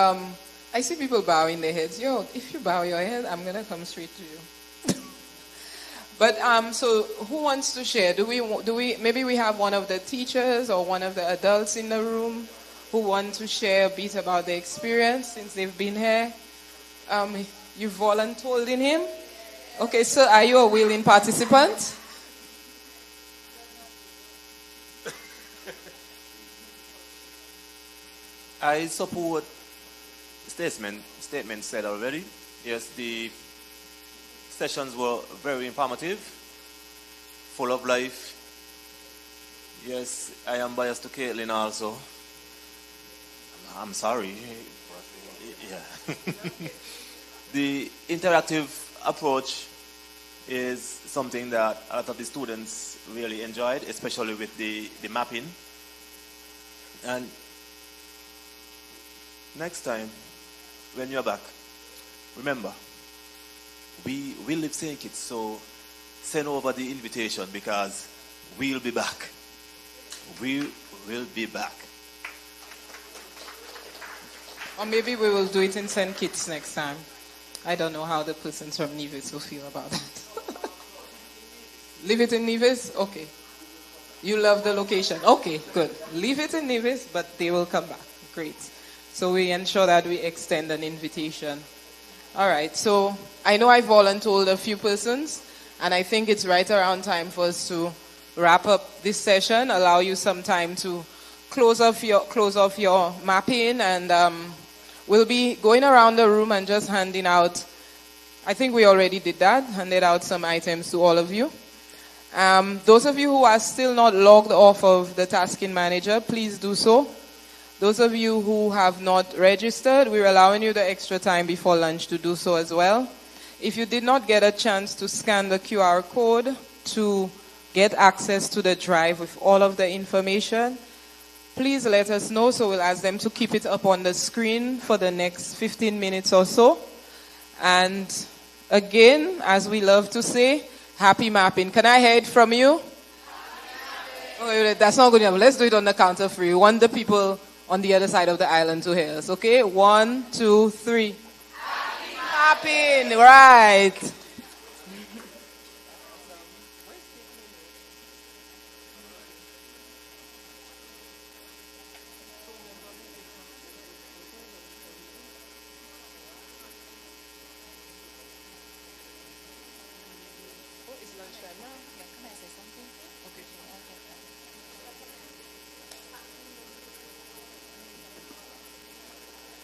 I see people bowing their heads. Yo, if you bow your head, I'm going to come straight to you. But so who wants to share? Do we maybe we have one of the teachers or one of the adults in the room who want to share a bit about their experience since they've been here? You volunteered in him? Okay, so are you a willing participant? I support statement said already. Yes, the sessions were very informative, full of life. Yes, I am biased to Caitlin also. I'm sorry. Yeah. The interactive approach is something that a lot of the students really enjoyed, especially with the mapping. And next time, when you're back, remember, we live St. Kitts, so send over the invitation because we'll be back. We will be back. Or maybe we will do it in St. Kitts next time. I don't know how the persons from Nevis will feel about that. Leave it in Nevis? Okay. You love the location. Okay, good. Leave it in Nevis, but they will come back. Great. So we ensure that we extend an invitation. All right, so I know I volunteered a few persons, and I think it's right around time for us to wrap up this session, allow you some time to close off your mapping, and we'll be going around the room and just handing out, I think we already did that, handed out some items to all of you. Those of you who are still not logged off of the tasking manager, please do so. Those of you who have not registered, we're allowing you the extra time before lunch to do so as well. If you did not get a chance to scan the QR code to get access to the drive with all of the information, please let us know so we'll ask them to keep it up on the screen for the next 15 minutes or so. And again, as we love to say, happy mapping. Can I hear it from you? Oh, that's not good enough. Let's do it on the count of 3. We want the people on the other side of the island to hear us. Okay, 1, 2, 3. Happy, right.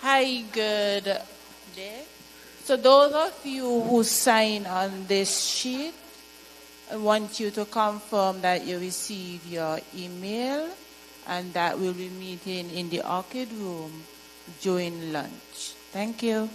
Hi, good day. So those of you who sign on this sheet, I want you to confirm that you receive your email and that we'll be meeting in the orchid room during lunch. Thank you.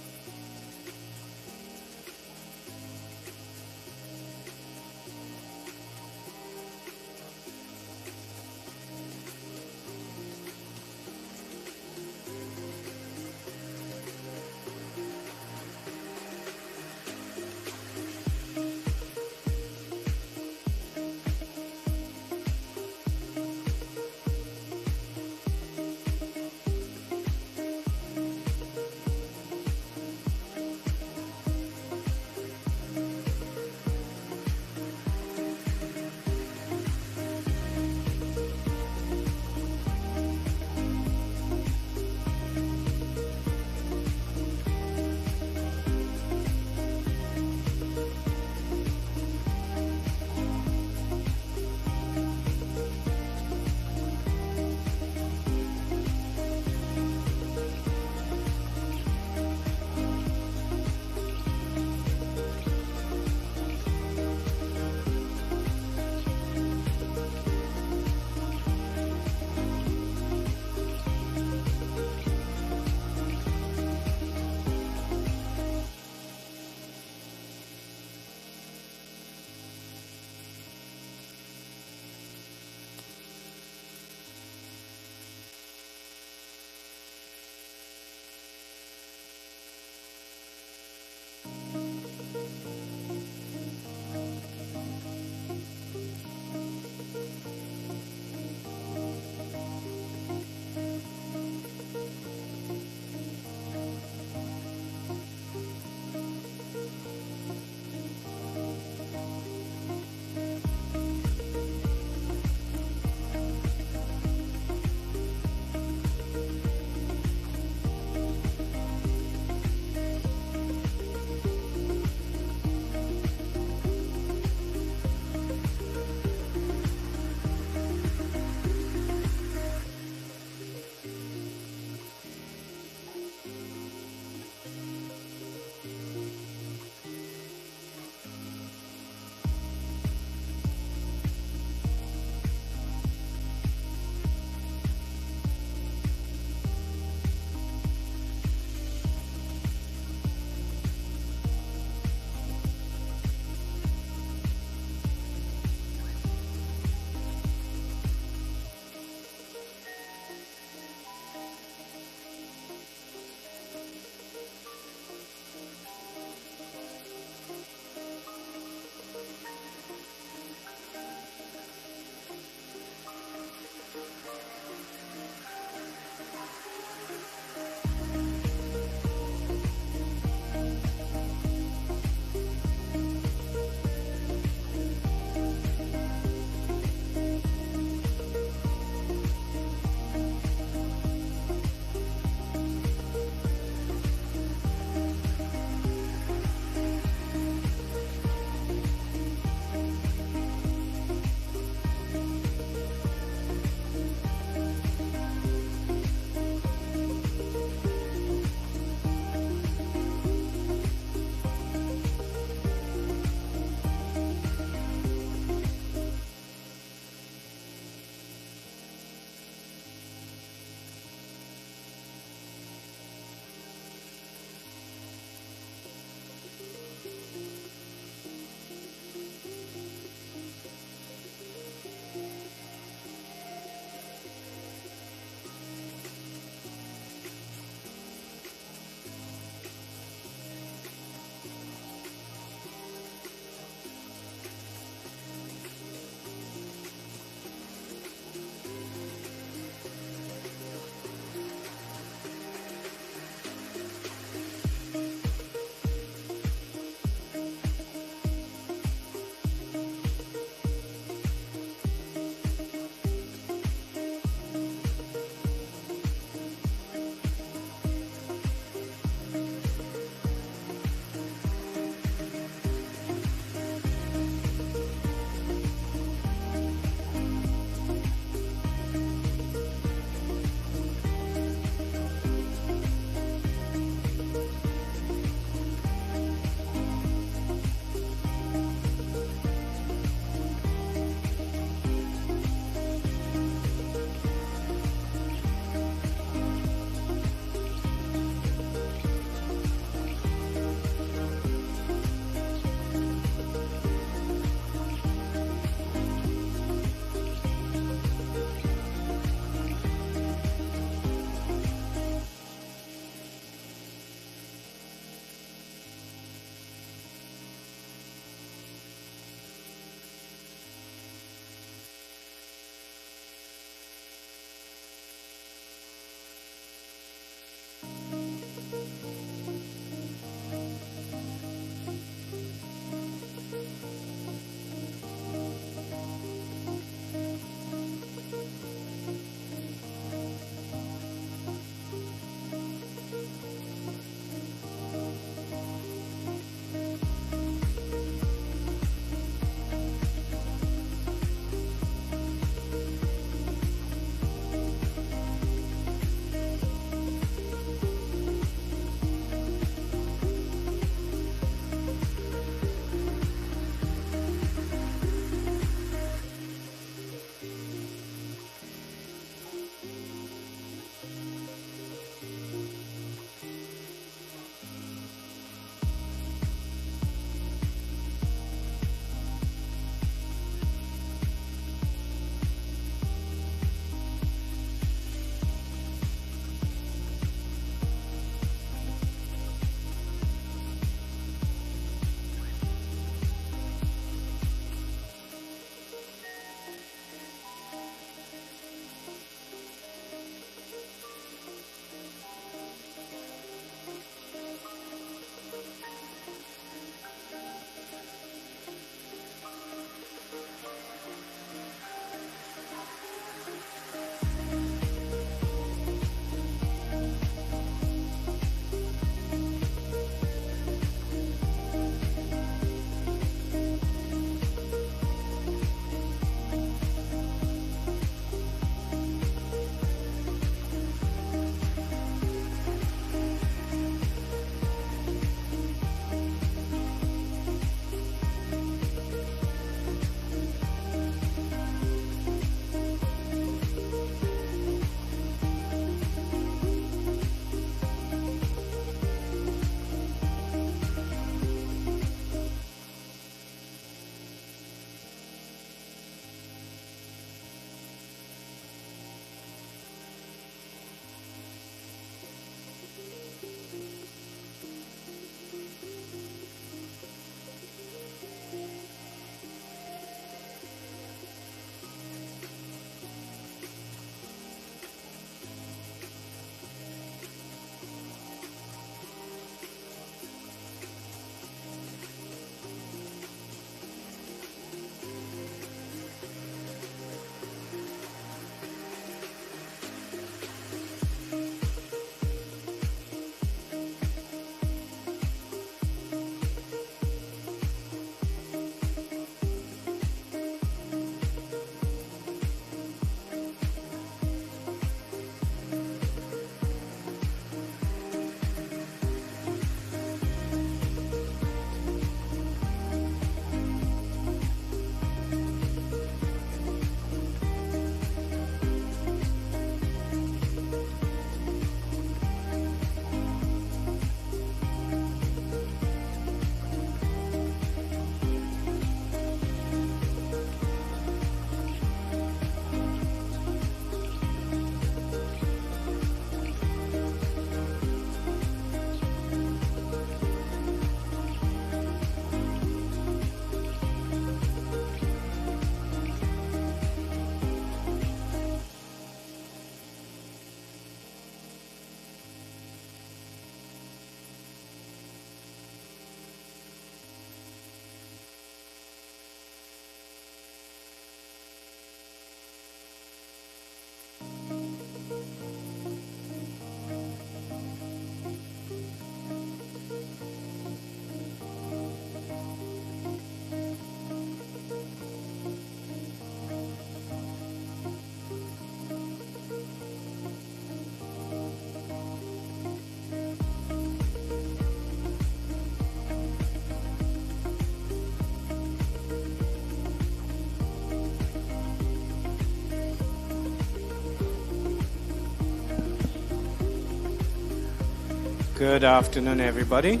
Good afternoon, everybody.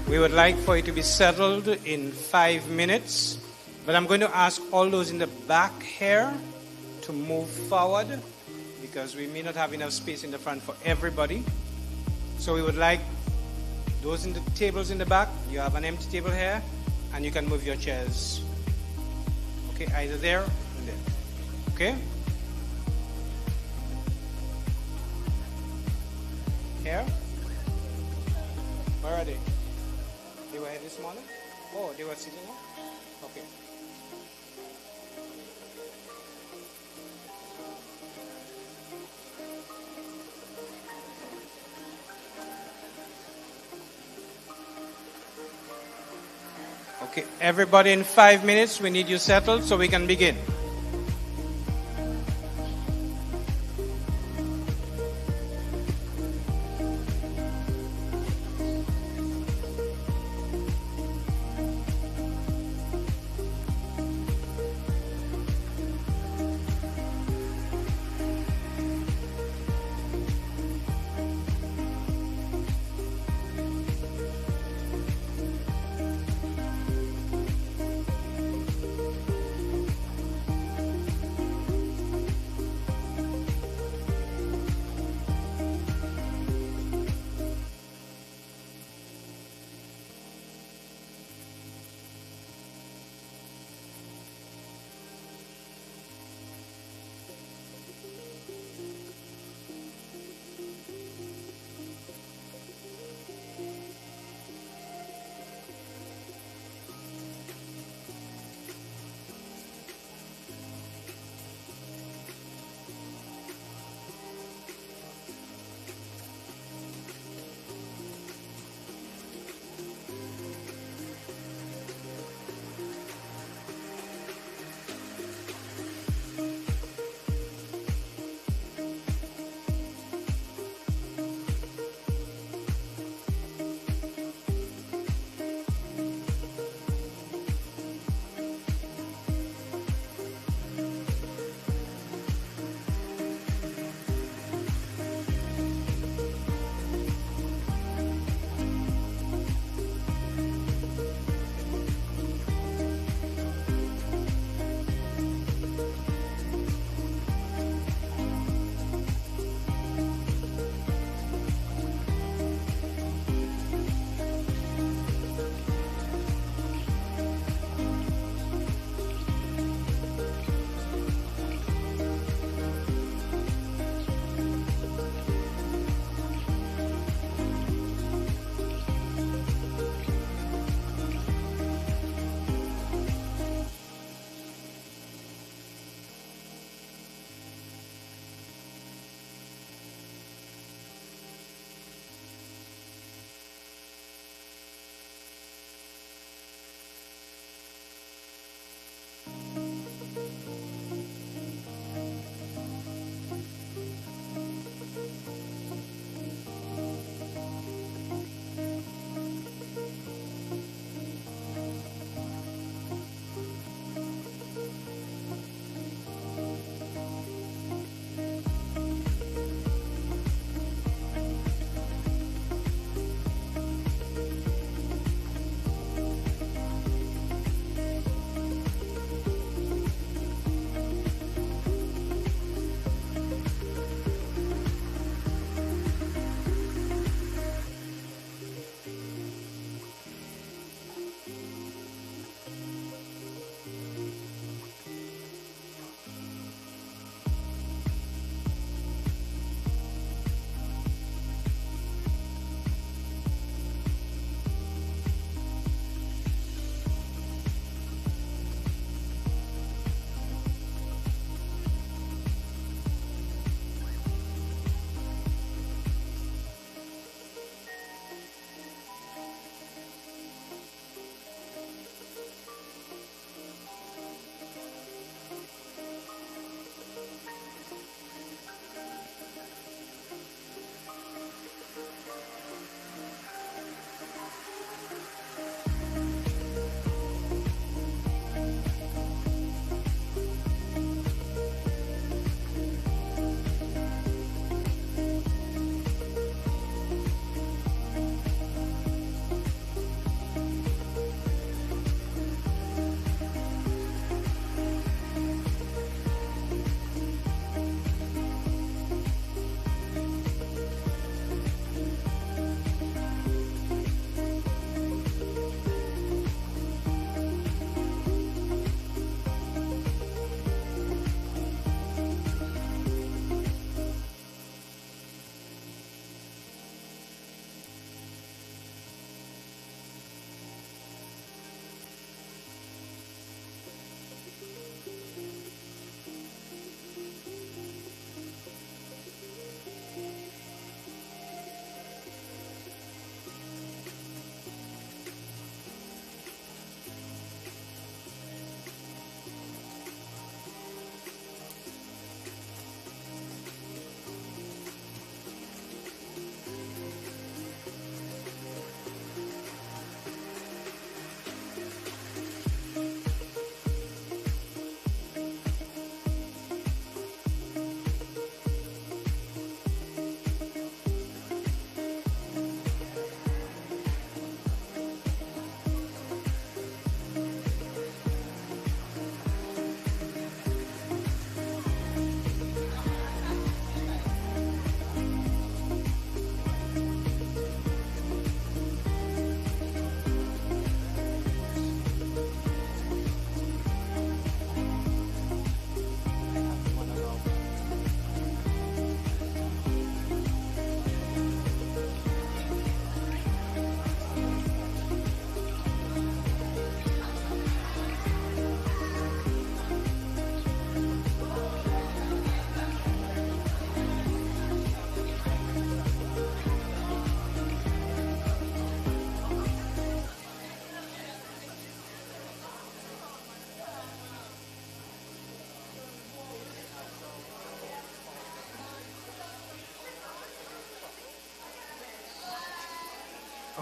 We would like for you to be settled in 5 minutes, but I'm going to ask all those in the back here to move forward because we may not have enough space in the front for everybody. So we would like those in the tables in the back, you have an empty table here, and you can move your chairs. Okay, either there or there. Okay? Here? Where are they? They were here this morning? Oh, they were sitting here? Okay. Okay, everybody in 5 minutes, we need you settled so we can begin.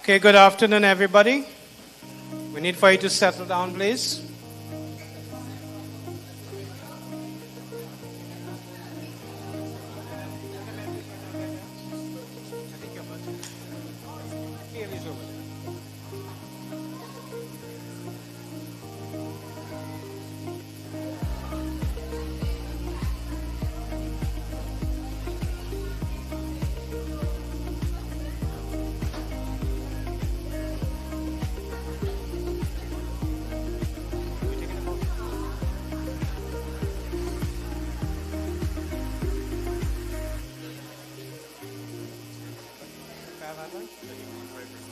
Okay, good afternoon, everybody. We need for you to settle down, please.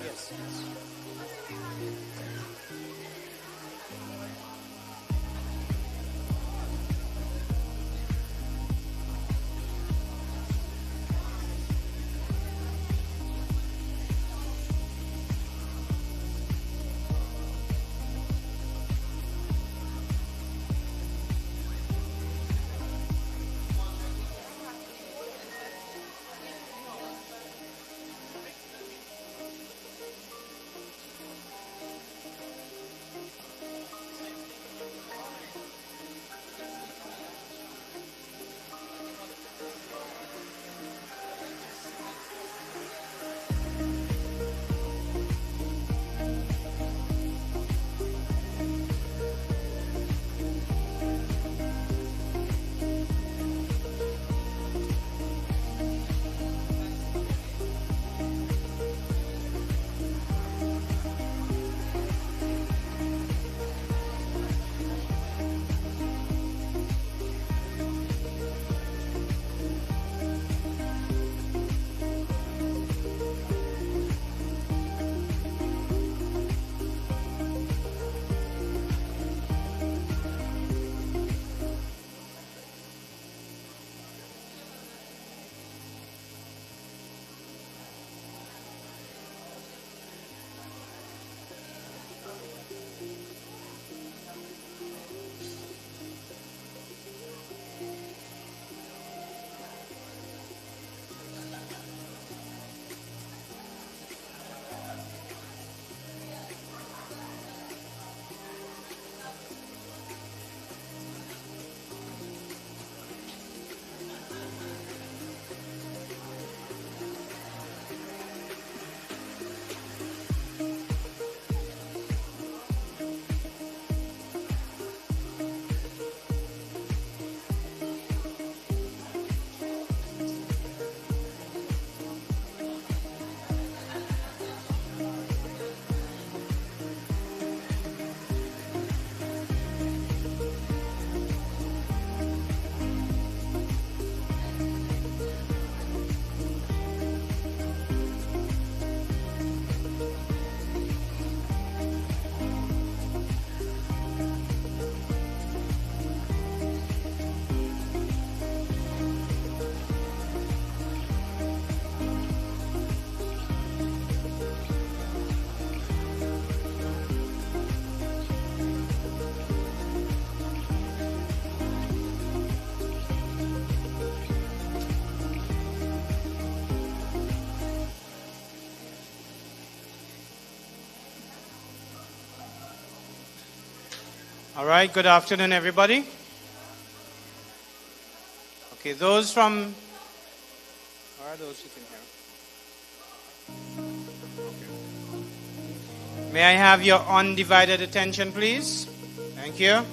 Yes. All right, good afternoon, everybody. Okay, those from... Where are those sitting here? Okay. May I have your undivided attention, please? Thank you.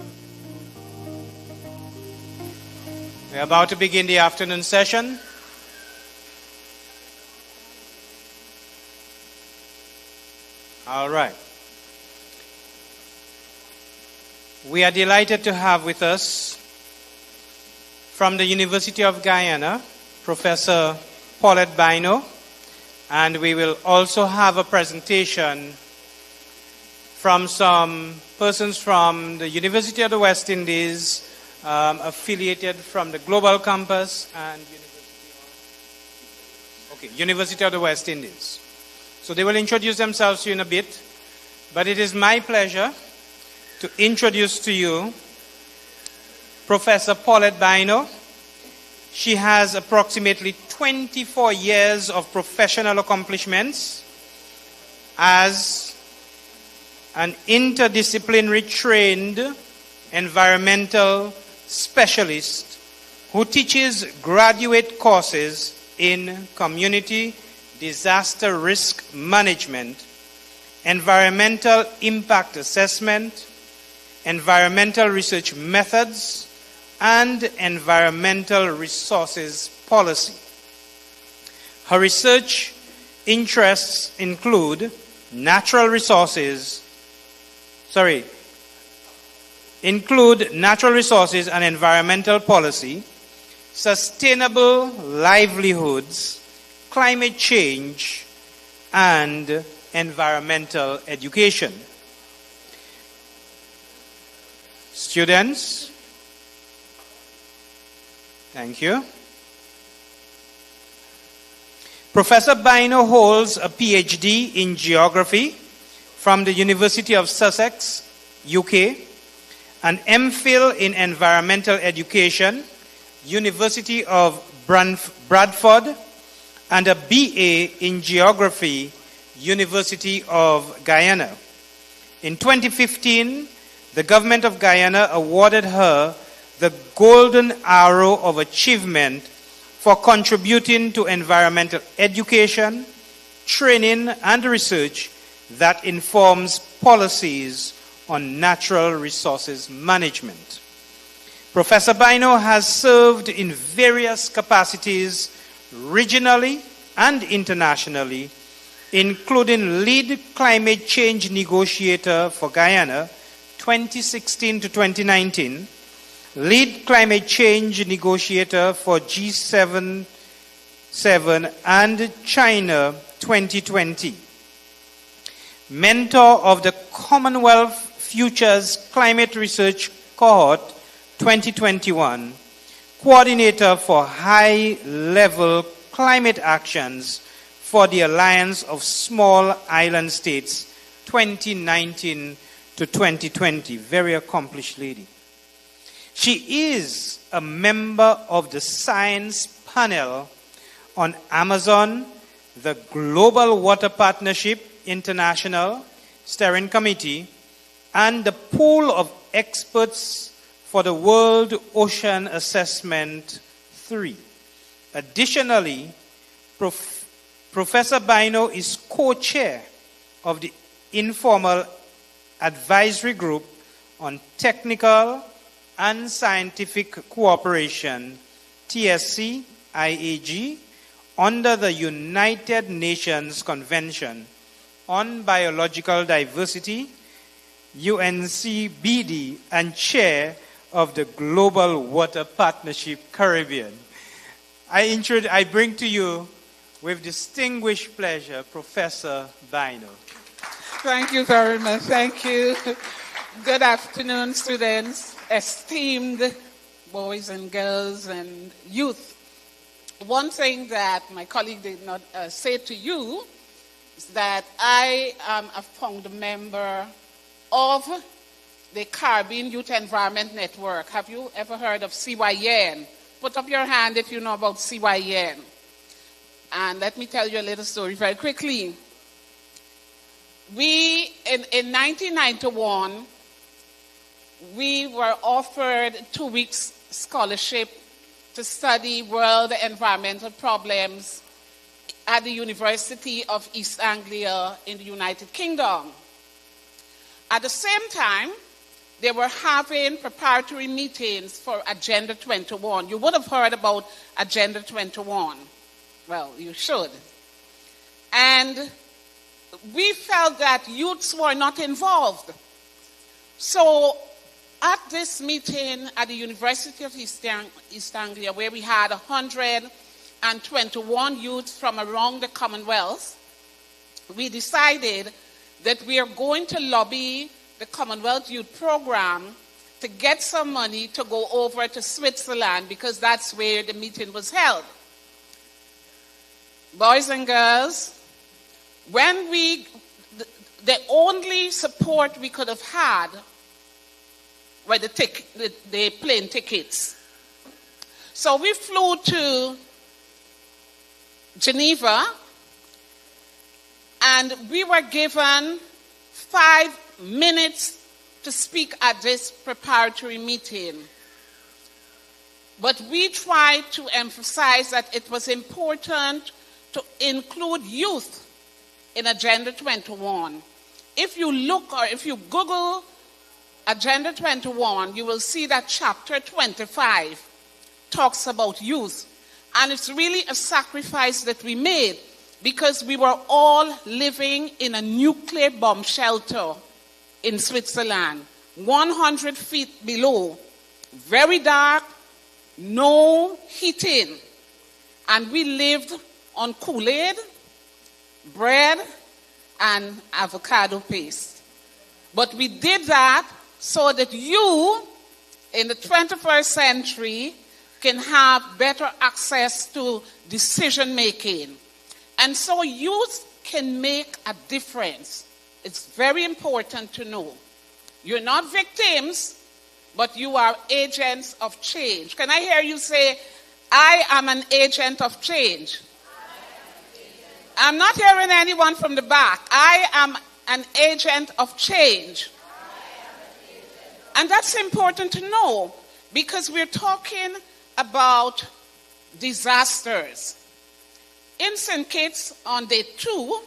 We're about to begin the afternoon session. All right. We are delighted to have with us from the University of Guyana, Professor Paulette Bino, and we will also have a presentation from some persons from the University of the West Indies, affiliated from the Global Campus and University of the West Indies. So they will introduce themselves to you in a bit, but it is my pleasure to introduce to you Professor Paulette Bino. She has approximately 24 years of professional accomplishments as an interdisciplinary trained environmental specialist who teaches graduate courses in community disaster risk management, environmental impact assessment, environmental research methods, and environmental resources policy. Her research interests include natural resources and environmental policy, sustainable livelihoods, climate change, and environmental education. Students, thank you. Professor Bino holds a PhD in geography from the University of Sussex, UK, an MPhil in environmental education, University of Bradford, and a BA in geography, University of Guyana. In 2015, the government of Guyana awarded her the Golden Arrow of Achievement for contributing to environmental education, training, and research that informs policies on natural resources management. Professor Bino has served in various capacities regionally and internationally, including lead climate change negotiator for Guyana 2016 to 2019, lead climate change negotiator for G7 and China 2020, mentor of the Commonwealth Futures Climate Research Cohort 2021, coordinator for high-level climate actions for the Alliance of Small Island States 2019 to 2020. Very accomplished lady. She is a member of the Science Panel on Amazon, the Global Water Partnership International Steering Committee, and the Pool of Experts for the World Ocean Assessment 3. Additionally, Professor Bino is co-chair of the Informal Advisory Group on Technical and Scientific Cooperation, TSC IAG, under the United Nations Convention on Biological Diversity, UNCBD, and chair of the Global Water Partnership Caribbean. I bring to you with distinguished pleasure Professor Bino. Thank you very much. Thank you. Good afternoon, students, esteemed boys and girls and youth. One thing that my colleague did not say to you is that I am a founder member of the Caribbean Youth Environment Network. Have you ever heard of CYN? Put up your hand if you know about CYN. And let me tell you a little story very quickly. In 1991, we were offered 2 weeks scholarship to study world environmental problems at the University of East Anglia in the United Kingdom. At the same time, they were having preparatory meetings for Agenda 21. You would have heard about Agenda 21. Well, you should. And we felt that youths were not involved. So at this meeting at the University of East Anglia, where we had 121 youths from around the Commonwealth, we decided that we are going to lobby the Commonwealth Youth Program to get some money to go over to Switzerland because that's where the meeting was held. Boys and girls, the only support we could have had were the plane tickets. So we flew to Geneva, And we were given 5 minutes to speak at this preparatory meeting. But we tried to emphasize that it was important to include youth in Agenda 21. If you look or if you Google Agenda 21, you will see that chapter 25 talks about youth. And it's really a sacrifice that we made because we were all living in a nuclear bomb shelter in Switzerland, 100 feet below, very dark, no heating. And we lived on Kool-Aid, bread, and avocado paste. But we did that so that you, in the 21st century, can have better access to decision making. And so youth can make a difference. It's very important to know. You're not victims, but you are agents of change. Can I hear you say, I am an agent of change? I'm not hearing anyone from the back. I am an agent of change. And that's important to know because we're talking about disasters. In St. Kitts on day 2,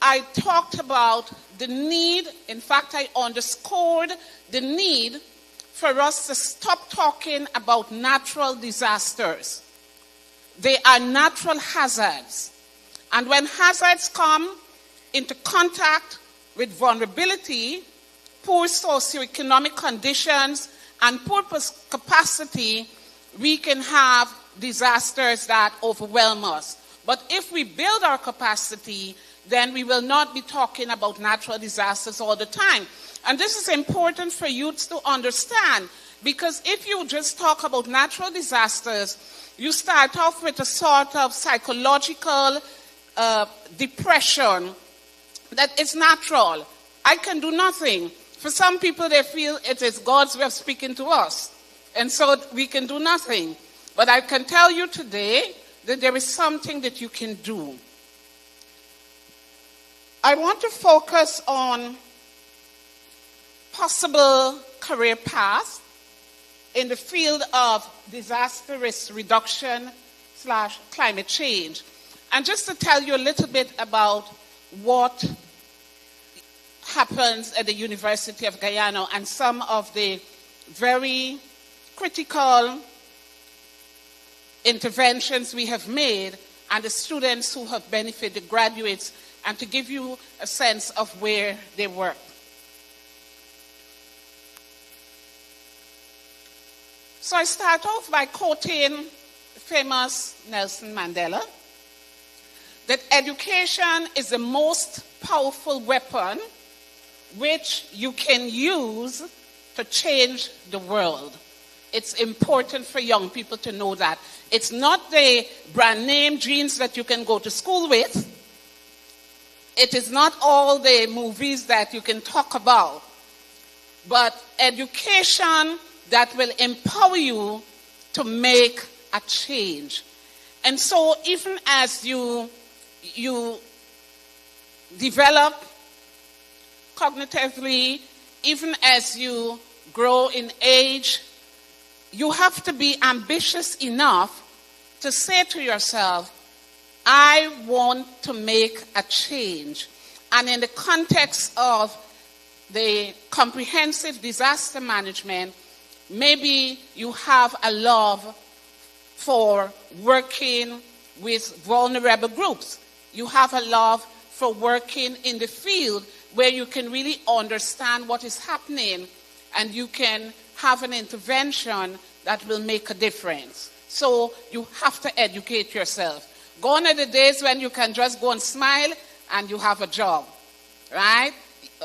I talked about the need, in fact, I underscored the need for us to stop talking about natural disasters. They are natural hazards. And when hazards come into contact with vulnerability, poor socioeconomic conditions, and poor capacity, we can have disasters that overwhelm us. But if we build our capacity, then we will not be talking about natural disasters all the time. And this is important for youths to understand, because if you just talk about natural disasters, you start off with a sort of psychological depression that it's natural. I can do nothing. For some people, they feel it is God's way of speaking to us. And so we can do nothing. But I can tell you today that there is something that you can do. I want to focus on possible career paths in the field of disaster risk reduction / climate change. And just to tell you a little bit about what happens at the University of Guyana and some of the very critical interventions we have made and the students who have benefited, the graduates, and to give you a sense of where they work. So I start off by quoting famous Nelson Mandela, that education is the most powerful weapon which you can use to change the world. It's important for young people to know that. It's not the brand name jeans that you can go to school with. It is not all the movies that you can talk about. But education that will empower you to make a change. And so even as you develop cognitively, even as you grow in age, you have to be ambitious enough to say to yourself, I want to make a change. And in the context of the comprehensive disaster management, maybe you have a love for working with vulnerable groups. You have a love for working in the field where you can really understand what is happening and you can have an intervention that will make a difference. So you have to educate yourself. Gone are the days when you can just go and smile and you have a job, right?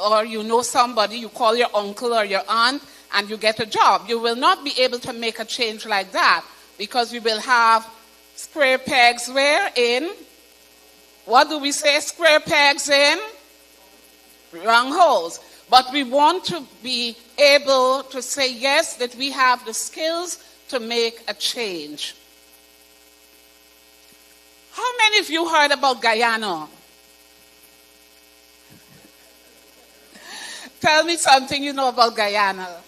Or you know somebody, you call your uncle or your aunt and you get a job. You will not be able to make a change like that because we will have square pegs where in, what do we say, square pegs in round holes. But we want to be able to say, yes, that we have the skills to make a change. How many of you heard about Guyana? Tell me something you know about Guyana.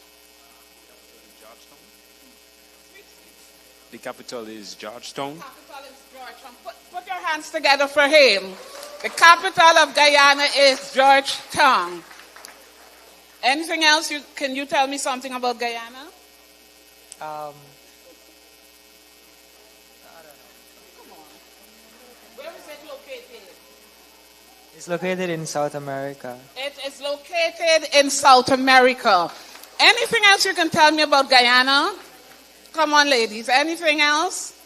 The capital is Georgetown. Capital is Georgetown. Put your hands together for him. The capital of Guyana is Georgetown. Anything else? Can you tell me something about Guyana? I don't know. Come on. Where is it located? It's located in South America. It is located in South America. Anything else you can tell me about Guyana? Come on, ladies. Anything else?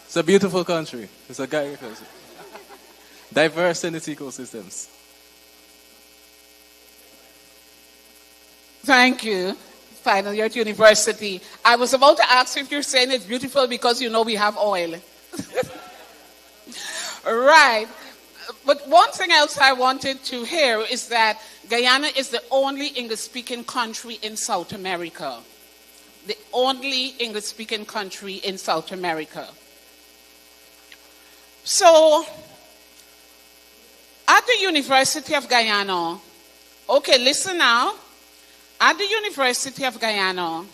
It's a beautiful country. It's a great country. Diverse in its ecosystems. Thank you. Final year at university. I was about to ask if you're saying it's beautiful because you know we have oil. Right. But one thing else I wanted to hear is that Guyana is the only English-speaking country in South America. The only English-speaking country in South America. So, at the University of Guyana, okay, listen now. At the University of Guyana,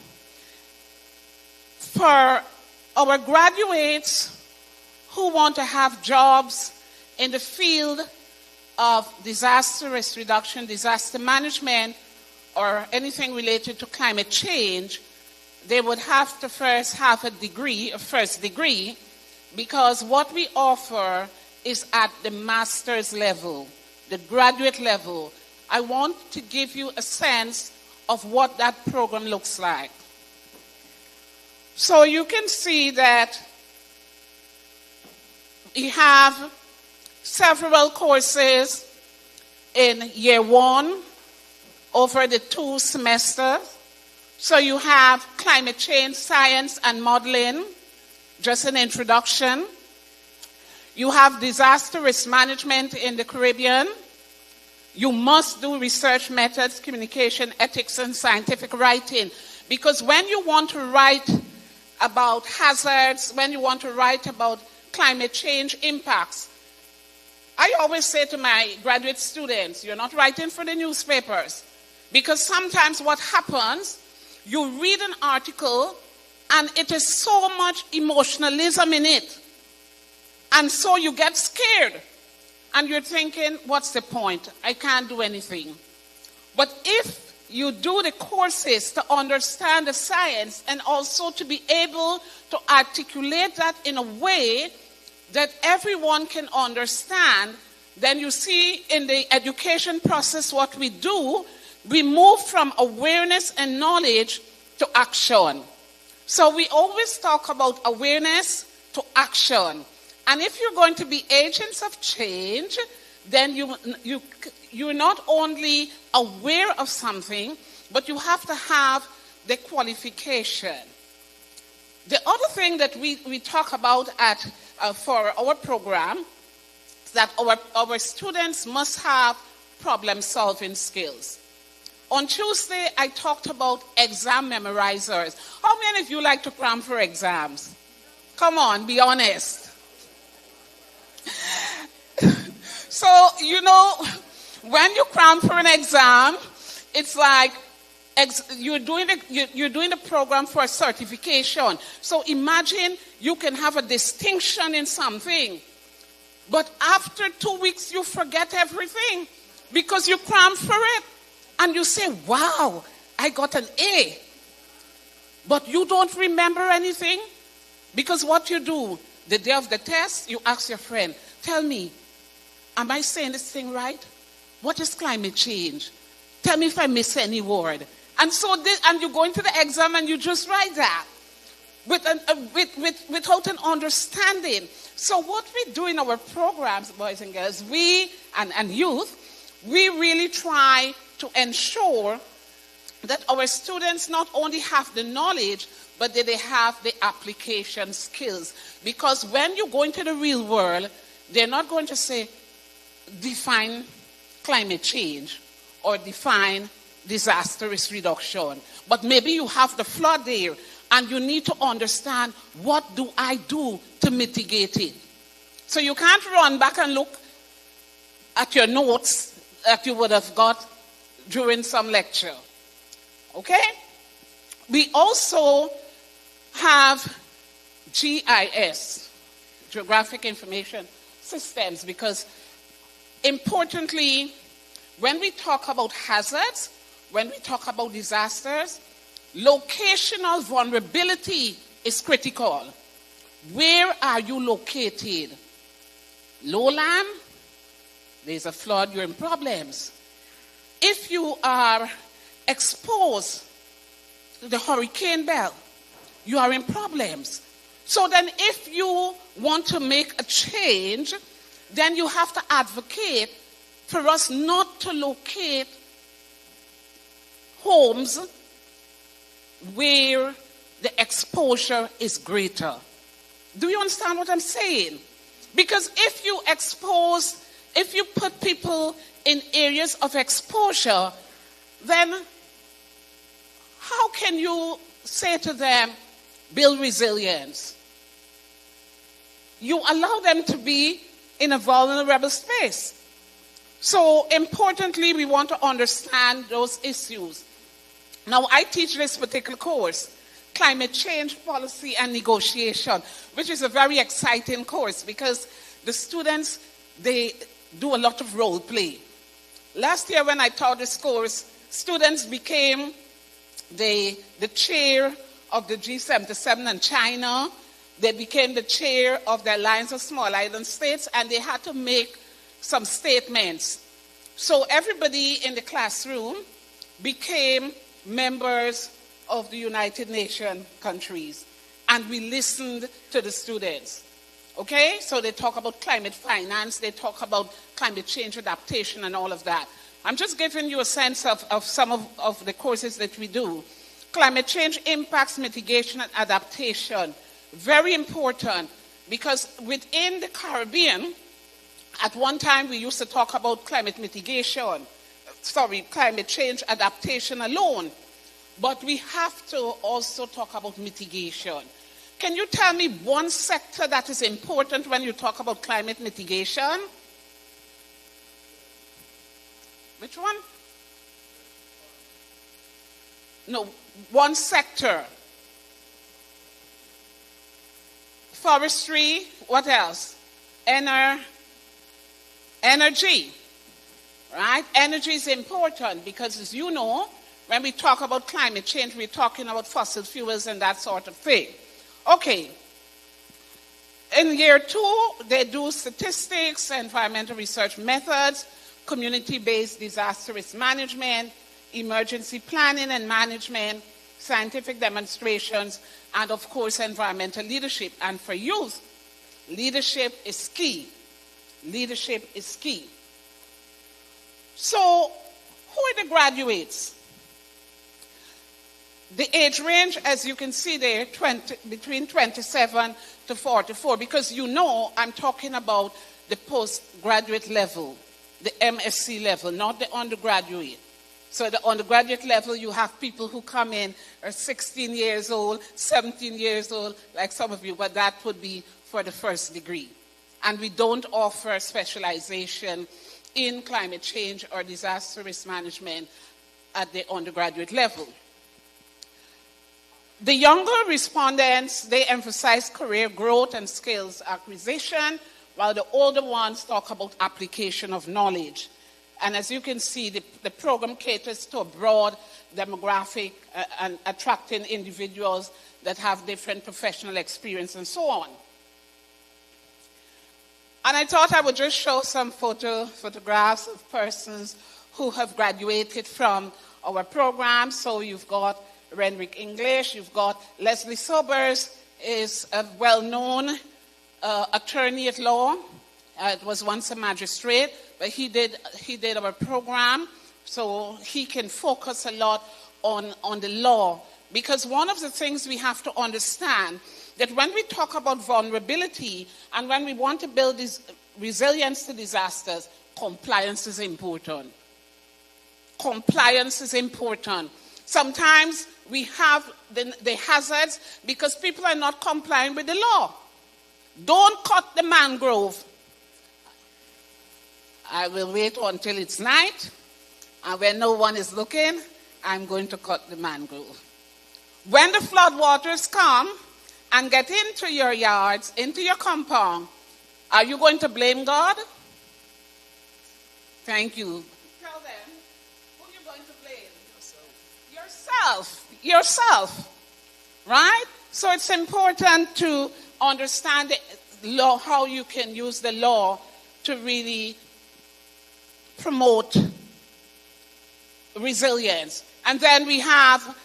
for our graduates who want to have jobs in the field of disaster risk reduction, disaster management, or anything related to climate change, they would have to first have a first degree, because what we offer is at the master's level, the graduate level. I want to give you a sense of what that program looks like. So you can see that we have several courses in year one over the 2 semesters. So you have climate change science and modeling, just an introduction. You have disaster risk management in the Caribbean. You must do research methods, communication, ethics, and scientific writing. Because when you want to write about hazards, when you want to write about climate change impacts, I always say to my graduate students, you're not writing for the newspapers. Because sometimes what happens, you read an article and it is so much emotionalism in it. And so you get scared. And you're thinking, what's the point? I can't do anything. But if you do the courses to understand the science and also to be able to articulate that in a way that everyone can understand, then you see in the education process what we do, we move from awareness and knowledge to action. So we always talk about awareness to action. And if you're going to be agents of change, then you're not only aware of something, but you have to have the qualification. The other thing that we talk about for our program is that our students must have problem-solving skills. On Tuesday, I talked about exam memorizers. How many of you like to cram for exams? Come on, be honest. So, when you cram for an exam, it's like you're doing the program for a certification. So imagine you can have a distinction in something, but after 2 weeks you forget everything because you cram for it. And you say, wow, I got an A. But you don't remember anything. Because what you do, the day of the test, you ask your friend, tell me, am I saying this thing right? What is climate change? Tell me if I miss any word. And so and you go into the exam and you just write that without an understanding. So what we do in our programs, boys and girls, we and youth, we really try to ensure that our students not only have the knowledge, but that they have the application skills. Because when you go into the real world, they're not going to say, define climate change or define disaster risk reduction. But maybe you have the flood there, and you need to understand, what do I do to mitigate it? So you can't run back and look at your notes that you would have got during some lecture. Okay? We also have GIS, Geographic Information Systems, because importantly, when we talk about hazards, when we talk about disasters, locational vulnerability is critical. Where are you located? Lowland, there's a flood, you're in problems. If you are exposed to the hurricane belt, you are in problems. So then if you want to make a change, then you have to advocate for us not to locate homes where the exposure is greater. Do you understand what I'm saying? Because if you put people in areas of exposure, then how can you say to them, build resilience? You allow them to be in a vulnerable space. So importantly, we want to understand those issues. Now, I teach this particular course, Climate Change Policy and Negotiation, which is a very exciting course because the students, they do a lot of role play. Last year when I taught this course, students became the chair of the G77 in China. They became the chair of the Alliance of Small Island States, and they had to make some statements. So everybody in the classroom became members of the United Nations countries, and we listened to the students. Okay, so they talk about climate finance, they talk about climate change adaptation and all of that. I'm just giving you a sense of some of the courses that we do. Climate change impacts, mitigation, and adaptation. Very important, because within the Caribbean, at one time we used to talk about climate change adaptation alone. But we have to also talk about mitigation. Can you tell me one sector that is important when you talk about climate mitigation? Which one? No, one sector. Forestry, what else? Energy, right? Energy is important because, as you know, when we talk about climate change, we're talking about fossil fuels and that sort of thing. Okay. In year 2, they do statistics, environmental research methods, community-based disaster risk management, emergency planning and management, scientific demonstrations, and of course, environmental leadership. And for youth, leadership is key. Leadership is key. So, who are the graduates? The age range, as you can see there, between 27 to 44, because you know I'm talking about the postgraduate level, the MSc level, not the undergraduate. So the undergraduate level, you have people who come in are 16 years old, 17 years old, like some of you, but that would be for the first degree. And we don't offer specialization in climate change or disaster risk management at the undergraduate level. The younger respondents, they emphasize career growth and skills acquisition, while the older ones talk about application of knowledge. And as you can see, the program caters to a broad demographic and attracting individuals that have different professional experience and so on. And I thought I would just show some photographs of persons who have graduated from our program. So you've got Renwick English, you've got Leslie Sobers, is a well-known attorney at law. It was once a magistrate, but he did our program, so he can focus a lot on the law. Because one of the things we have to understand, that when we talk about vulnerability and when we want to build this resilience to disasters, compliance is important. Compliance is important. Sometimes we have the hazards because people are not complying with the law. Don't cut the mangrove. I will wait until it's night, and when no one is looking, I'm going to cut the mangrove. When the flood waters come and get into your yards, into your compound, are you going to blame God? Thank you. Tell them, who are you going to blame? Yourself. Right? So it's important to understand the law, how you can use the law to really promote resilience. And then we have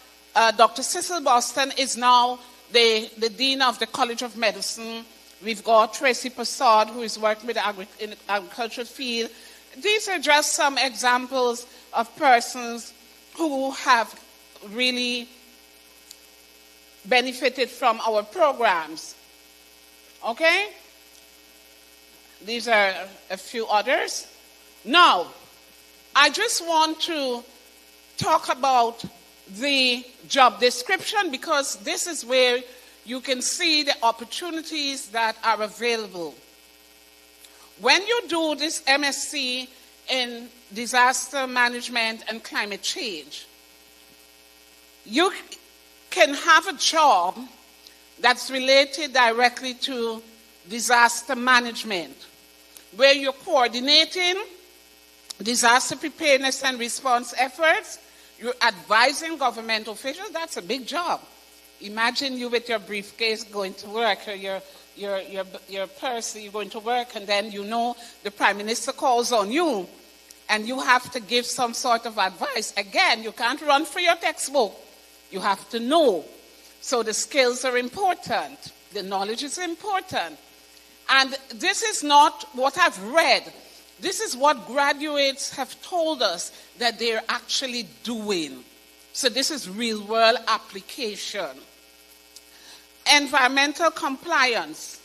Dr. Cecil Boston is now the Dean of the College of Medicine. We've got Tracy Passard, who is working with in the agricultural field. These are just some examples of persons who have really benefited from our programs. Okay? These are a few others. Now, I just want to talk about the job description because this is where you can see the opportunities that are available. When you do this MSc in disaster management and climate change, you can have a job that's related directly to disaster management, where you're coordinating disaster preparedness and response efforts, you're advising government officials. That's a big job. Imagine you with your briefcase going to work, or your purse, you're going to work, and then you know the Prime Minister calls on you, and you have to give some sort of advice. Again, you can't run for your textbook. You have to know. So the skills are important. The knowledge is important. And this is not what I've read. This is what graduates have told us that they're actually doing. So this is real-world application. Environmental compliance.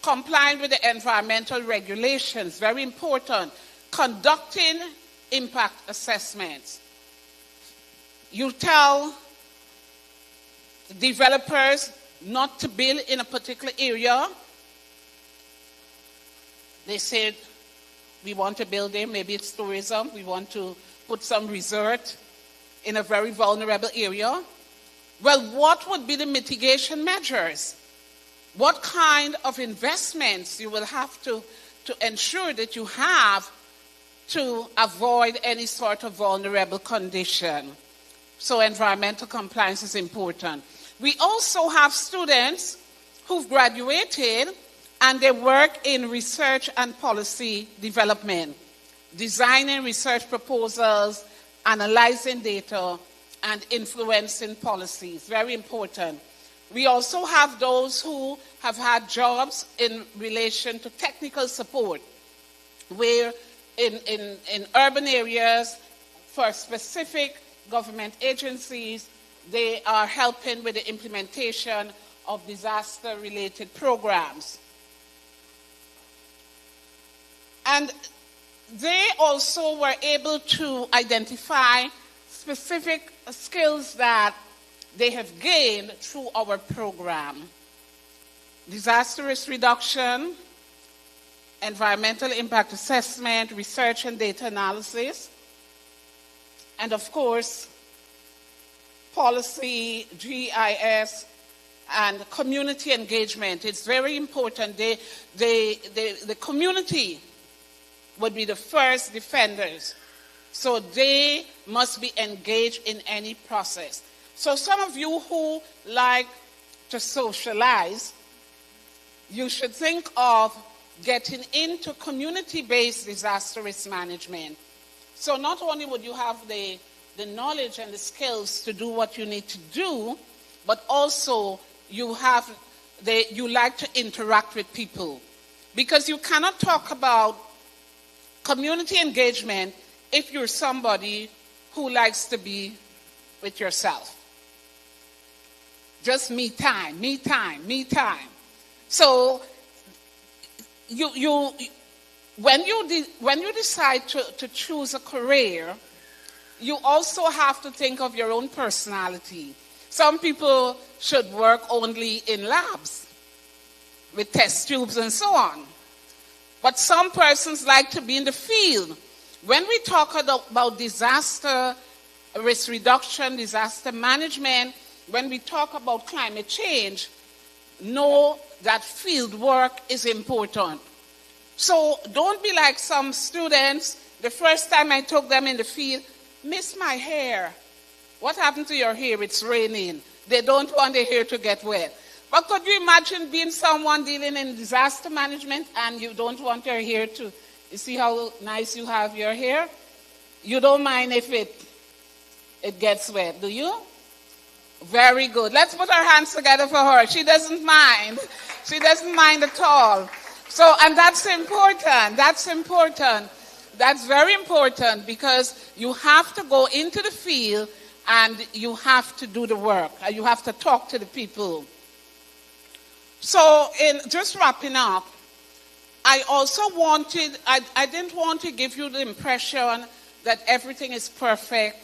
Complying with the environmental regulations, very important. Conducting impact assessments. You tell developers not to build in a particular area. They said, we want to build there, maybe it's tourism, we want to put some resort in a very vulnerable area. Well, what would be the mitigation measures? What kind of investments you will have to ensure that you have to avoid any sort of vulnerable condition? So environmental compliance is important. We also have students who've graduated and they work in research and policy development, designing research proposals, analyzing data, and influencing policies. Very important. We also have those who have had jobs in relation to technical support, where in urban areas for specific government agencies, they are helping with the implementation of disaster-related programs. And they also were able to identify specific skills that they have gained through our program. Disaster risk reduction, environmental impact assessment, research and data analysis, and of course, policy, GIS, and community engagement. It's very important. The community would be the first defenders. So they must be engaged in any process. So some of you who like to socialize, you should think of getting into community-based disaster risk management. So not only would you have the knowledge and the skills to do what you need to do, but also you like to interact with people. Because you cannot talk about community engagement if you're somebody who likes to be with yourself. Just me time. So when you decide to choose a career, you also have to think of your own personality. Some people should work only in labs with test tubes and so on. But some persons like to be in the field. When we talk about disaster risk reduction, disaster management, when we talk about climate change, know that field work is important. So don't be like some students. The first time I took them in the field, miss my hair. What happened to your hair? It's raining. They don't want their hair to get wet. But could you imagine being someone dealing in disaster management and you don't want your hair to, you see how nice you have your hair? You don't mind if it gets wet, do you? Very good. Let's put our hands together for her. She doesn't mind. She doesn't mind at all. So, and that's important. That's important. That's very important because you have to go into the field and you have to do the work. You have to talk to the people. So, in just wrapping up, I also wanted, I didn't want to give you the impression that everything is perfect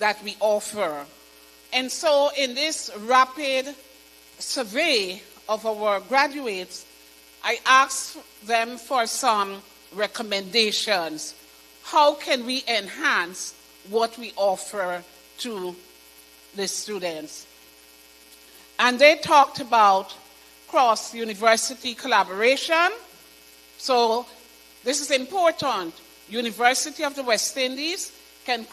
that we offer. And so in this rapid survey of our graduates, I asked them for some recommendations. How can we enhance what we offer to the students? And they talked about cross-university collaboration. So this is important. University of the West Indies can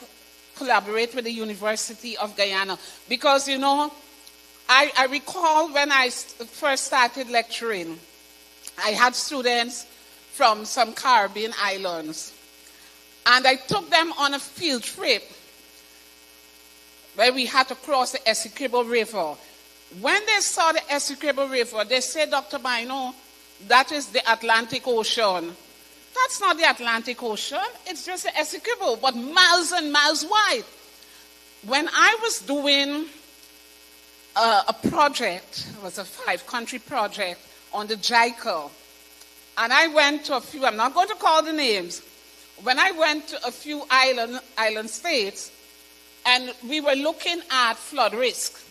collaborate with the University of Guyana. Because, you know, I recall when I first started lecturing, I had students from some Caribbean islands. And I took them on a field trip where we had to cross the Essequibo River. When they saw the Essequibo River, they said, Dr. Bino, that is the Atlantic Ocean. That's not the Atlantic Ocean. It's just the Essequibo, but miles and miles wide. When I was doing a project, it was a 5-country project on the JICA, and I went to a few, I'm not going to call the names, when I went to a few island states, and we were looking at flood risk.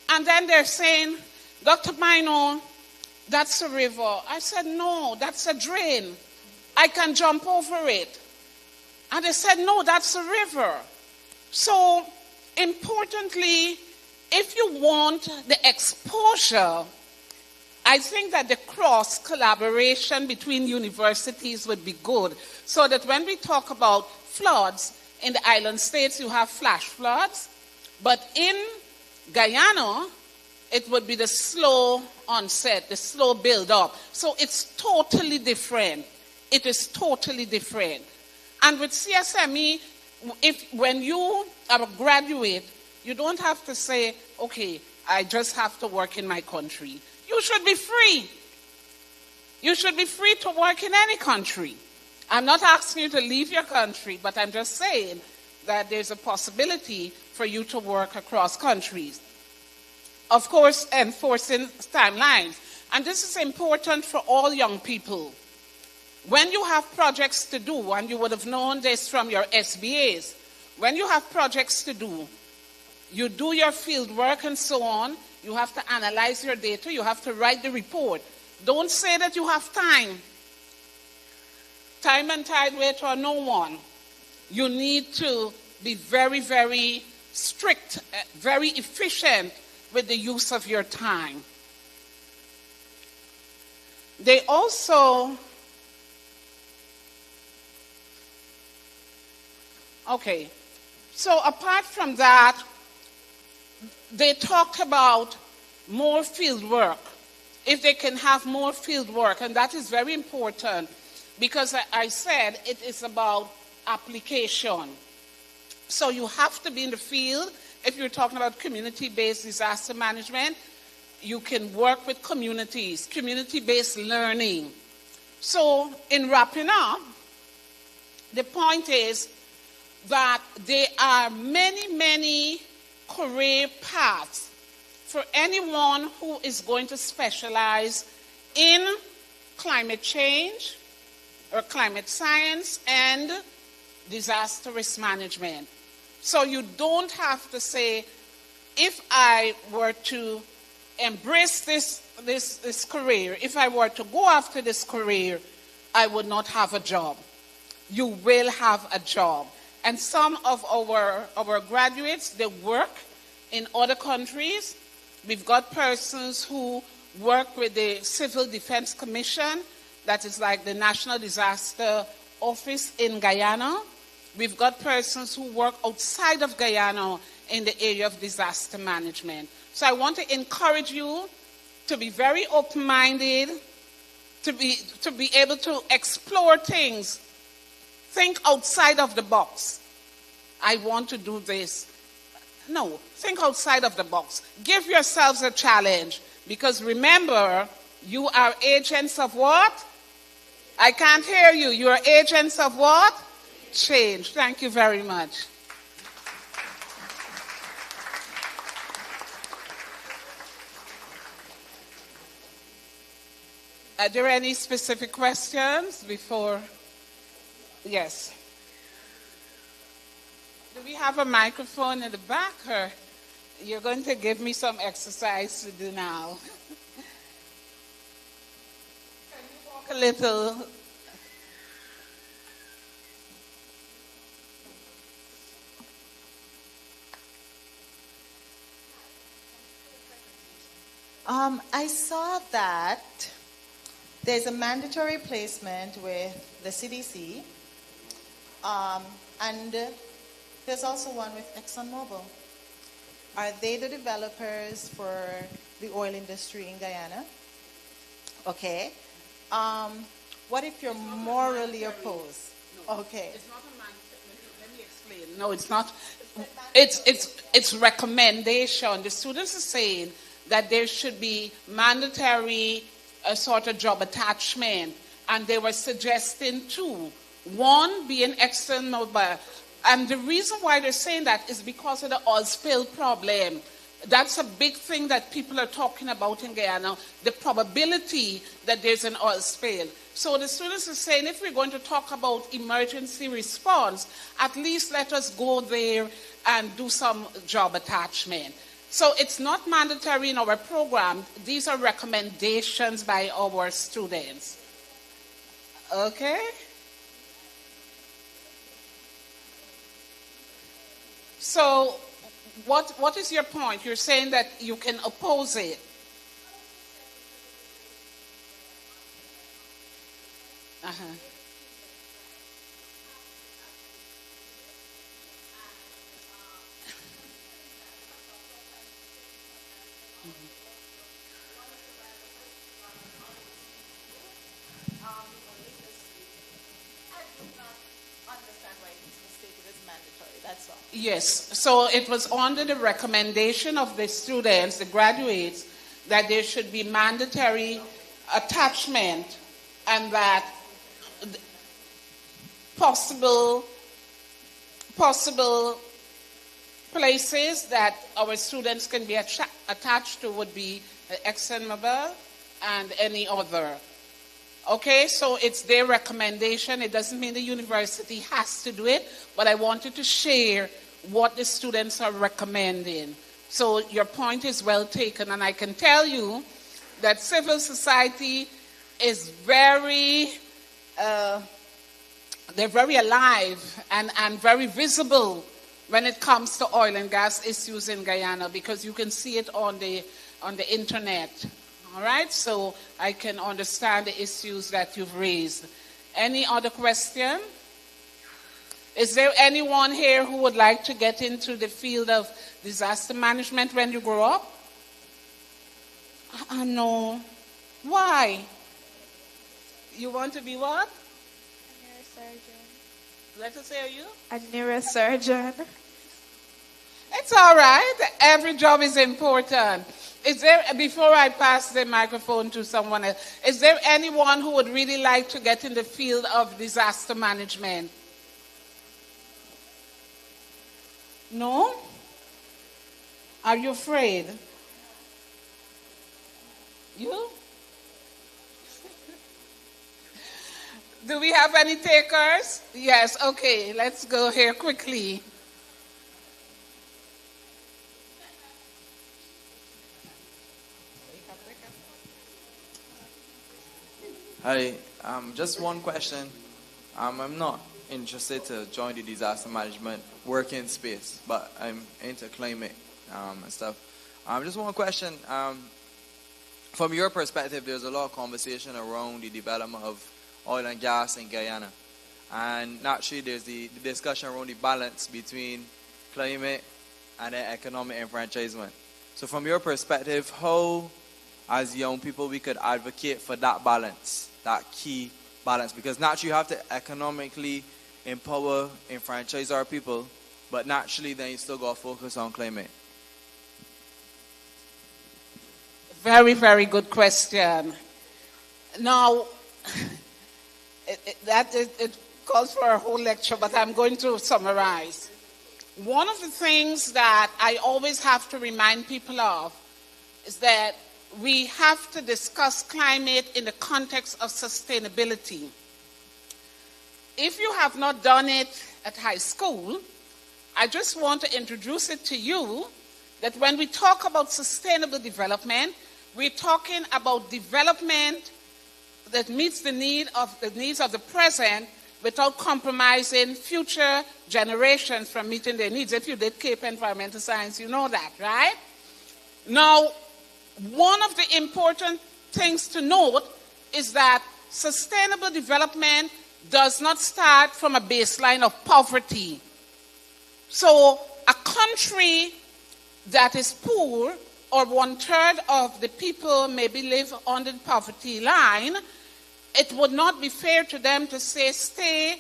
And then they're saying, Dr. Bino, that's a river. I said, no, that's a drain. I can jump over it. And they said, no, that's a river. So, importantly, if you want the exposure, I think that the cross-collaboration between universities would be good. So that when we talk about floods, in the island states you have flash floods, but in Guyana, it would be the slow onset, the slow build-up. So it's totally different. It is totally different. And with CSME, when you are a graduate, you don't have to say, okay, I just have to work in my country. You should be free. You should be free to work in any country. I'm not asking you to leave your country, but I'm just saying that there's a possibility for you to work across countries. Of course, enforcing timelines. And this is important for all young people. When you have projects to do, and you would have known this from your SBAs, when you have projects to do, you do your field work and so on, you have to analyze your data, you have to write the report. Don't say that you have time. Time and tide wait for no one. You need to be very, very strict, very efficient with the use of your time. They also, okay, so apart from that, they talked about more field work, if they can have more field work, and that is very important because I said it is about application. So you have to be in the field. If you're talking about community-based disaster management, you can work with communities, community-based learning. So in wrapping up, the point is that there are many, many career paths for anyone who is going to specialize in climate change or climate science and disaster risk management. So you don't have to say, if I were to embrace this career, if I were to go after this career, I would not have a job. You will have a job. And some of our graduates, they work in other countries. We've got persons who work with the Civil Defense Commission, that is like the National Disaster Office in Guyana. We've got persons who work outside of Guyana in the area of disaster management. So I want to encourage you to be very open-minded, to be able to explore things. Think outside of the box. I want to do this. No, think outside of the box. Give yourselves a challenge, because remember, you are agents of what? I can't hear you. You are agents of what? Change. Thank you very much. Are there any specific questions before? Yes. Do we have a microphone in the back, or you're going to give me some exercise to do now? Can you walk a little? I saw that there's a mandatory placement with the CDC, and there's also one with ExxonMobil. Are they the developers for the oil industry in Guyana? Okay. What if you're morally opposed? Okay. It's not a mandate. Let me explain. No, it's not. It's recommendation. The students are saying that there should be mandatory sort of job attachment, and they were suggesting two. One being ExxonMobil. And the reason why they're saying that is because of the oil spill problem. That's a big thing that people are talking about in Guyana, the probability that there's an oil spill. So the students are saying, if we're going to talk about emergency response, at least let us go there and do some job attachment. So it's not mandatory in our program. These are recommendations by our students. Okay? So what is your point? You're saying that you can oppose it. Uh-huh. Yes, so it was under the recommendation of the students, the graduates, that there should be mandatory attachment, and that possible places that our students can be attached to would be ExxonMobil and any other. Okay, so it's their recommendation. It doesn't mean the university has to do it, but I wanted to share what the students are recommending. So your point is well taken, and I can tell you that civil society is they're very alive and very visible when it comes to oil and gas issues in Guyana, because you can see it on the internet. All right, so I can understand the issues that you've raised. Any other question? Is there anyone here who would like to get into the field of disaster management when you grow up? No. Why? You want to be what? A neurosurgeon. Let us hear you. A neurosurgeon. It's all right. Every job is important. Is there, before I pass the microphone to someone else, is there anyone who would really like to get in the field of disaster management? No? Are you afraid? You? Do we have any takers? Yes, okay, let's go here quickly. Hi, just one question. I'm not interested to join the disaster management working space, but I'm into climate and stuff. Just one question. From your perspective, there's a lot of conversation around the development of oil and gas in Guyana. And naturally, there's the discussion around the balance between climate and economic enfranchisement. So from your perspective, how, as young people, we could advocate for that balance, that key balance? Because naturally, you have to economically empower, enfranchise our people, but naturally, then you still got to focus on climate. Very, very good question. Now, it calls for a whole lecture, but I'm going to summarize. One of the things that I always have to remind people of is that we have to discuss climate in the context of sustainability. If you have not done it at high school, I just want to introduce it to you that when we talk about sustainable development, we're talking about development that meets the needs of the present without compromising future generations from meeting their needs. If you did Cape Environmental Science, you know that, right? Now, one of the important things to note is that sustainable development does not start from a baseline of poverty. So a country that is poor, or 1/3 of the people maybe live under the poverty line, it would not be fair to them to say stay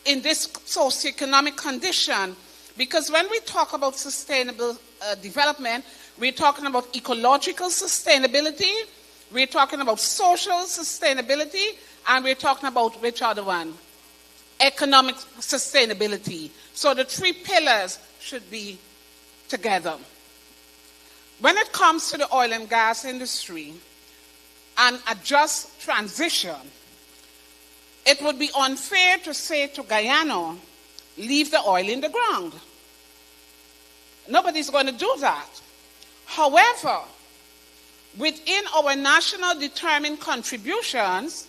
in this socioeconomic condition. Because when we talk about sustainable development, we're talking about ecological sustainability, we're talking about social sustainability, and we're talking about which other one? Economic sustainability. So the three pillars should be together. When it comes to the oil and gas industry and a just transition, it would be unfair to say to Guyana, leave the oil in the ground. Nobody's going to do that. However, within our national determined contributions,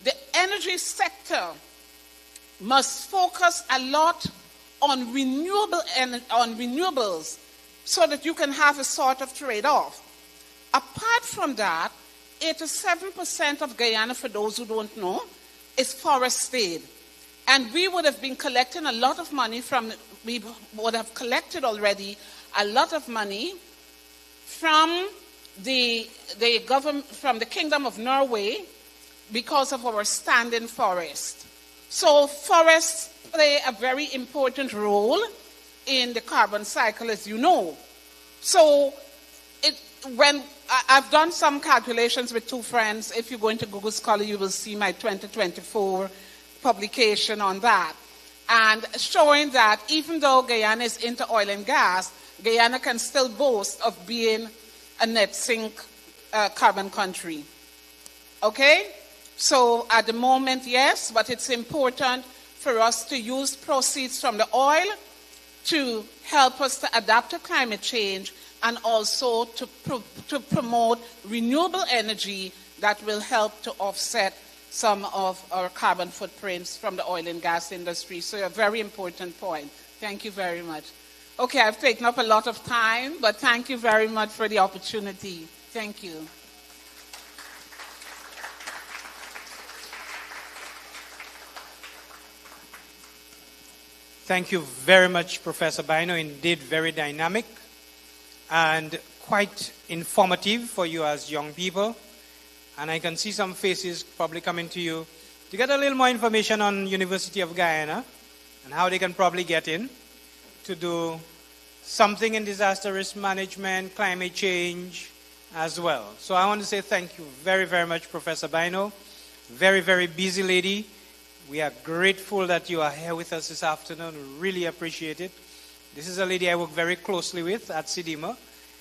the energy sector must focus a lot on renewables so that you can have a sort of trade-off. Apart from that, 87% of Guyana, for those who don't know, is forested. And we would have been collecting a lot of money we would have collected already a lot of money from the government, from the Kingdom of Norway, because of our standing forest. So forests play a very important role in the carbon cycle, as you know. So when I've done some calculations with two friends, if you go into Google Scholar, you will see my 2024 publication on that, and showing that even though Guyana is into oil and gas, Guyana can still boast of being a net sink carbon country. Okay? So at the moment, yes, but it's important for us to use proceeds from the oil to help us to adapt to climate change, and also to promote renewable energy that will help to offset some of our carbon footprints from the oil and gas industry. So a very important point. Thank you very much. Okay, I've taken up a lot of time, but thank you very much for the opportunity. Thank you. Thank you very much, Professor Bino. Indeed, very dynamic and quite informative for you as young people. And I can see some faces probably coming to you to get a little more information on University of Guyana and how they can probably get in to do something in disaster risk management, climate change as well. So I want to say thank you very, very much, Professor Bino. Very, very busy lady. We are grateful that you are here with us this afternoon. We really appreciate it. This is a lady I work very closely with at CDM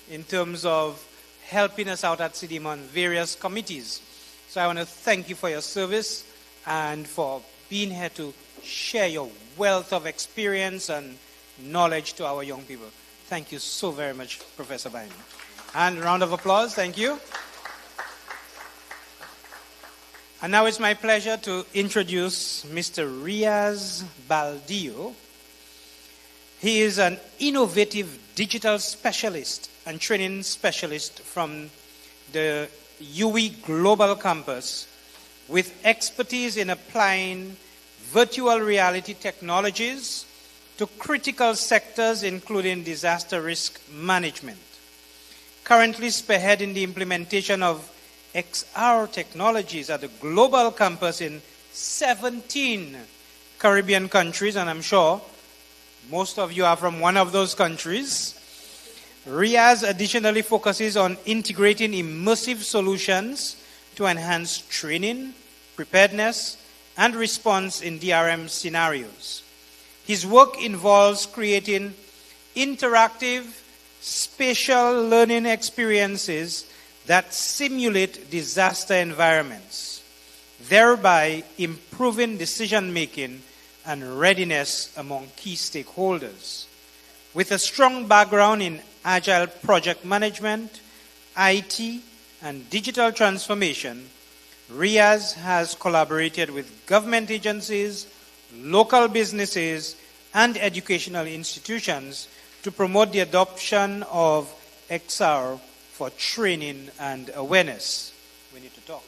in terms of helping us out at CDM on various committees. So I want to thank you for your service and for being here to share your wealth of experience and knowledge to our young people. Thank you so very much, Professor Bino. And a round of applause. Thank you. And now it's my pleasure to introduce Mr. Riaz Baldillo. He is an innovative digital specialist and training specialist from the UE Global Campus with expertise in applying virtual reality technologies to critical sectors including disaster risk management. Currently spearheading the implementation of XR technologies at the Global Campus in 17 Caribbean countries, and I'm sure most of you are from one of those countries. Riaz additionally focuses on integrating immersive solutions to enhance training, preparedness, and response in DRM scenarios. His work involves creating interactive spatial learning experiences that simulate disaster environments, thereby improving decision-making and readiness among key stakeholders. With a strong background in agile project management, IT, and digital transformation, Riaz has collaborated with government agencies, local businesses, and educational institutions to promote the adoption of XR for training and awareness. We need to talk.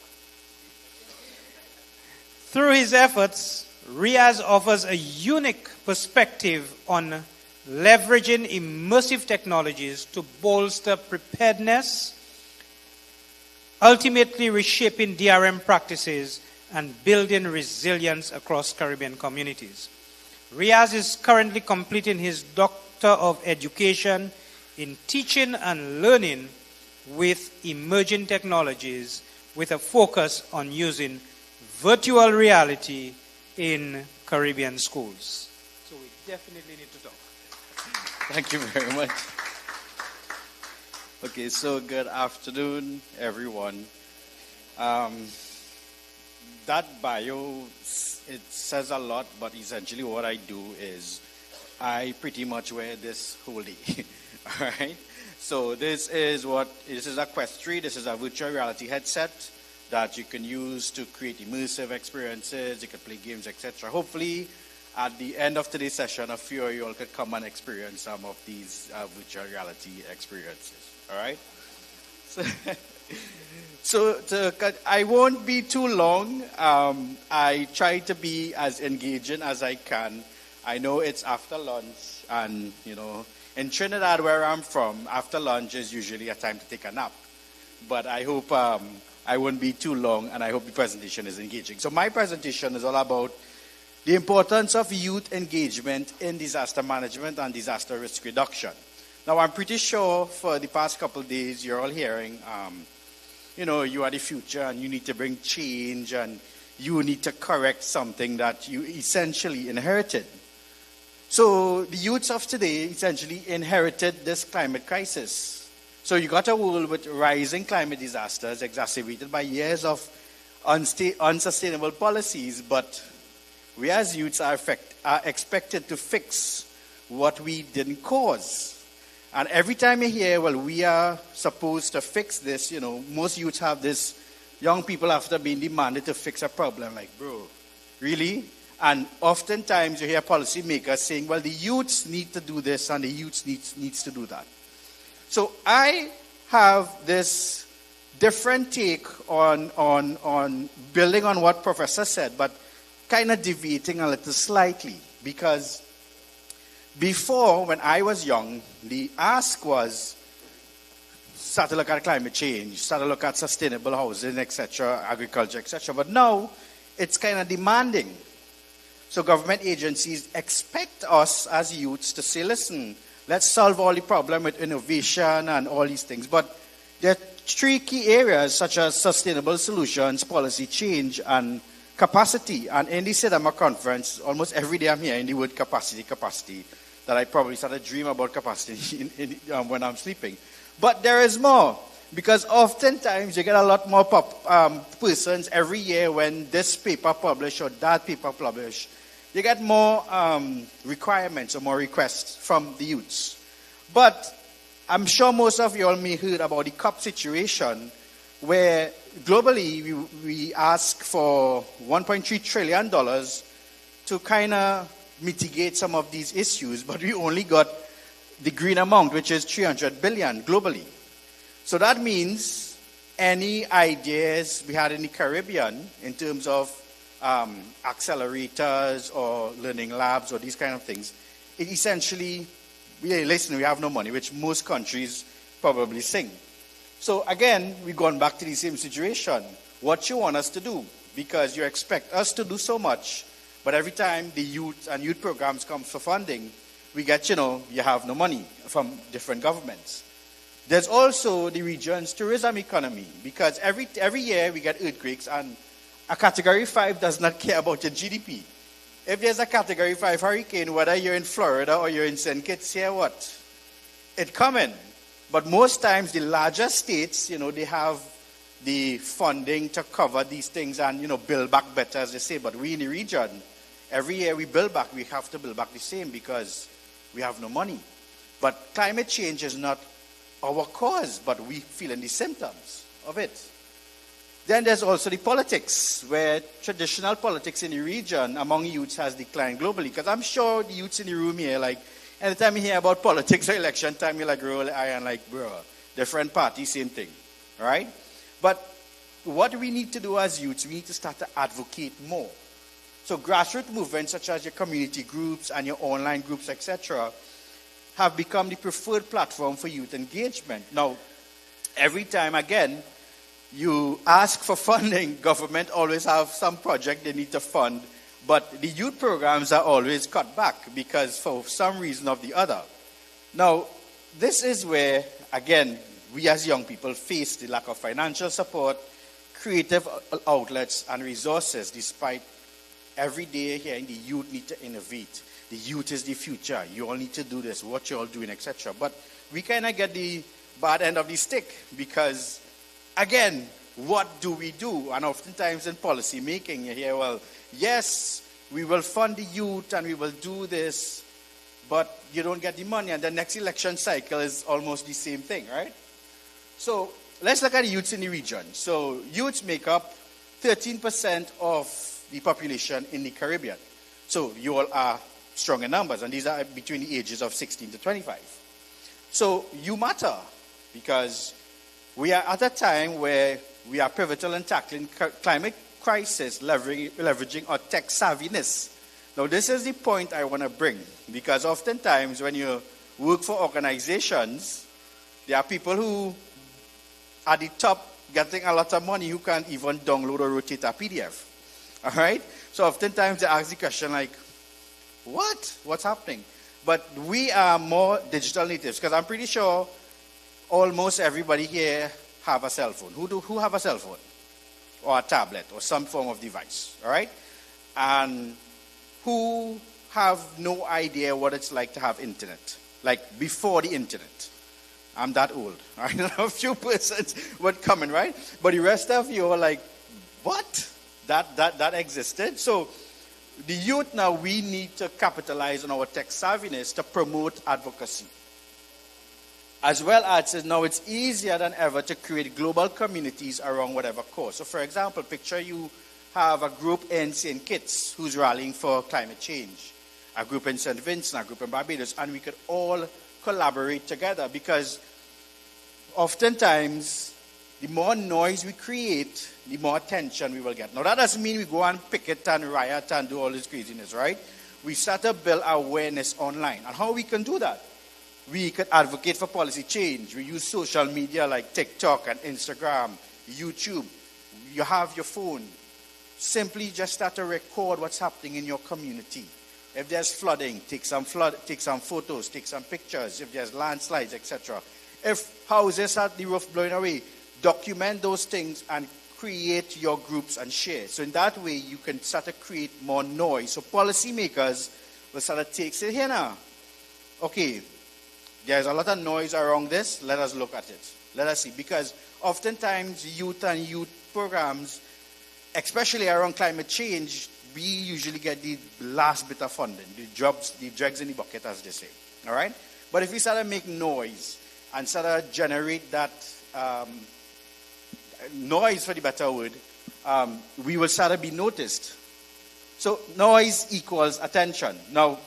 Through his efforts, Riaz offers a unique perspective on leveraging immersive technologies to bolster preparedness, ultimately reshaping DRM practices and building resilience across Caribbean communities. Riaz is currently completing his Doctor of Education in Teaching and Learning with Emerging Technologies, with a focus on using virtual reality in Caribbean schools. So we definitely need to talk. Thank you very much. Okay, so good afternoon, everyone. That bio, it says a lot, but essentially what I do is I pretty much wear this whole day. All right? So this is a Quest 3. This is a virtual reality headset that you can use to create immersive experiences. You can play games, etc. Hopefully, at the end of today's session, a few of you all could come and experience some of these virtual reality experiences. All right? So I won't be too long. I try to be as engaging as I can. I know it's after lunch, and, in Trinidad, where I'm from, after lunch is usually a time to take a nap. But I hope I won't be too long, and I hope the presentation is engaging. So my presentation is all about the importance of youth engagement in disaster management and disaster risk reduction. Now, I'm pretty sure for the past couple of days, you're all hearing, you are the future, and you need to bring change, and you need to correct something that you essentially inherited. So the youths of today essentially inherited this climate crisis. So you got a world with rising climate disasters exacerbated by years of unsustainable policies, but we as youths are expected to fix what we didn't cause. And every time you hear, well, we are supposed to fix this, most youths have this, young people after being demanded to fix a problem, like, bro, really? And oftentimes you hear policymakers saying, well, the youths need to do this and the youths needs to do that. So I have this different take on building on what Professor said, but kind of deviating a little slightly, because before, when I was young, the ask was start to look at climate change, start to look at sustainable housing, etc., agriculture, etc. But now it's kind of demanding. So government agencies expect us as youths to say, listen, let's solve all the problem with innovation and all these things. But there are three key areas such as sustainable solutions, policy change, and capacity. And in the CDM conference, almost every day I'm hearing the word capacity, that I probably start to dream about capacity when I'm sleeping. But there is more, because oftentimes you get a lot more persons every year when this paper published or that paper published. You get more requirements or more requests from the youths. But I'm sure most of you all may heard about the COP situation, where globally, we ask for $1.3 trillion to kind of mitigate some of these issues, but we only got the green amount, which is 300 billion globally. So that means any ideas we had in the Caribbean in terms of accelerators or learning labs or these kind of things, it essentially, listen, we have no money, which most countries probably sing. So again, we've gone back to the same situation. What you want us to do, because you expect us to do so much, but every time the youth and youth programs come for funding, we get, you have no money from different governments. There's also the region's tourism economy, because every year we get earthquakes, and a Category 5 does not care about your GDP. If there's a Category 5 hurricane, whether you're in Florida or you're in St. Kitts, here what? It coming. But most times the larger states, they have the funding to cover these things and, build back better, as they say. But we in the region, every year we build back, we have to build back the same because we have no money. But climate change is not our cause, but we feeling the symptoms of it. Then there's also the politics, where traditional politics in the region among youths has declined globally. Because I'm sure the youths in the room here, like, anytime you hear about politics or election time, you're like, roll the eye and like, bro, different party, same thing. All right? But what we need to do as youths, we need to start to advocate more. So grassroots movements such as your community groups and your online groups, etc., have become the preferred platform for youth engagement. Now, every time, again, you ask for funding, government always have some project they need to fund, but the youth programs are always cut back because for some reason or the other. Now, this is where, again, we as young people face the lack of financial support, creative outlets, and resources, despite every day hearing the youth need to innovate. The youth is the future. You all need to do this, what you all doing, etc. But we kind of get the bad end of the stick because, again, what do we do? And oftentimes in policy making, you hear, well, yes, we will fund the youth and we will do this, but you don't get the money. And the next election cycle is almost the same thing, right? So let's look at the youths in the region. So youths make up 13% of the population in the Caribbean. So you all are strong in numbers, and these are between the ages of 16 to 25. So you matter, because we are at a time where we are pivotal in tackling climate crisis, leveraging our tech savviness. Now, this is the point I want to bring, because oftentimes when you work for organizations, there are people who are at the top getting a lot of money who can't even download or rotate a PDF. All right? So oftentimes they ask the question like, what? What's happening? But we are more digital natives, because I'm pretty sure almost everybody here have a cell phone. Who have a cell phone? Or a tablet or some form of device, all right? And who have no idea what it's like to have internet, like before the internet? I'm that old. I know a few persons would come in, right? But the rest of you are like, what? That existed? So the youth now, we need to capitalize on our tech savviness to promote advocacy. As well as now it's easier than ever to create global communities around whatever cause. So for example, picture you have a group in St. Kitts who's rallying for climate change, a group in St. Vincent, a group in Barbados, and we could all collaborate together, because oftentimes the more noise we create, the more attention we will get. Now that doesn't mean we go and picket and riot and do all this craziness, right? We start to build awareness online. And how we can do that? We could advocate for policy change. We use social media like TikTok and Instagram, YouTube. You have your phone. Simply just start to record what's happening in your community. If there's flooding, take some photos, take some pictures. If there's landslides, etc. If houses had the roof blowing away, document those things and create your groups and share. So in that way, you can start to create more noise. So policymakers will start to take, say, here now, okay, there's a lot of noise around this. Let us look at it. Let us see. Because oftentimes youth and youth programs, especially around climate change, we usually get the last bit of funding, the dregs in the bucket, as they say. All right? But if we start to make noise and start to generate that noise for the better word, we will start to be noticed. So noise equals attention. Now,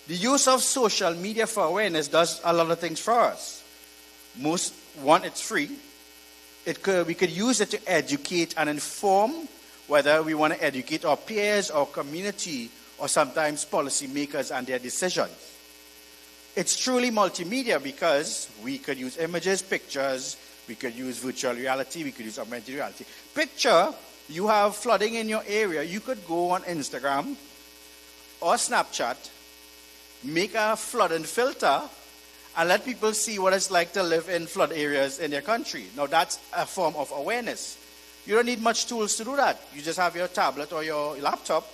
the use of social media for awareness does a lot of things for us. One, it's free. We could use it to educate and inform, whether we want to educate our peers, our community, or sometimes policymakers and their decisions. It's truly multimedia because we could use images, pictures, we could use virtual reality, we could use augmented reality. Picture, you have flooding in your area, you could go on Instagram or Snapchat, make a flooding filter, and let people see what it's like to live in flood areas in their country. Now that's a form of awareness. You don't need much tools to do that. You just have your tablet or your laptop,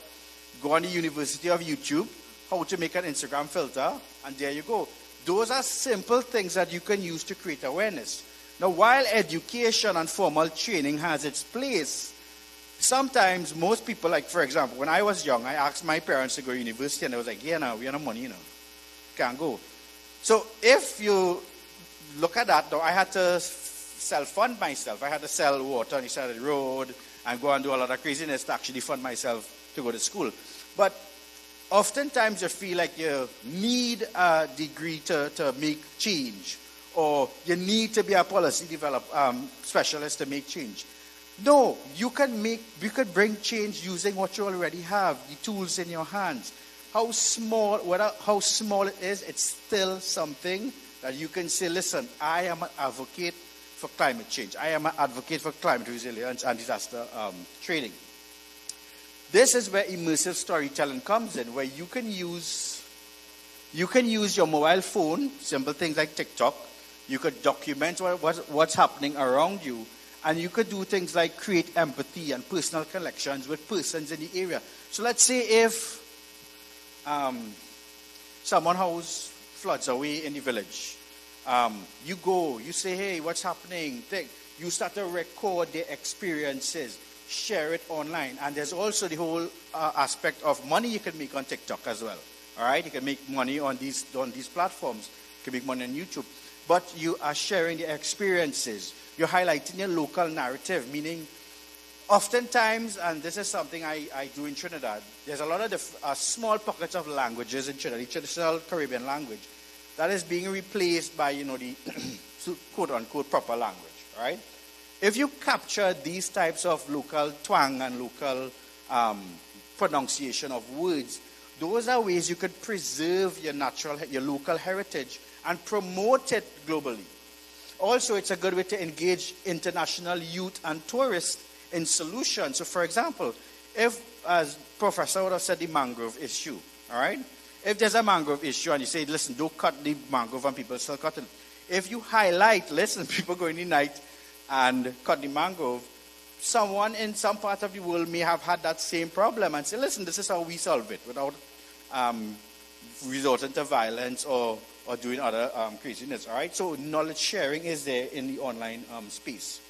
go on the University of YouTube, how to make an Instagram filter, and there you go. Those are simple things that you can use to create awareness. Now, while education and formal training has its place, sometimes most people, like for example, when I was young, I asked my parents to go to university, and they was like, yeah, no, we have no money, can't go. So if you look at that, though, I had to self-fund myself. I had to sell water on the side of the road and go and do a lot of craziness to actually fund myself to go to school. But oftentimes you feel like you need a degree to make change, or you need to be a policy specialist to make change. No, you could bring change using what you already have, the tools in your hands. How small it is, it's still something that you can say, listen, I am an advocate for climate change. I am an advocate for climate resilience and disaster training. This is where immersive storytelling comes in, where you can use your mobile phone, simple things like TikTok. You could document what's happening around you, and you could do things like create empathy and personal connections with persons in the area. So let's say if someone house floods away in the village, you go, you say, hey, what's happening? You start to record their experiences, share it online. And there's also the whole aspect of money you can make on TikTok as well. All right, you can make money on these platforms. You can make money on YouTube. But you are sharing the experiences. You're highlighting your local narrative, meaning oftentimes, and this is something I do in Trinidad, there's a lot of small pockets of languages in Trinidad, the traditional Caribbean language, that is being replaced by, the quote-unquote proper language, right? If you capture these types of local twang and local pronunciation of words, those are ways you could preserve your local heritage and promote it globally. Also, it's a good way to engage international youth and tourists in solutions. So, for example, if, as Professor would have said, the mangrove issue, all right? If there's a mangrove issue and you say, listen, don't cut the mangrove and people still cut it. If you highlight, listen, people go in the night and cut the mangrove, someone in some part of the world may have had that same problem and say, listen, this is how we solve it without resorting to violence or doing other craziness, all right? So knowledge sharing is there in the online space.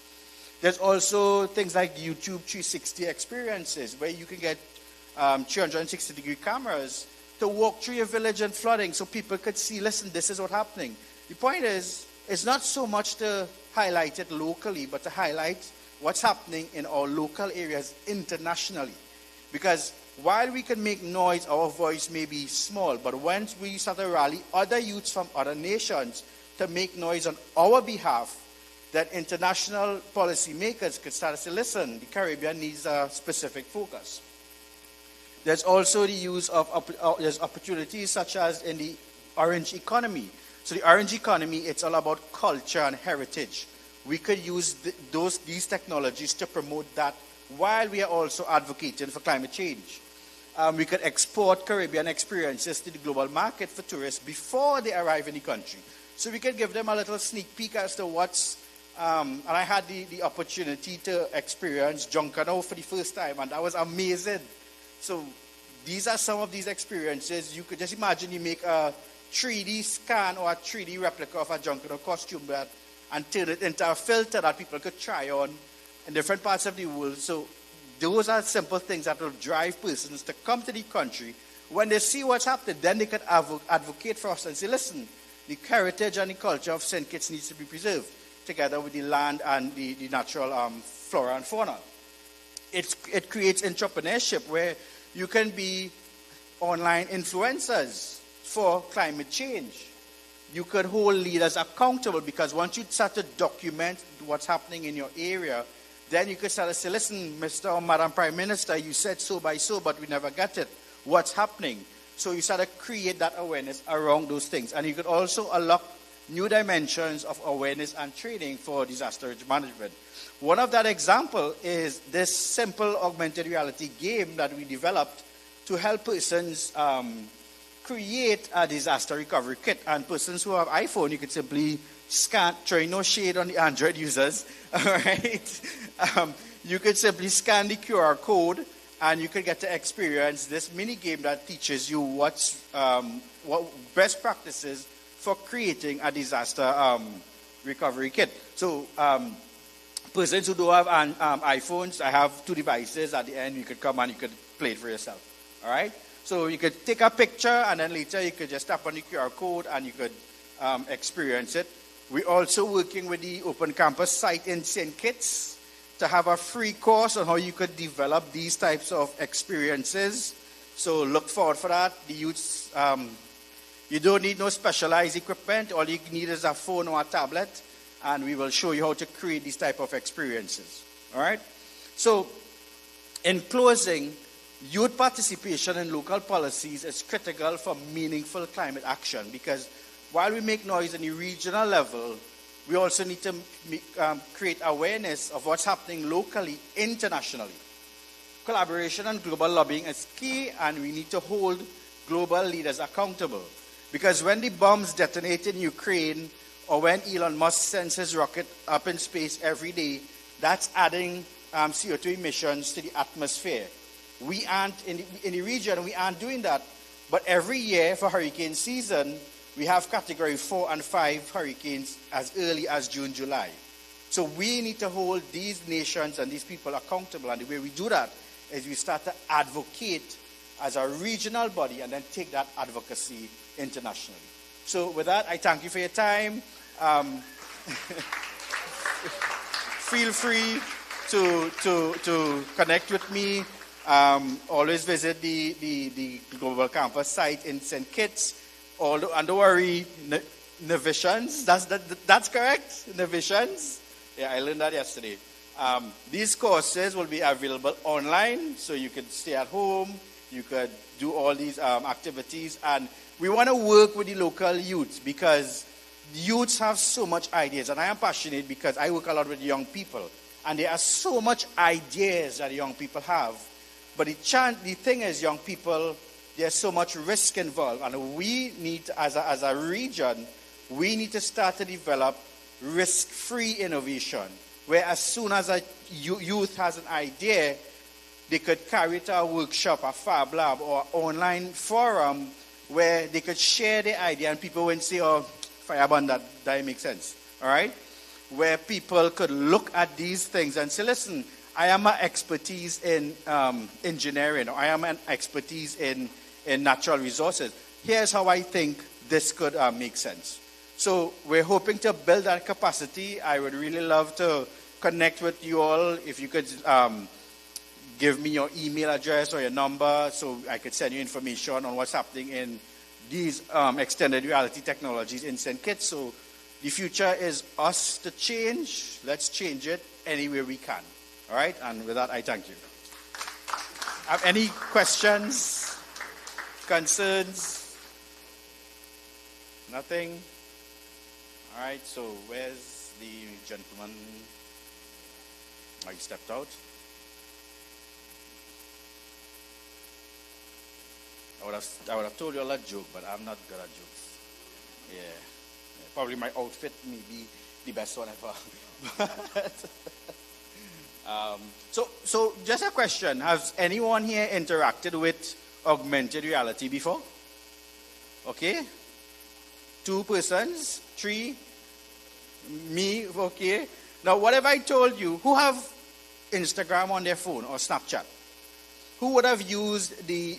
There's also things like YouTube 360 experiences where you can get 360-degree cameras to walk through your village and flooding so people could see, listen, this is what's happening. The point is, it's not so much to highlight it locally, but to highlight what's happening in our local areas internationally. Because while we can make noise, our voice may be small, but once we start to rally other youths from other nations to make noise on our behalf, that international policymakers could start to say, listen, the Caribbean needs a specific focus. There's also the use of there's opportunities such as in the orange economy. So the orange economy, it's all about culture and heritage. We could use these technologies to promote that while we are also advocating for climate change. We could export Caribbean experiences to the global market for tourists before they arrive in the country. So we could give them a little sneak peek as to what's and I had the opportunity to experience Junkanoo for the first time, and that was amazing. So these are some of these experiences. You could just imagine you make a 3D scan or a 3D replica of a Junkanoo costume and turn it into a filter that people could try on in different parts of the world. So those are simple things that will drive persons to come to the country. When they see what's happening, then they could advocate for us and say, listen, the heritage and the culture of St. Kitts needs to be preserved. together with the land and the natural flora and fauna. It creates entrepreneurship where you can be online influencers for climate change. You could hold leaders accountable because once you start to document what's happening in your area, then you could start to say, listen, Mr. or Madam Prime Minister, you said so by so, but we never got it. What's happening? So you start to create that awareness around those things. And you could also unlock new dimensions of awareness and training for disaster risk management. One of that example is this simple augmented reality game that we developed to help persons create a disaster recovery kit. And persons who have iPhone, you could simply scan, throwing no shade on the Android users, all right? You could simply scan the QR code and you could get to experience this mini game that teaches you what best practices for creating a disaster recovery kit. So persons who don't have iPhones, I have 2 devices at the end. You could come and you could play it for yourself, all right? So you could take a picture and then later you could just tap on the QR code and you could experience it. We're also working with the Open Campus site in St. Kitts to have a free course on how you could develop these types of experiences. So look forward for that. The youths, you don't need no specialized equipment. All you need is a phone or a tablet, and we will show you how to create these type of experiences. All right? So in closing, youth participation in local policies is critical for meaningful climate action because while we make noise on the regional level, we also need to create awareness of what's happening locally, internationally. Collaboration and global lobbying is key, and we need to hold global leaders accountable. Because when the bombs detonate in Ukraine, or when Elon Musk sends his rocket up in space every day, that's adding CO2 emissions to the atmosphere. We aren't, in the region, we aren't doing that. But every year for hurricane season, we have category 4 and 5 hurricanes as early as June, July. So we need to hold these nations and these people accountable. And the way we do that is we start to advocate as a regional body and then take that advocacy internationally. So with that, I thank you for your time. Feel free to connect with me. Always visit the Global Campus site in St. Kitts. And don't worry, Nevisians, that's correct? Nevisians? Yeah, I learned that yesterday. These courses will be available online, so you could stay at home, you could do all these activities, and we want to work with the local youth because youths have so much ideas, and I am passionate because I work a lot with young people, and there are so much ideas that young people have, but the thing is, young people, there's so much risk involved, and we need, as a region, we need to start to develop risk-free innovation, where as soon as a youth has an idea, they could carry it to a workshop, a fab lab, or online forum where they could share the idea, and people would say, oh, fireburn, that makes sense, all right? Where people could look at these things and say, listen, I am an expertise in engineering, or I am an expertise in natural resources. Here's how I think this could make sense. So we're hoping to build that capacity. I would really love to connect with you all. If you could give me your email address or your number so I could send you information on what's happening in these extended reality technologies in St. Kitts. So the future is us to change. Let's change it any way we can. All right? And with that, I thank you. Have any questions? Concerns? Nothing? All right, so where's the gentleman? Oh, he stepped out. I would have told you all that joke, but I'm not good at jokes. Yeah. Probably my outfit may be the best one ever. So just a question. Has anyone here interacted with augmented reality before? Okay. 2 persons? 3? Me? Okay. Now, what have I told you? Who have Instagram on their phone or Snapchat? Who would have used the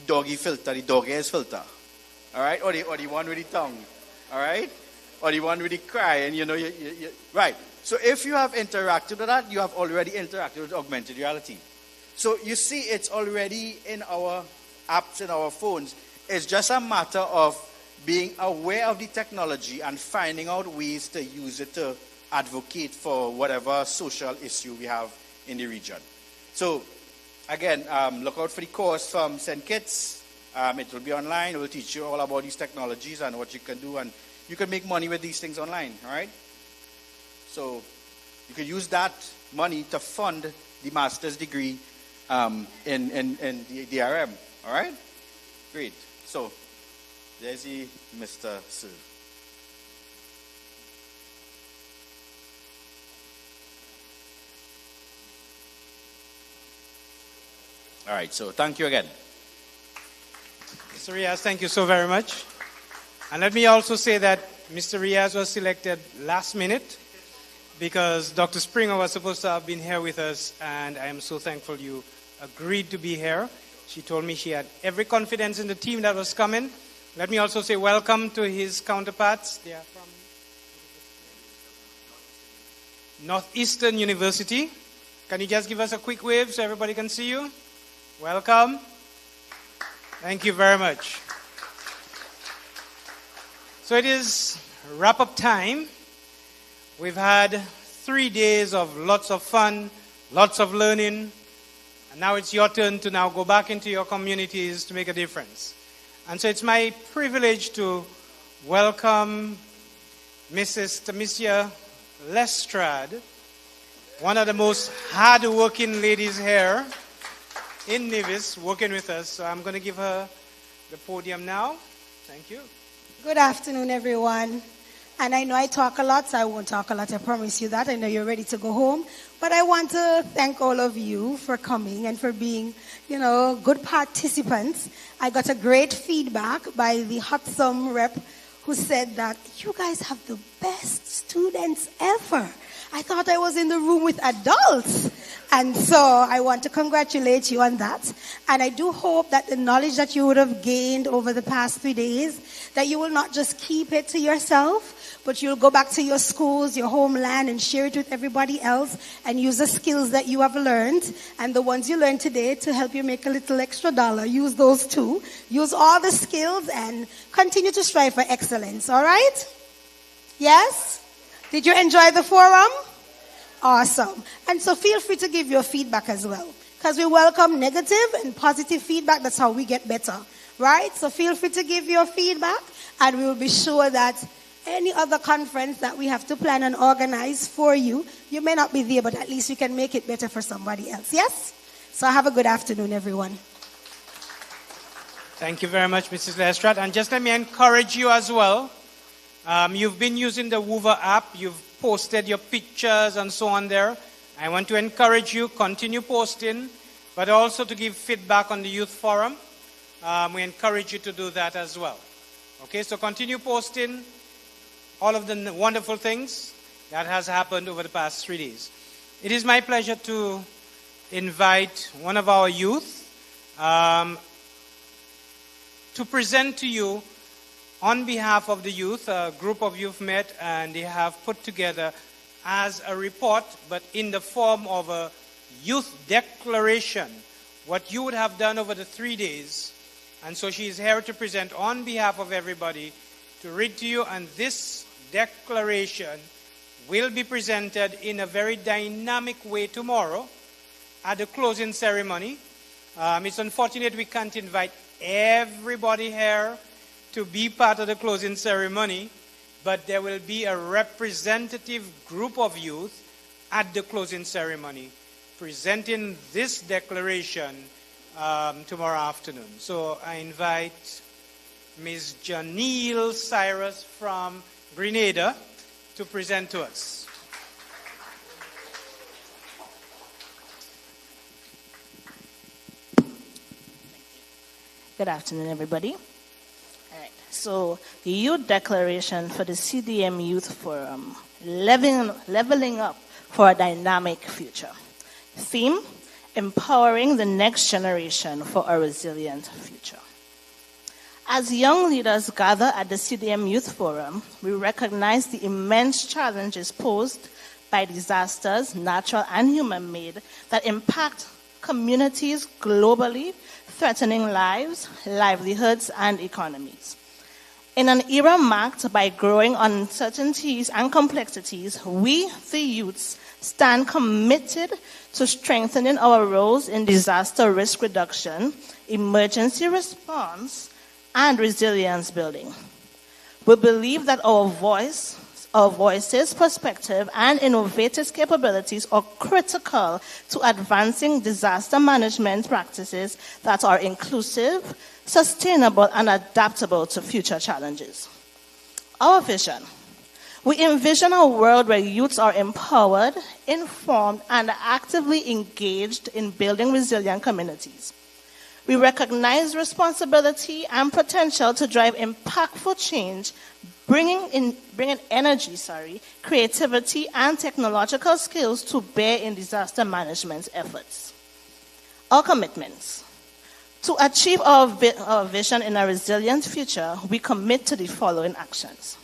doggy filter, the dog ears filter? All right? Or the one with the tongue? All right? or the one with the cry, and right. So if you have interacted with that, you have already interacted with augmented reality. So you see, it's already in our apps, in our phones. It's just a matter of being aware of the technology and finding out ways to use it to advocate for whatever social issue we have in the region. So again, look out for the course from St. Kitts. It will be online. It will teach you all about these technologies and what you can do, and you can make money with these things online, all right? So you can use that money to fund the master's degree in the DRM, all right? Great. So there's the Mr. Sir. All right, so thank you again. Mr. Riaz, thank you so very much. And let me also say that Mr. Riaz was selected last minute because Dr. Springer was supposed to have been here with us, and I am so thankful you agreed to be here. She told me she had every confidence in the team that was coming. Let me also say welcome to his counterparts. They are from Northeastern University. Can you just give us a quick wave so everybody can see you? Welcome. Thank you very much. So it is wrap-up time. We've had 3 days of lots of fun, lots of learning, and now it's your turn to now go back into your communities to make a difference. And so it's my privilege to welcome Mrs. Tamicia Lestrade, one of the most hard-working ladies here in Nevis, working with us. So I'm going to give her the podium now. Thank you. Good afternoon, everyone. And I know I talk a lot, so I won't talk a lot. I promise you that. I know you're ready to go home. But I want to thank all of you for coming and for being, good participants. I got a great feedback by the Hutsum rep who said that you guys have the best students ever. I thought I was in the room with adults. And so I want to congratulate you on that. And I do hope that the knowledge that you would have gained over the past 3 days, that you will not just keep it to yourself, but you'll go back to your schools, your homeland, and share it with everybody else and use the skills that you have learned and the ones you learned today to help you make a little extra dollar. Use those too. Use all the skills and continue to strive for excellence. All right? Yes? Did you enjoy the forum? Awesome. And so feel free to give your feedback as well, because we welcome negative and positive feedback. That's how we get better, right? So feel free to give your feedback, and we will be sure that any other conference that we have to plan and organize for you, you may not be there, but at least we can make it better for somebody else. Yes? So have a good afternoon, everyone. Thank you very much, Mrs. Lestrade. And just let me encourage you as well. You've been using the Woover app. You've posted your pictures and so on there. I want to encourage you, continue posting, but also to give feedback on the youth forum. We encourage you to do that as well. Okay, so continue posting all of the wonderful things that has happened over the past 3 days. It is my pleasure to invite one of our youth to present to you on behalf of the youth. A group of youth met and they have put together as a report, but in the form of a youth declaration, what you would have done over the 3 days. And so she is here to present on behalf of everybody to read to you, and this declaration will be presented in a very dynamic way tomorrow at the closing ceremony. It's unfortunate we can't invite everybody here to be part of the closing ceremony, but there will be a representative group of youth at the closing ceremony presenting this declaration tomorrow afternoon. So I invite Ms. Janelle Cyrus from Grenada to present to us. Good afternoon, everybody. So, the Youth Declaration for the CDM Youth Forum, Leveling Up for a Dynamic Future. Theme, Empowering the Next Generation for a Resilient Future. As young leaders gather at the CDM Youth Forum, we recognize the immense challenges posed by disasters, natural and human-made, that impact communities globally, threatening lives, livelihoods, and economies. In an era marked by growing uncertainties and complexities, we, the youths, stand committed to strengthening our roles in disaster risk reduction, emergency response, and resilience building. We believe that our voices, perspective, and innovative capabilities are critical to advancing disaster management practices that are inclusive, sustainable, and adaptable to future challenges. Our vision. We envision a world where youths are empowered, informed, and actively engaged in building resilient communities. We recognize responsibility and potential to drive impactful change, bringing energy, creativity, and technological skills to bear in disaster management efforts. Our commitments. To achieve our vision in a resilient future, we commit to the following actions.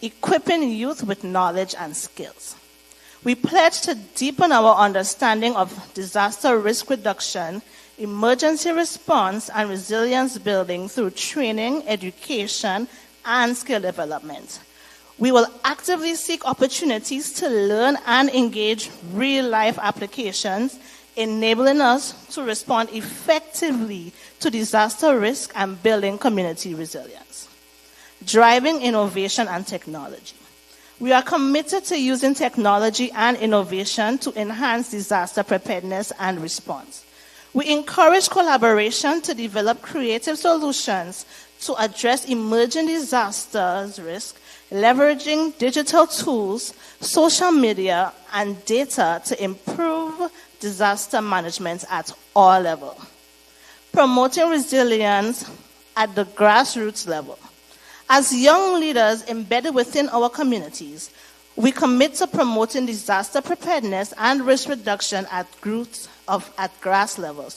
Equipping youth with knowledge and skills. We pledge to deepen our understanding of disaster risk reduction, emergency response, and resilience building through training, education, and skill development. We will actively seek opportunities to learn and engage real-life applications, enabling us to respond effectively to disaster risk and building community resilience. Driving innovation and technology. We are committed to using technology and innovation to enhance disaster preparedness and response. We encourage collaboration to develop creative solutions to address emerging disasters risk, leveraging digital tools, social media, and data to improve disaster management at all levels. Promoting resilience at the grassroots level. As young leaders embedded within our communities, we commit to promoting disaster preparedness and risk reduction at grass level.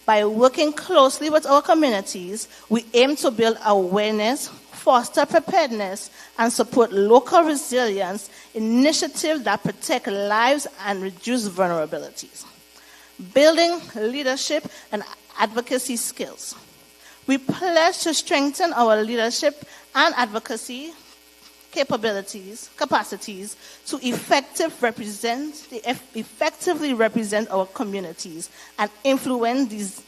By working closely with our communities, we aim to build awareness, foster preparedness, and support local resilience initiatives that protect lives and reduce vulnerabilities. Building leadership and advocacy skills. We pledge to strengthen our leadership and advocacy capacities to effectively represent our communities and influence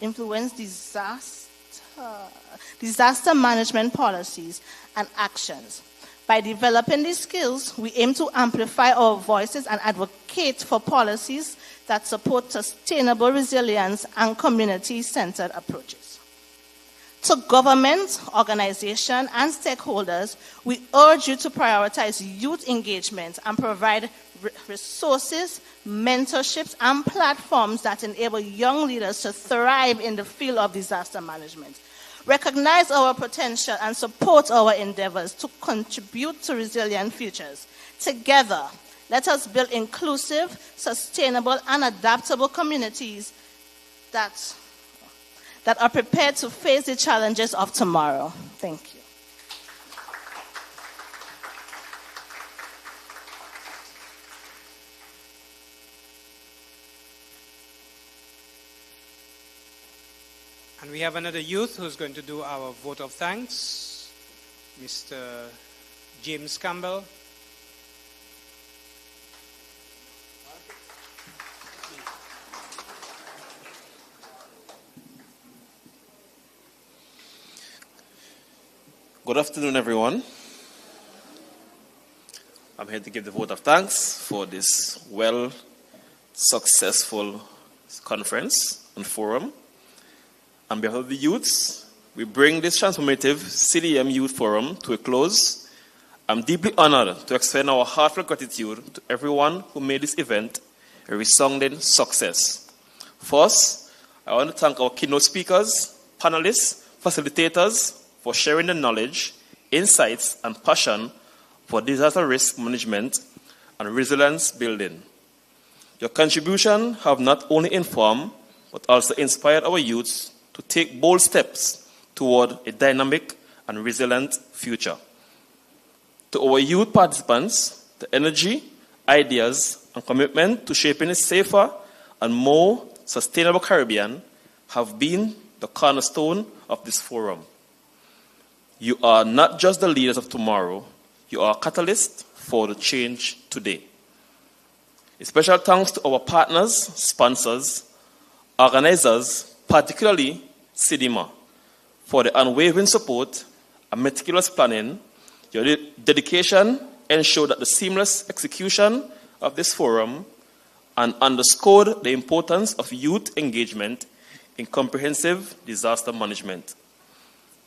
disaster management policies and actions. By developing these skills, we aim to amplify our voices and advocate for policies that support sustainable resilience and community-centered approaches. To government, organization, and stakeholders, we urge you to prioritize youth engagement and provide resources, mentorships, and platforms that enable young leaders to thrive in the field of disaster management. Recognize our potential and support our endeavors to contribute to resilient futures. Together, let us build inclusive, sustainable, and adaptable communities that are prepared to face the challenges of tomorrow. Thank you. And we have another youth who's going to do our vote of thanks, Mr. James Campbell. Good afternoon, everyone. I'm here to give the vote of thanks for this successful conference and forum. On behalf of the youths, we bring this transformative CDM Youth Forum to a close. I'm deeply honored to extend our heartfelt gratitude to everyone who made this event a resounding success. First, I want to thank our keynote speakers, panelists, facilitators, for sharing the knowledge, insights, and passion for disaster risk management and resilience building. Your contribution have not only informed, but also inspired our youths to take bold steps toward a dynamic and resilient future. To our youth participants, the energy, ideas, and commitment to shaping a safer and more sustainable Caribbean have been the cornerstone of this forum. You are not just the leaders of tomorrow, you are a catalyst for the change today. A special thanks to our partners, sponsors, organizers, particularly CDM, for the unwavering support and meticulous planning. Your dedication ensured that the seamless execution of this forum and underscored the importance of youth engagement in comprehensive disaster management.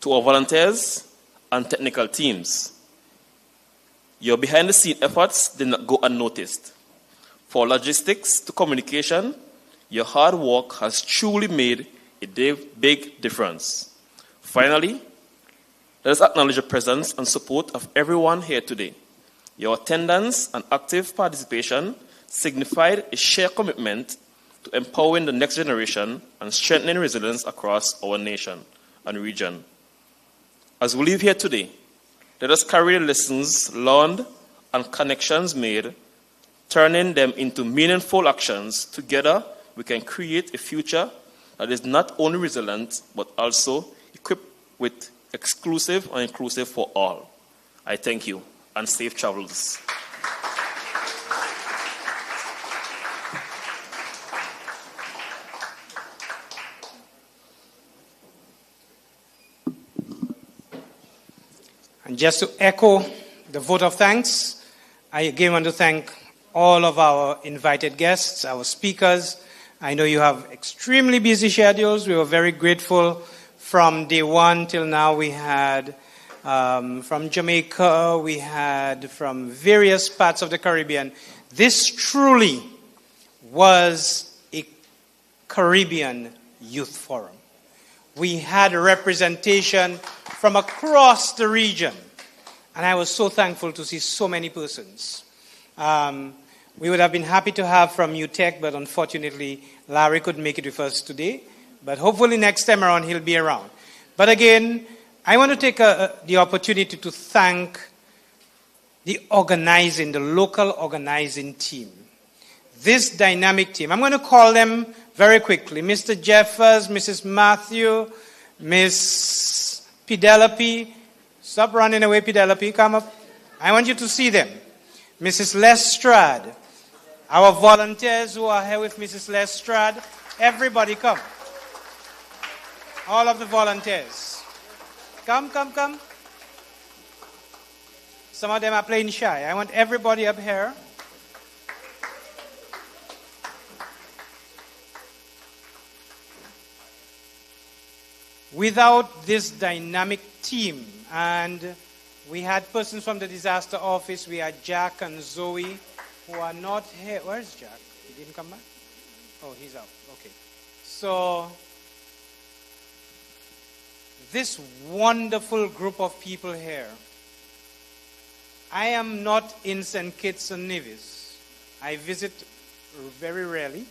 To our volunteers and technical teams, your behind-the-scenes efforts did not go unnoticed. For logistics to communication, your hard work has truly made a big difference. Finally, let us acknowledge the presence and support of everyone here today. Your attendance and active participation signified a shared commitment to empowering the next generation and strengthening resilience across our nation and region. As we leave here today, let us carry the lessons learned and connections made, turning them into meaningful actions. Together, we can create a future that is not only resilient, but also equipped with exclusive and inclusive for all. I thank you, and safe travels. And just to echo the vote of thanks, I again want to thank all of our invited guests, our speakers. I know you have extremely busy schedules. We were very grateful. From day one till now, we had from Jamaica, we had from various parts of the Caribbean. This truly was a Caribbean Youth Forum. We had a representation from across the region, and I was so thankful to see so many persons. We would have been happy to have from UTech, but unfortunately, Larry couldn't make it with us today. But hopefully next time around, he'll be around. But again, I want to take the opportunity to thank the local organizing team. This dynamic team. I'm going to call them very quickly. Mr. Jeffers, Mrs. Matthew, Miss Penelope. Stop running away, Penelope. Come up. I want you to see them. Mrs. Lestrade. Our volunteers who are here with Mrs. Lestrade. Everybody come. All of the volunteers. Come. Some of them are playing shy. I want everybody up here. Without this dynamic team, and we had persons from the disaster office, we had Jack and Zoe, who are not here. Where's Jack? He didn't come back? Oh, he's out. Okay. So, this wonderful group of people here. I am not in St. Kitts and Nevis. I visit very rarely.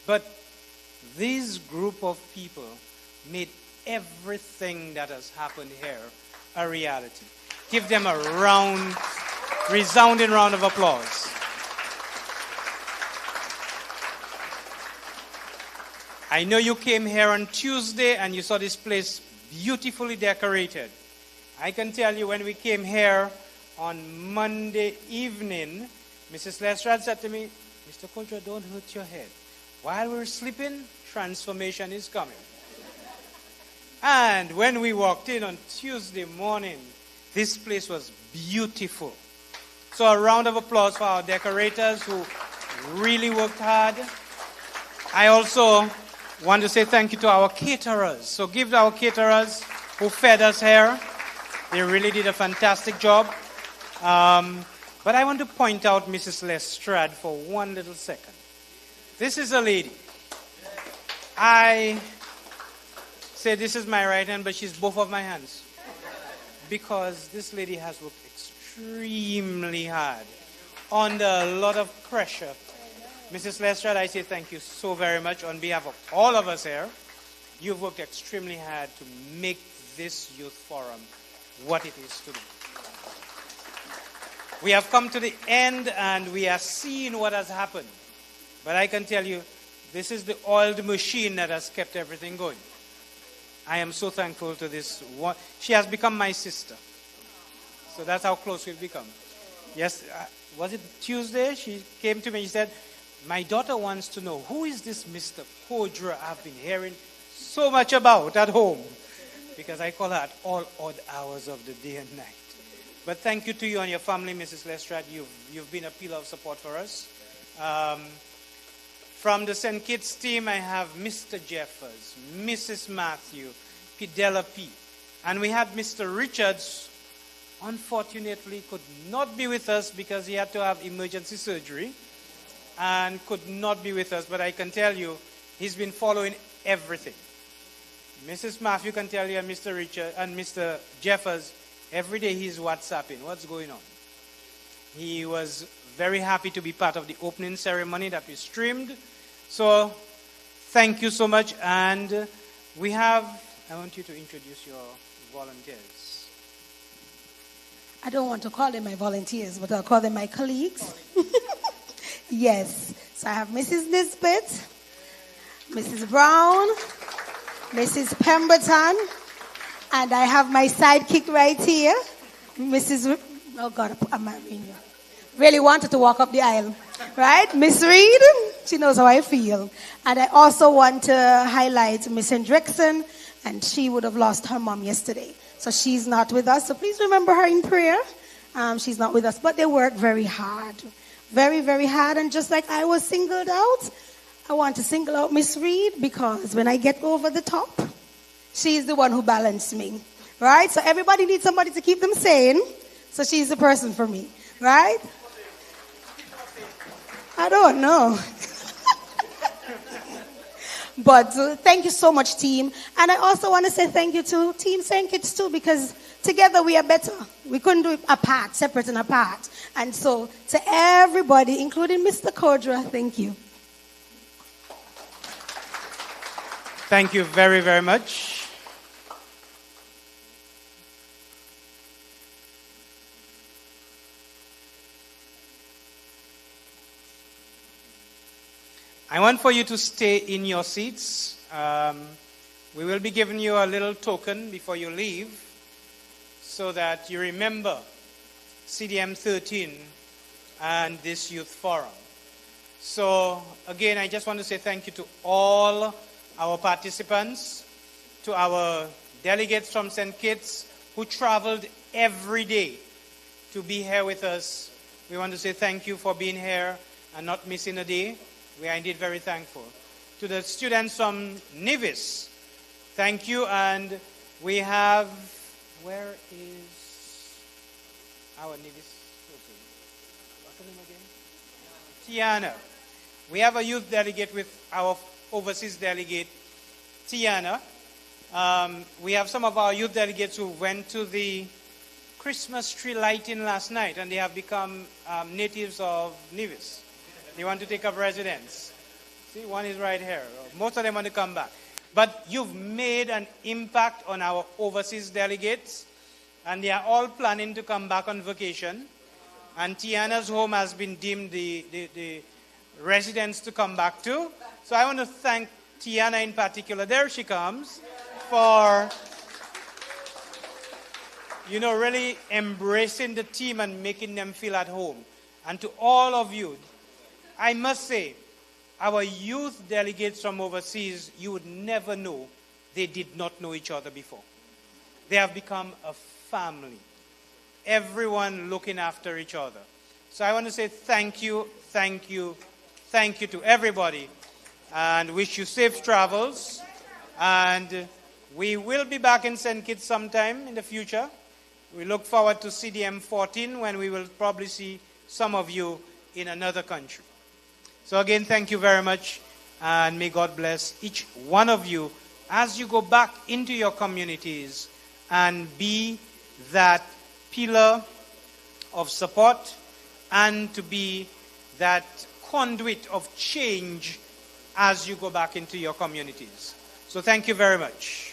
But this group of people made everything that has happened here a reality. Give them a resounding round of applause. I know you came here on Tuesday and you saw this place beautifully decorated. I can tell you when we came here on Monday evening, Mrs. Lestrade said to me, Mr. Coulter, don't hurt your head. While we're sleeping, transformation is coming. And when we walked in on Tuesday morning, this place was beautiful. So a round of applause for our decorators who really worked hard. I also want to say thank you to our caterers. So give our caterers who fed us here. They really did a fantastic job. But I want to point out Mrs. Lestrade for one little second. This is a lady. I say this is my right hand, but she's both of my hands. Because this lady has worked extremely hard under a lot of pressure. Mrs. Lestrade, I say thank you so very much on behalf of all of us here. You've worked extremely hard to make this youth forum what it is today. We have come to the end and we are seeing what has happened. But I can tell you, this is the oiled machine that has kept everything going. I am so thankful to this one. She has become my sister. So that's how close we've become. Yes, was it Tuesday? She came to me and she said, my daughter wants to know, who is this Mr. Kodra I've been hearing so much about at home? Because I call her at all odd hours of the day and night. But thank you to you and your family, Mrs. Lestrade. You've been a pillar of support for us. From the St. Kitts team, I have Mr. Jeffers, Mrs. Matthew, Pidella P. And we had Mr. Richards, unfortunately could not be with us because he had to have emergency surgery and could not be with us. But I can tell you, he's been following everything. Mrs. Matthew can tell you, and Mr. Richard and Mr. Jeffers, every day he's WhatsApping. What's going on? He was very happy to be part of the opening ceremony that we streamed. So, thank you so much. And we have, I want you to introduce your volunteers. I don't want to call them my volunteers, but I'll call them my colleagues. Yes. So I have Mrs. Nisbet, Mrs. Brown, Mrs. Pemberton, and I have my sidekick right here, Mrs. Oh God, I'm marrying you. Really wanted to walk up the aisle, right? Miss Reed, she knows how I feel. And I also want to highlight Miss Hendrickson, and she would have lost her mom yesterday. So she's not with us. So please remember her in prayer. She's not with us, but they work very hard. Very, very hard. And just like I was singled out, I want to single out Miss Reed because when I get over the top, she's the one who balanced me, right? So everybody needs somebody to keep them sane. So she's the person for me, right? I don't know. But thank you so much, team. And I also want to say thank you to Team St. Kitts too, because together we are better. We couldn't do it apart, separate and apart. And so to everybody, including Mr. Kodra, thank you. Thank you very, very much. I want for you to stay in your seats. We will be giving you a little token before you leave so that you remember CDM 13 and this youth forum. So again, I just want to say thank you to all our participants, to our delegates from St. Kitts who traveled every day to be here with us. We want to say thank you for being here and not missing a day. We are indeed very thankful. To the students from Nevis, thank you. And we have, where is our Nevis person? What's her name again? Tiana. We have a youth delegate with our overseas delegate, Tiana. We have some of our youth delegates who went to the Christmas tree lighting last night, and they have become natives of Nevis. They want to take up residence. See, one is right here. Most of them want to come back. But you've made an impact on our overseas delegates, and they are all planning to come back on vacation. And Tiana's home has been deemed the residence to come back to. So I want to thank Tiana in particular. There she comes for, really embracing the team and making them feel at home. And to all of you, I must say, our youth delegates from overseas, you would never know they did not know each other before. They have become a family. Everyone looking after each other. So I want to say thank you, thank you, thank you to everybody, and wish you safe travels. And we will be back in St. Kitts sometime in the future. We look forward to CDM 14 when we will probably see some of you in another country. So again, thank you very much, and may God bless each one of you as you go back into your communities and be that pillar of support and to be that conduit of change as you go back into your communities. So thank you very much.